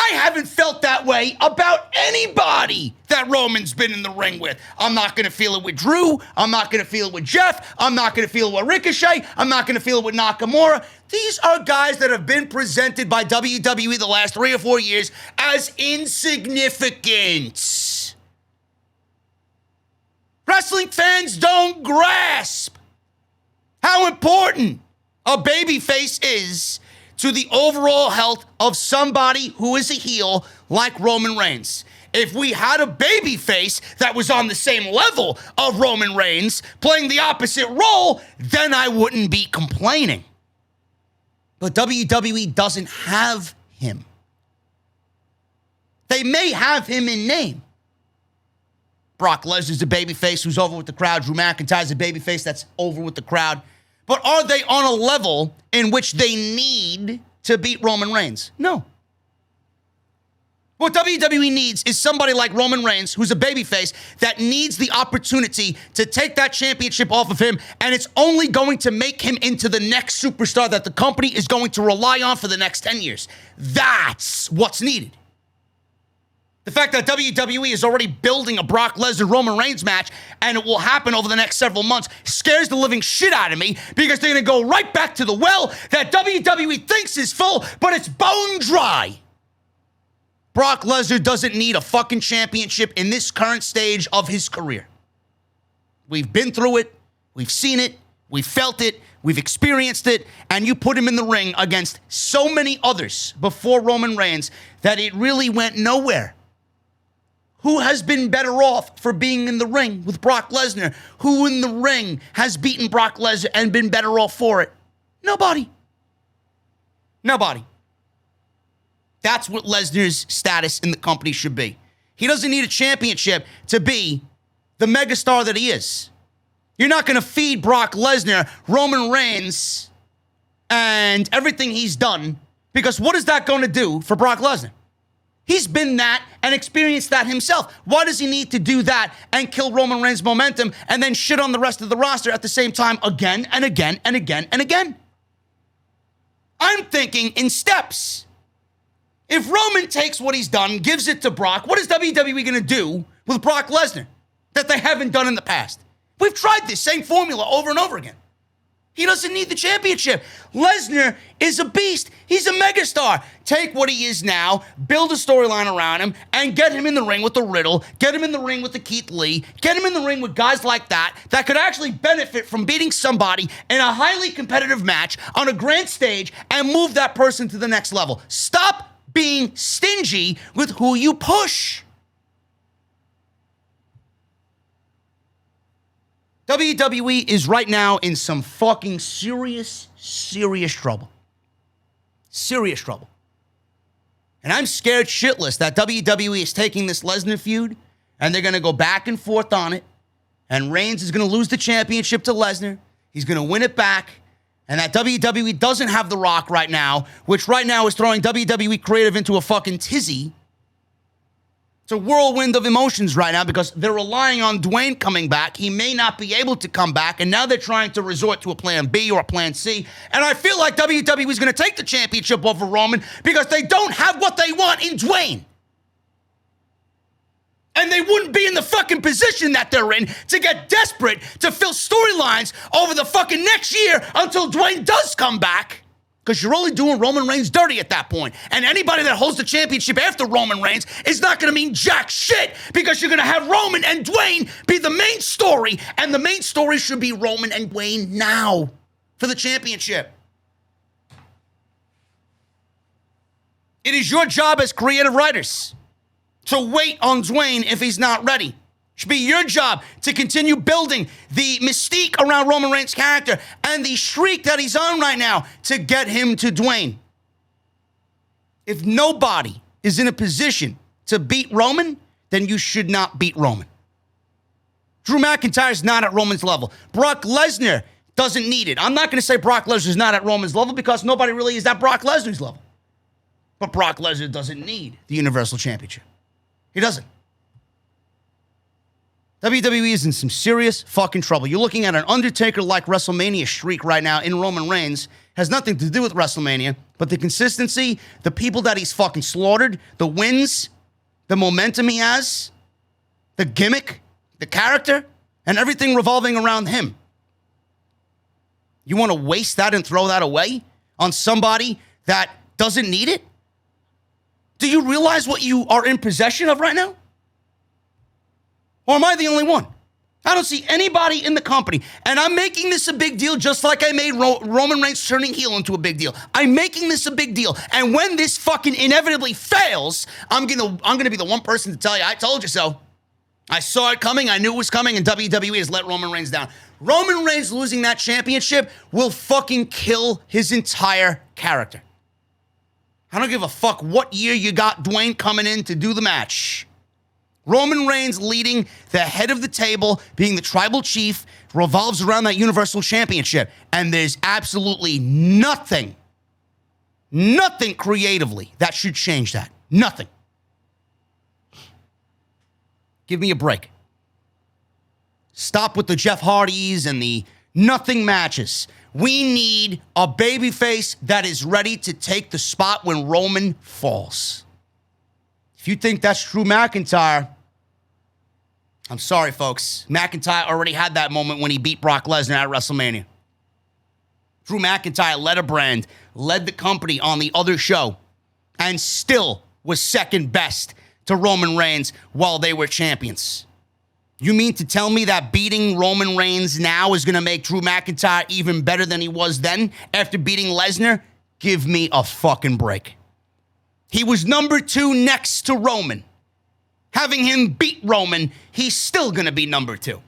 I haven't felt that way about anybody that Roman's been in the ring with. I'm not going to feel it with Drew. I'm not going to feel it with Jeff. I'm not going to feel it with Ricochet. I'm not going to feel it with Nakamura. These are guys that have been presented by WWE the last 3 or 4 years as insignificant. Wrestling fans don't grasp how important a babyface is to the overall health of somebody who is a heel like Roman Reigns. If we had a babyface that was on the same level of Roman Reigns playing the opposite role, then I wouldn't be complaining. But WWE doesn't have him. They may have him in name. Brock Lesnar's a babyface who's over with the crowd. Drew McIntyre's a babyface that's over with the crowd. But are they on a level in which they need to beat Roman Reigns? No. What WWE needs is somebody like Roman Reigns, who's a babyface, that needs the opportunity to take that championship off of him, and it's only going to make him into the next superstar that the company is going to rely on for the next 10 years. That's what's needed. The fact that WWE is already building a Brock Lesnar-Roman Reigns match, and it will happen over the next several months, scares the living shit out of me, because they're going to go right back to the well that WWE thinks is full, but it's bone dry. Brock Lesnar doesn't need a fucking championship in this current stage of his career. We've been through it. We've seen it. We've felt it. We've experienced it. And you put him in the ring against so many others before Roman Reigns that it really went nowhere. Who has been better off for being in the ring with Brock Lesnar? Who in the ring has beaten Brock Lesnar and been better off for it? Nobody. Nobody. That's what Lesnar's status in the company should be. He doesn't need a championship to be the megastar that he is. You're not going to feed Brock Lesnar, Roman Reigns, and everything he's done, because what is that going to do for Brock Lesnar? He's been that and experienced that himself. Why does he need to do that and kill Roman Reigns' momentum and then shit on the rest of the roster at the same time again and again and again and again? I'm thinking in steps. If Roman takes what he's done, gives it to Brock, what is WWE going to do with Brock Lesnar that they haven't done in the past? We've tried this same formula over and over again. He doesn't need the championship. Lesnar is a beast. He's a megastar. Take what he is now, build a storyline around him, and get him in the ring with the Riddle, get him in the ring with the Keith Lee, get him in the ring with guys like that could actually benefit from beating somebody in a highly competitive match on a grand stage and move that person to the next level. Stop being stingy with who you push. WWE is right now in some fucking serious trouble. Serious trouble. And I'm scared shitless that WWE is taking this Lesnar feud and they're going to go back and forth on it, and Reigns is going to lose the championship to Lesnar. He's going to win it back, and that WWE doesn't have The Rock right now, which right now is throwing WWE creative into a fucking tizzy. It's a whirlwind of emotions right now because they're relying on Dwayne coming back. He may not be able to come back, and now they're trying to resort to a plan B or a plan C. And I feel like WWE is going to take the championship over Roman because they don't have what they want in Dwayne. And they wouldn't be in the fucking position that they're in to get desperate to fill storylines over the fucking next year until Dwayne does come back. Because you're only doing Roman Reigns dirty at that point. And anybody that holds the championship after Roman Reigns is not going to mean jack shit because you're going to have Roman and Dwayne be the main story. And the main story should be Roman and Dwayne now for the championship. It is your job as creative writers to wait on Dwayne if he's not ready. It should be your job to continue building the mystique around Roman Reigns' character and the streak that he's on right now to get him to Dwayne. If nobody is in a position to beat Roman, then you should not beat Roman. Drew McIntyre's not at Roman's level. Brock Lesnar doesn't need it. I'm not going to say Brock Lesnar's not at Roman's level because nobody really is at Brock Lesnar's level. But Brock Lesnar doesn't need the Universal Championship. He doesn't. WWE is in some serious fucking trouble. You're looking at an Undertaker-like WrestleMania streak right now in Roman Reigns. Has nothing to do with WrestleMania, but the consistency, the people that he's fucking slaughtered, the wins, the momentum he has, the gimmick, the character, and everything revolving around him. You want to waste that and throw that away on somebody that doesn't need it? Do you realize what you are in possession of right now? Or am I the only one? I don't see anybody in the company. And I'm making this a big deal just like I made Roman Reigns turning heel into a big deal. I'm making this a big deal. And when this fucking inevitably fails, I'm gonna be the one person to tell you, I told you so. I saw it coming. I knew it was coming. And WWE has let Roman Reigns down. Roman Reigns losing that championship will fucking kill his entire character. I don't give a fuck what year you got Dwayne coming in to do the match. Roman Reigns leading the head of the table, being the tribal chief, revolves around that Universal Championship. And there's absolutely nothing creatively that should change that. Nothing. Give me a break. Stop with the Jeff Hardys and the nothing matches. We need a babyface that is ready to take the spot when Roman falls. If you think that's Drew McIntyre, I'm sorry, folks. McIntyre already had that moment when he beat Brock Lesnar at WrestleMania. Drew McIntyre led a brand, led the company on the other show, and still was second best to Roman Reigns while they were champions. You mean to tell me that beating Roman Reigns now is going to make Drew McIntyre even better than he was then after beating Lesnar? Give me a fucking break. He was number 2 next to Roman. Having him beat Roman, he's still going to be number 2.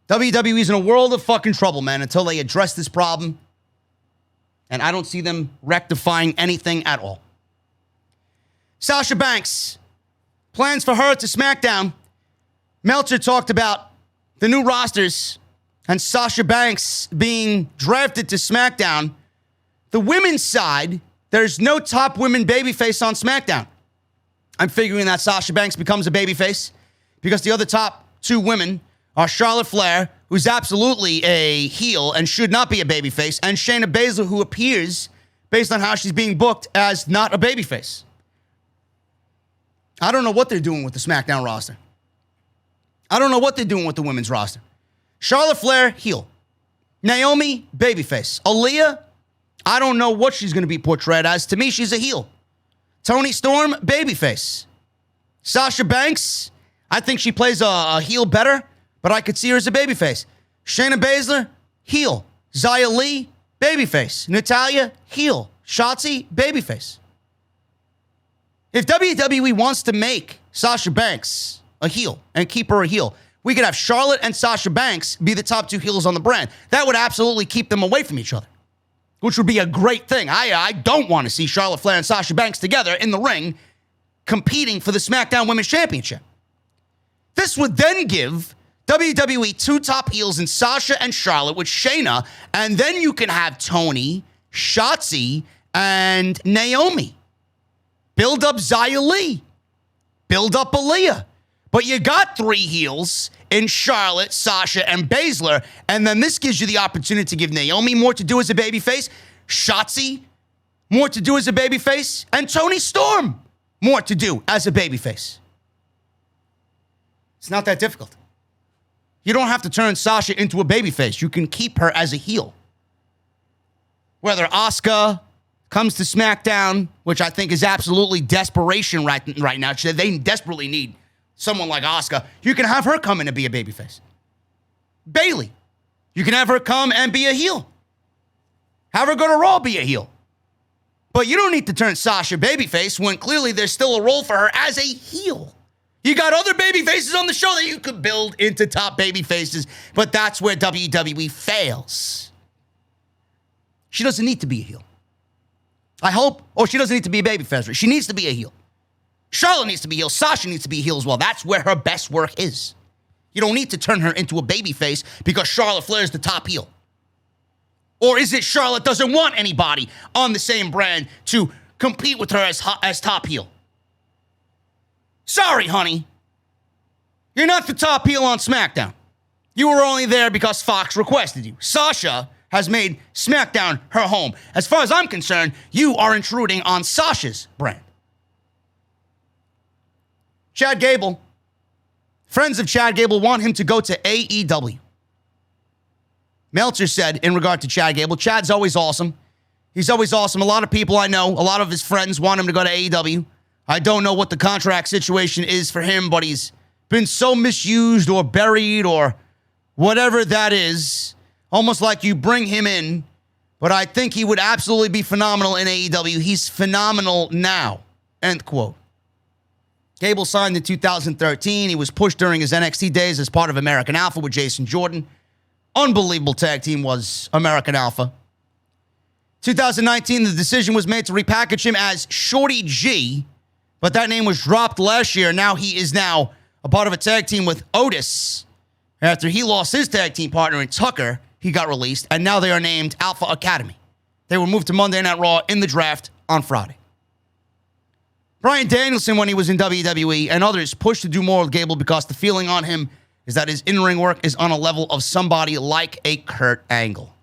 WWE's in a world of fucking trouble, man, until they address this problem. And I don't see them rectifying anything at all. Sasha Banks. Plans for her to SmackDown. Meltzer talked about the new rosters and Sasha Banks being drafted to SmackDown. The women's side, there's no top women babyface on SmackDown. I'm figuring that Sasha Banks becomes a babyface because the other top 2 women are Charlotte Flair, who's absolutely a heel and should not be a babyface, and Shayna Baszler, who appears, based on how she's being booked, as not a babyface. I don't know what they're doing with the SmackDown roster. I don't know what they're doing with the women's roster. Charlotte Flair, heel. Naomi, babyface. Aaliyah, I don't know what she's going to be portrayed as. To me, she's a heel. Toni Storm, babyface. Sasha Banks, I think she plays a heel better, but I could see her as a babyface. Shayna Baszler, heel. Xia Li, babyface. Natalya, heel. Shotzi, babyface. If WWE wants to make Sasha Banks a heel and keep her a heel, we could have Charlotte and Sasha Banks be the top 2 heels on the brand. That would absolutely keep them away from each other, which would be a great thing. I don't want to see Charlotte Flair and Sasha Banks together in the ring competing for the SmackDown Women's Championship. This would then give WWE two top heels in Sasha and Charlotte with Shayna, and then you can have Toni, Shotzi, and Naomi. Build up Xia Li. Build up Aaliyah. But you got three heels in Charlotte, Sasha, and Baszler, and then this gives you the opportunity to give Naomi more to do as a babyface, Shotzi more to do as a babyface, and Toni Storm more to do as a babyface. It's not that difficult. You don't have to turn Sasha into a babyface. You can keep her as a heel. Whether Asuka comes to SmackDown, which I think is absolutely desperation right now. They desperately need someone like Asuka. You can have her come in and be a babyface. Bayley, you can have her come and be a heel. Have her go to Raw, be a heel. But you don't need to turn Sasha babyface when clearly there's still a role for her as a heel. You got other babyfaces on the show that you could build into top babyfaces, but that's where WWE fails. She doesn't need to be a heel. I hope, or she doesn't need to be a babyface. She needs to be a heel. Charlotte needs to be a heel. Sasha needs to be a heel as well. That's where her best work is. You don't need to turn her into a babyface because Charlotte Flair is the top heel. Or is it Charlotte doesn't want anybody on the same brand to compete with her as top heel? Sorry, honey. You're not the top heel on SmackDown. You were only there because Fox requested you. Sasha has made SmackDown her home. As far as I'm concerned, you are intruding on Sasha's brand. Chad Gable. Friends of Chad Gable want him to go to AEW. Meltzer said in regard to Chad Gable, Chad's always awesome. He's always awesome. A lot of people I know, a lot of his friends want him to go to AEW. I don't know what the contract situation is for him, but he's been so misused or buried or whatever that is. Almost like you bring him in, but I think he would absolutely be phenomenal in AEW. He's phenomenal now. End quote. Gable signed in 2013. He was pushed during his NXT days as part of American Alpha with Jason Jordan. Unbelievable tag team was American Alpha. 2019, the decision was made to repackage him as Shorty G, but that name was dropped last year. Now he is now a part of a tag team with Otis. After he lost his tag team partner in Tucker, he got released, and now they are named Alpha Academy. They were moved to Monday Night Raw in the draft on Friday. Bryan Danielson, when he was in WWE, and others pushed to do more with Gable because the feeling on him is that his in-ring work is on a level of somebody like a Kurt Angle.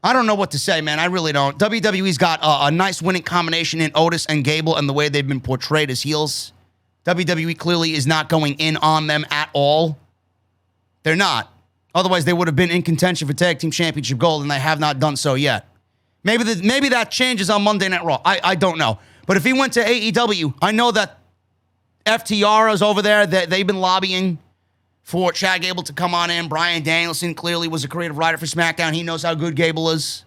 I don't know what to say, man. I really don't. WWE's got a nice winning combination in Otis and Gable and the way they've been portrayed as heels. WWE clearly is not going in on them at all. They're not. Otherwise, they would have been in contention for Tag Team Championship Gold, and they have not done so yet. Maybe that changes on Monday Night Raw. I don't know. But if he went to AEW, I know that FTR is over there. They've been lobbying for Chad Gable to come on in. Bryan Danielson clearly was a creative writer for SmackDown. He knows how good Gable is.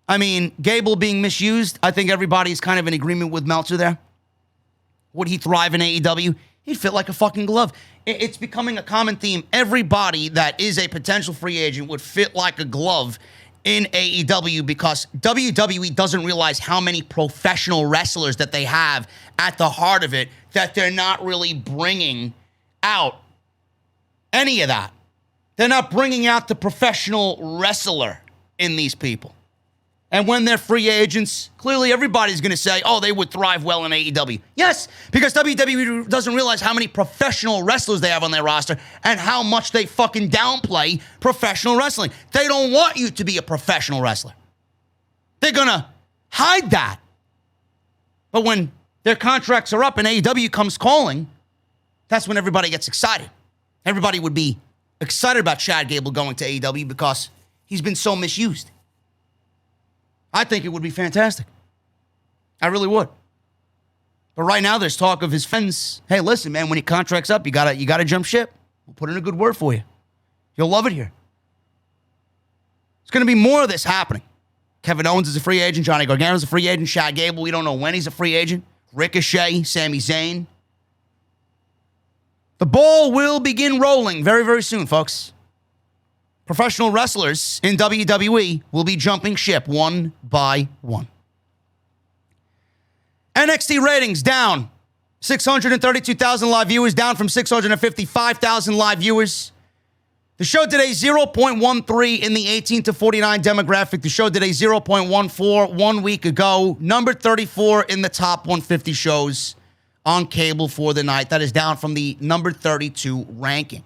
I mean, Gable being misused, I think everybody's kind of in agreement with Meltzer there. Would he thrive in AEW? He'd fit like a fucking glove. It's becoming a common theme. Everybody that is a potential free agent would fit like a glove in AEW because WWE doesn't realize how many professional wrestlers that they have at the heart of it that they're not really bringing out any of that. They're not bringing out the professional wrestler in these people. And when they're free agents, clearly everybody's going to say, oh, they would thrive well in AEW. Yes, because WWE doesn't realize how many professional wrestlers they have on their roster and how much they fucking downplay professional wrestling. They don't want you to be a professional wrestler. They're going to hide that. But when their contracts are up and AEW comes calling, that's when everybody gets excited. Everybody would be excited about Chad Gable going to AEW because he's been so misused. I think it would be fantastic. I really would. But right now, there's talk of his friends. Hey, listen, man, when your contract's up, you gotta jump ship. We'll put in a good word for you. You'll love it here. There's going to be more of this happening. Kevin Owens is a free agent. Johnny Gargano's a free agent. Chad Gable, we don't know when he's a free agent. Ricochet, Sami Zayn. The ball will begin rolling very, very soon, folks. Professional wrestlers in WWE will be jumping ship one by one. NXT ratings down. 632,000 live viewers, down from 655,000 live viewers. The show did a 0.13 in the 18 to 49 demographic. The show did a 0.14 1 week ago. Number 34 in the top 150 shows on cable for the night. That is down from the number 32 ranking.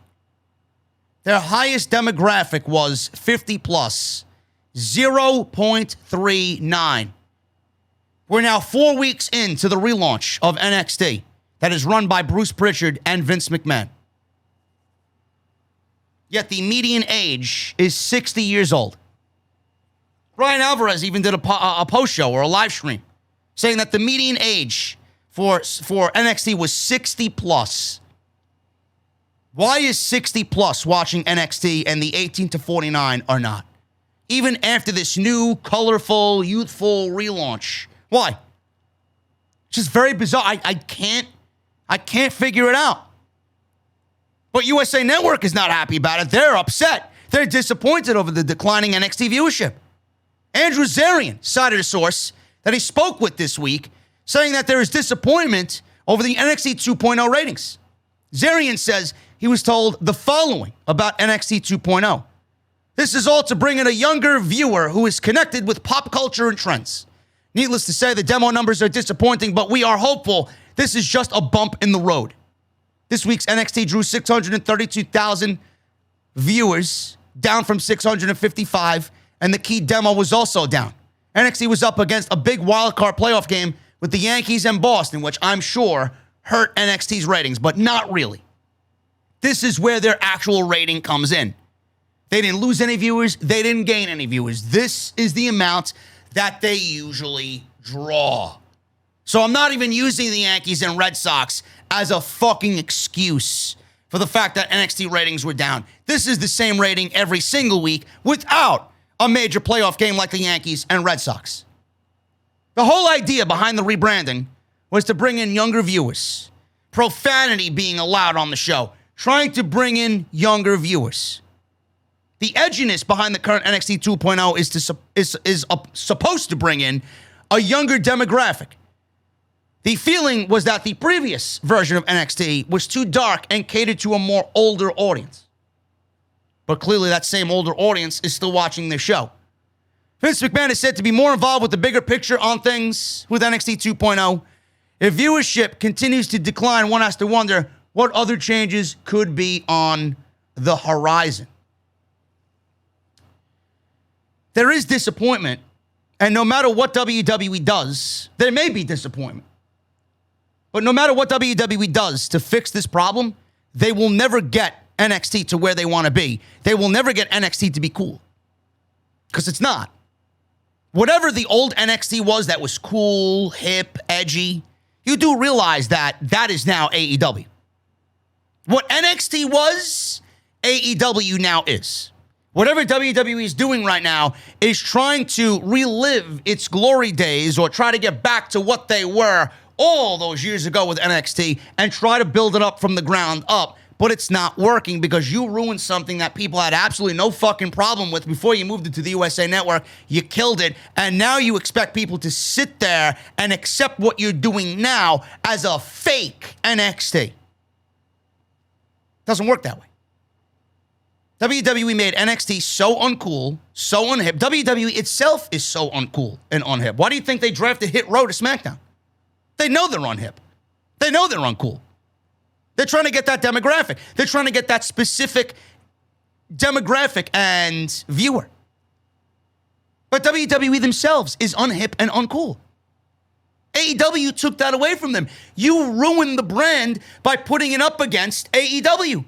Their highest demographic was 50 plus, 0.39. We're now 4 weeks into the relaunch of NXT that is run by Bruce Pritchard and Vince McMahon. Yet the median age is 60 years old. Brian Alvarez even did a post show or a live stream saying that the median age for NXT was 60 plus. Why is 60 plus watching NXT and the 18 to 49 are not? Even after this new, colorful, youthful relaunch. Why? It's just very bizarre. I can't figure it out. But USA Network is not happy about it. They're upset. They're disappointed over the declining NXT viewership. Andrew Zarian cited a source that he spoke with this week, saying that there is disappointment over the NXT 2.0 ratings. Zarian says he was told the following about NXT 2.0. This is all to bring in a younger viewer who is connected with pop culture and trends. Needless to say, the demo numbers are disappointing, but we are hopeful this is just a bump in the road. This week's NXT drew 632,000 viewers, down from 655, and the key demo was also down. NXT was up against a big wildcard playoff game with the Yankees and Boston, which I'm sure hurt NXT's ratings, but not really. This is where their actual rating comes in. They didn't lose any viewers. They didn't gain any viewers. This is the amount that they usually draw. So I'm not even using the Yankees and Red Sox as a fucking excuse for the fact that NXT ratings were down. This is the same rating every single week without a major playoff game like the Yankees and Red Sox. The whole idea behind the rebranding was to bring in younger viewers. Profanity being allowed on the show, trying to bring in younger viewers. The edginess behind the current NXT 2.0 is supposed to bring in a younger demographic. The feeling was that the previous version of NXT was too dark and catered to a more older audience. But clearly that same older audience is still watching the show. Vince McMahon is said to be more involved with the bigger picture on things with NXT 2.0. If viewership continues to decline, one has to wonder what other changes could be on the horizon. There is disappointment, and no matter what WWE does, there may be disappointment. But no matter what WWE does to fix this problem, they will never get NXT to where they want to be. They will never get NXT to be cool. Because it's not. Whatever the old NXT was that was cool, hip, edgy, you do realize that that is now AEW. What NXT was, AEW now is. Whatever WWE is doing right now is trying to relive its glory days or try to get back to what they were all those years ago with NXT and try to build it up from the ground up. But it's not working because you ruined something that people had absolutely no fucking problem with before you moved it to the USA Network. You killed it. And now you expect people to sit there and accept what you're doing now as a fake NXT. Doesn't work that way. WWE made NXT so uncool, so unhip. WWE itself is so uncool and unhip. Why do you think they drafted Hit Row to SmackDown? They know they're unhip. They know they're uncool. They're trying to get that demographic. They're trying to get that specific demographic and viewer. But WWE themselves is unhip and uncool. AEW took that away from them. You ruined the brand by putting it up against AEW.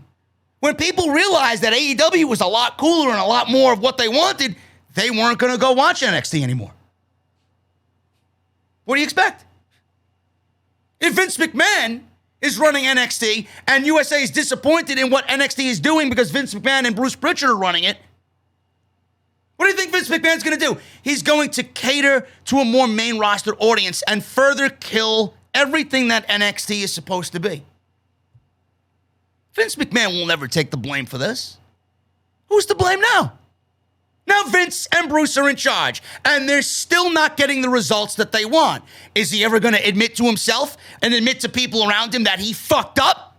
When people realized that AEW was a lot cooler and a lot more of what they wanted, they weren't going to go watch NXT anymore. What do you expect? If Vince McMahon is running NXT and USA is disappointed in what NXT is doing because Vince McMahon and Bruce Pritchard are running it, what do you think Vince McMahon's going to do? He's going to cater to a more main roster audience and further kill everything that NXT is supposed to be. Vince McMahon will never take the blame for this. Who's to blame now? Now Vince and Bruce are in charge, and they're still not getting the results that they want. Is he ever going to admit to himself and admit to people around him that he fucked up?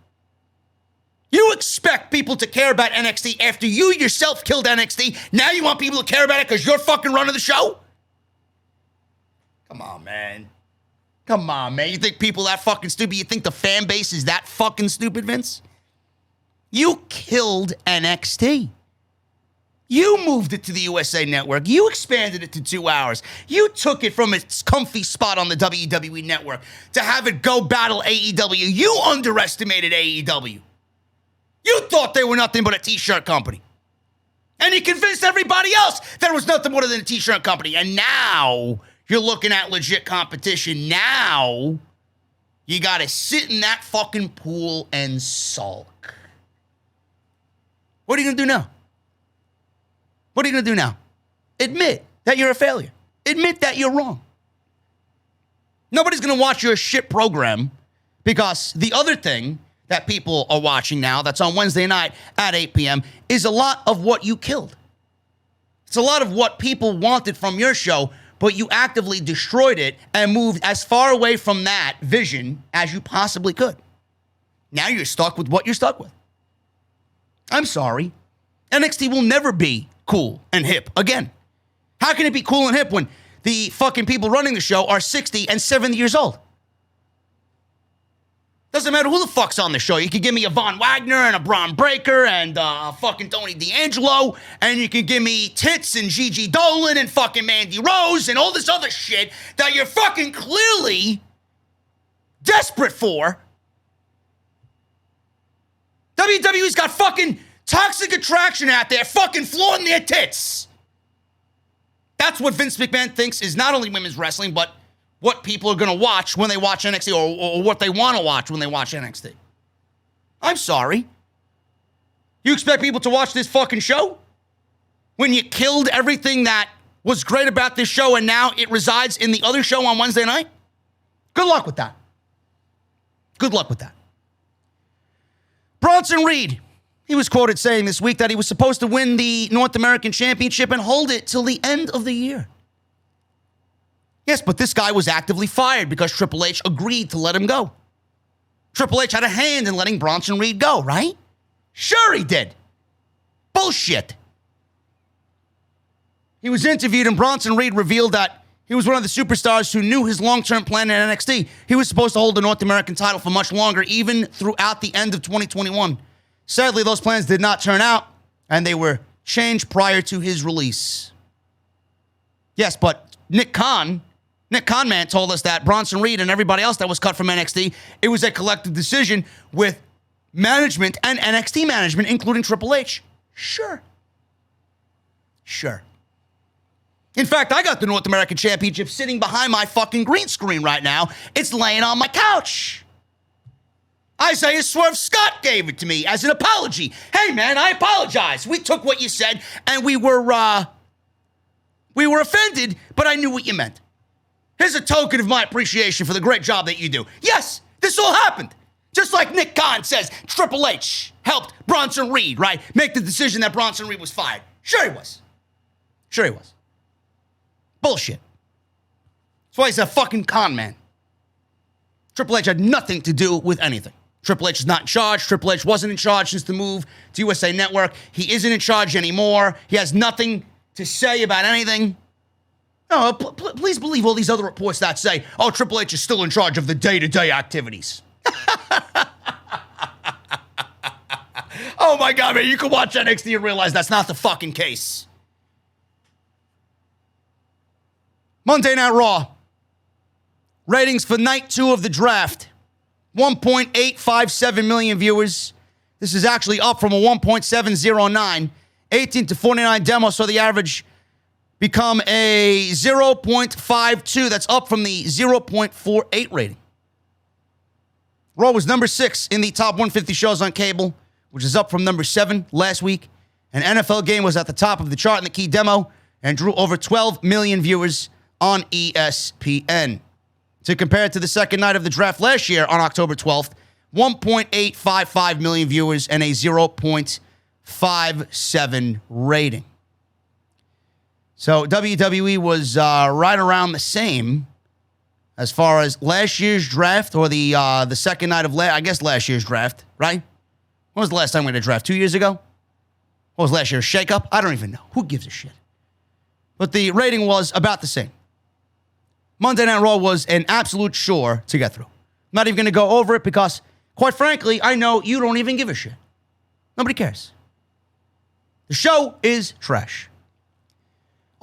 You expect people to care about NXT after you yourself killed NXT. Now you want people to care about it because you're fucking running the show? Come on, man. Come on, man. You think people that fucking stupid? You think the fan base is that fucking stupid, Vince? You killed NXT. You moved it to the USA Network. You expanded it to 2 hours. You took it from its comfy spot on the WWE Network to have it go battle AEW. You underestimated AEW. You thought they were nothing but a t-shirt company. And you convinced everybody else that it was nothing more than a t-shirt company. And now you're looking at legit competition. Now you got to sit in that fucking pool and sulk. What are you going to do now? What are you going to do now? Admit that you're a failure. Admit that you're wrong. Nobody's going to watch your shit program because the other thing that people are watching now that's on Wednesday night at 8 p.m. is a lot of what you killed. It's a lot of what people wanted from your show, but you actively destroyed it and moved as far away from that vision as you possibly could. Now you're stuck with what you're stuck with. I'm sorry. NXT will never be cool and hip again. How can it be cool and hip when the fucking people running the show are 60 and 70 years old? Doesn't matter who the fuck's on the show. You can give me a Von Wagner and a Braun Breaker and fucking Tony D'Angelo, and you can give me Tits and Gigi Dolan and fucking Mandy Rose and all this other shit that you're fucking clearly desperate for. WWE's got fucking toxic attraction out there fucking flaunting their tits. That's what Vince McMahon thinks is not only women's wrestling, but what people are going to watch when they watch NXT or what they want to watch when they watch NXT. I'm sorry. You expect people to watch this fucking show? When you killed everything that was great about this show and now it resides in the other show on Wednesday night? Good luck with that. Good luck with that. Bronson Reed. He was quoted saying this week that he was supposed to win the North American Championship and hold it till the end of the year. Yes, but this guy was actively fired because Triple H agreed to let him go. Triple H had a hand in letting Bronson Reed go, right? Sure he did. Bullshit. He was interviewed and Bronson Reed revealed that he was one of the superstars who knew his long-term plan in NXT. He was supposed to hold the North American title for much longer, even throughout the end of 2021. Sadly, those plans did not turn out, and they were changed prior to his release. Yes, but Nick Conman told us that Bronson Reed and everybody else that was cut from NXT, it was a collective decision with management and NXT management, including Triple H. Sure. In fact, I got the North American Championship sitting behind my fucking green screen right now. It's laying on my couch. Isaiah Swerve Scott gave it to me as an apology. Hey, man, I apologize. We took what you said and we were offended, but I knew what you meant. Here's a token of my appreciation for the great job that you do. Yes, this all happened. Just like Nick Khan says, Triple H helped Bronson Reed, right, make the decision that Bronson Reed was fired. Sure he was. Bullshit. That's why he's a fucking con man. Triple H had nothing to do with anything. Triple H is not in charge. Triple H wasn't in charge since the move to USA Network. He isn't in charge anymore. He has nothing to say about anything. No, please believe all these other reports that say, oh, Triple H is still in charge of the day-to-day activities. Oh my God, man, you can watch NXT and realize that's not the fucking case. Monday Night Raw. Ratings for night 2 of the draft. 1.857 million viewers. This is actually up from a 1.709. 18 to 49 demo, so the average become a 0.52. That's up from the 0.48 rating. Raw was number 6 in the top 150 shows on cable, which is up from number 7 last week. An NFL game was at the top of the chart in the key demo and drew over 12 million viewers on ESPN. To compare it to the second night of the draft last year on October 12th, 1.855 million viewers and a 0.57 rating. So WWE was right around the same as far as last year's draft or the second night of last year's draft, right? When was the last time we had a draft? 2 years ago? What was last year's shakeup? I don't even know. Who gives a shit? But the rating was about the same. Monday Night Raw was an absolute chore to get through. I'm not even going to go over it because, quite frankly, I know you don't even give a shit. Nobody cares. The show is trash.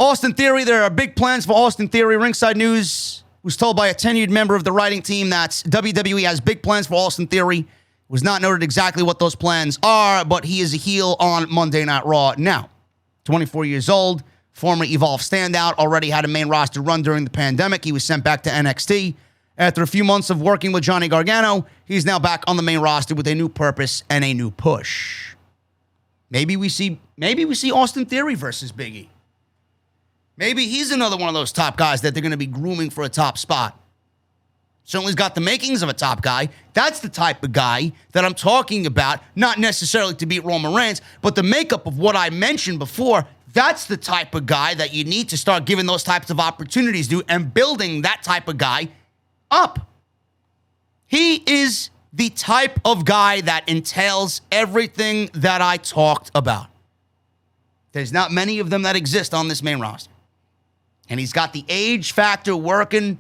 Austin Theory, there are big plans for Austin Theory. Ringside News was told by a tenured member of the writing team that WWE has big plans for Austin Theory. It was not noted exactly what those plans are, but he is a heel on Monday Night Raw now. 24 years old, former Evolve standout, already had a main roster run during the pandemic. He was sent back to NXT. After a few months of working with Johnny Gargano, he's now back on the main roster with a new purpose and a new push. Maybe we see Austin Theory versus Big E. Maybe he's another one of those top guys that they're going to be grooming for a top spot. Certainly has got the makings of a top guy. That's the type of guy that I'm talking about, not necessarily to beat Roman Reigns, but the makeup of what I mentioned before, that's the type of guy that you need to start giving those types of opportunities to and building that type of guy up. He is the type of guy that entails everything that I talked about. There's not many of them that exist on this main roster. And he's got the age factor working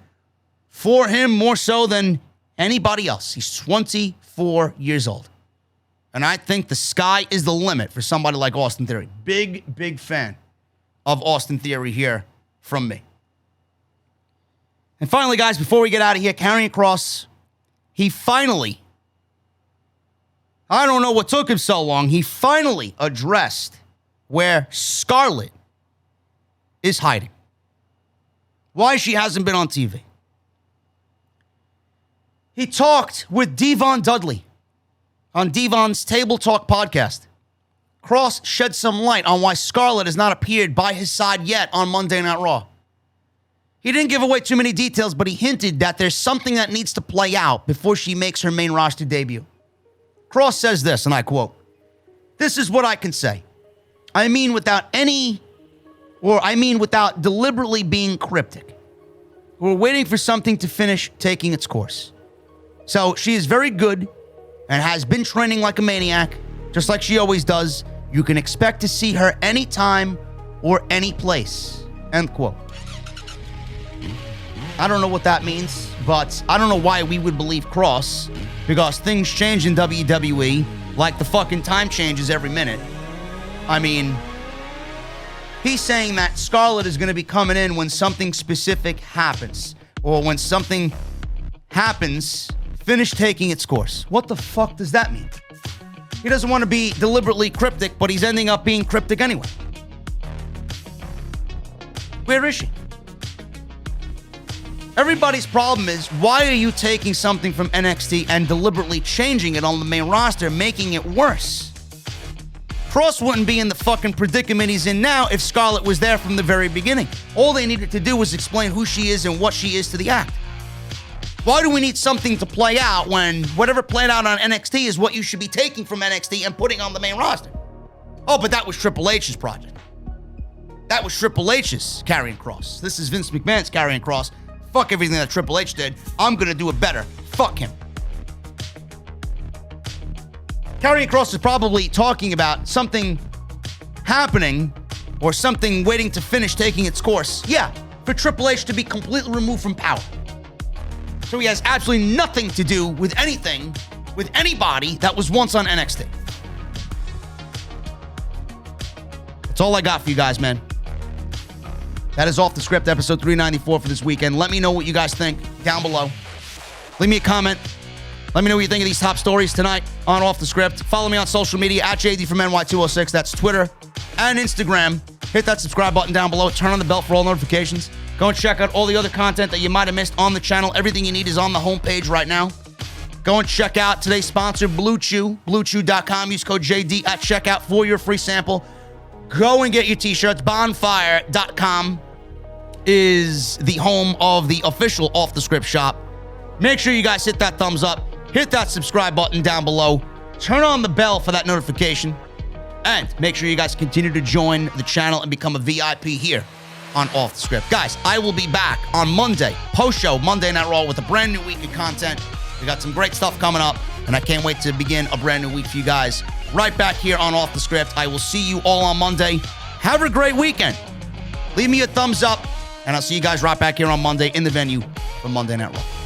for him more so than anybody else. He's 24 years old. And I think the sky is the limit for somebody like Austin Theory. Big fan of Austin Theory here from me. And finally, guys, before we get out of here, Karrion Kross, he finally, I don't know what took him so long, he finally addressed where Scarlett is hiding. Why she hasn't been on TV. He talked with Devon Dudley on Devon's Table Talk podcast. Kross shed some light on why Scarlett has not appeared by his side yet on Monday Night Raw. He didn't give away too many details, but he hinted that there's something that needs to play out before she makes her main roster debut. Kross says this, and I quote, "This is what I can say. I mean without deliberately being cryptic. We're waiting for something to finish taking its course. So she is very good and has been training like a maniac, just like she always does. You can expect to see her anytime or any place." End quote. I don't know what that means, but I don't know why we would believe Kross, because things change in WWE like the fucking time changes every minute. I mean, he's saying that Scarlett is going to be coming in when something specific happens, or when something happens, finish taking its course. What the fuck does that mean? He doesn't want to be deliberately cryptic, but he's ending up being cryptic anyway. Where is she? Everybody's problem is, why are you taking something from NXT and deliberately changing it on the main roster, making it worse? Kross wouldn't be in the fucking predicament he's in now if Scarlett was there from the very beginning. All they needed to do was explain who she is and what she is to the act. Why do we need something to play out when whatever played out on NXT is what you should be taking from NXT and putting on the main roster? Oh, but that was Triple H's project. That was Triple H's Karrion Kross. This is Vince McMahon's Karrion Kross. Fuck everything that Triple H did. I'm going to do it better. Fuck him. Karrion Kross is probably talking about something happening or something waiting to finish taking its course. Yeah, for Triple H to be completely removed from power. So he has absolutely nothing to do with anything, with anybody that was once on NXT. That's all I got for you guys, man. That is Off the Script, episode 394 for this weekend. Let me know what you guys think down below. Leave me a comment. Let me know what you think of these top stories tonight on Off the Script. Follow me on social media at JD from NY206. That's Twitter and Instagram. Hit that subscribe button down below. Turn on the bell for all notifications. Go and check out all the other content that you might have missed on the channel. Everything you need is on the homepage right now. Go and check out today's sponsor, Blue Chew. BlueChew.com. Use code JD at checkout for your free sample. Go and get your t-shirts. Bonfire.com is the home of the official Off the Script shop. Make sure you guys hit that thumbs up. Hit that subscribe button down below. Turn on the bell for that notification. And make sure you guys continue to join the channel and become a VIP here on Off the Script. Guys, I will be back on Monday, post-show, Monday Night Raw, with a brand new week of content. We got some great stuff coming up, and I can't wait to begin a brand new week for you guys right back here on Off the Script. I will see you all on Monday. Have a great weekend. Leave me a thumbs up, and I'll see you guys right back here on Monday in the venue for Monday Night Raw.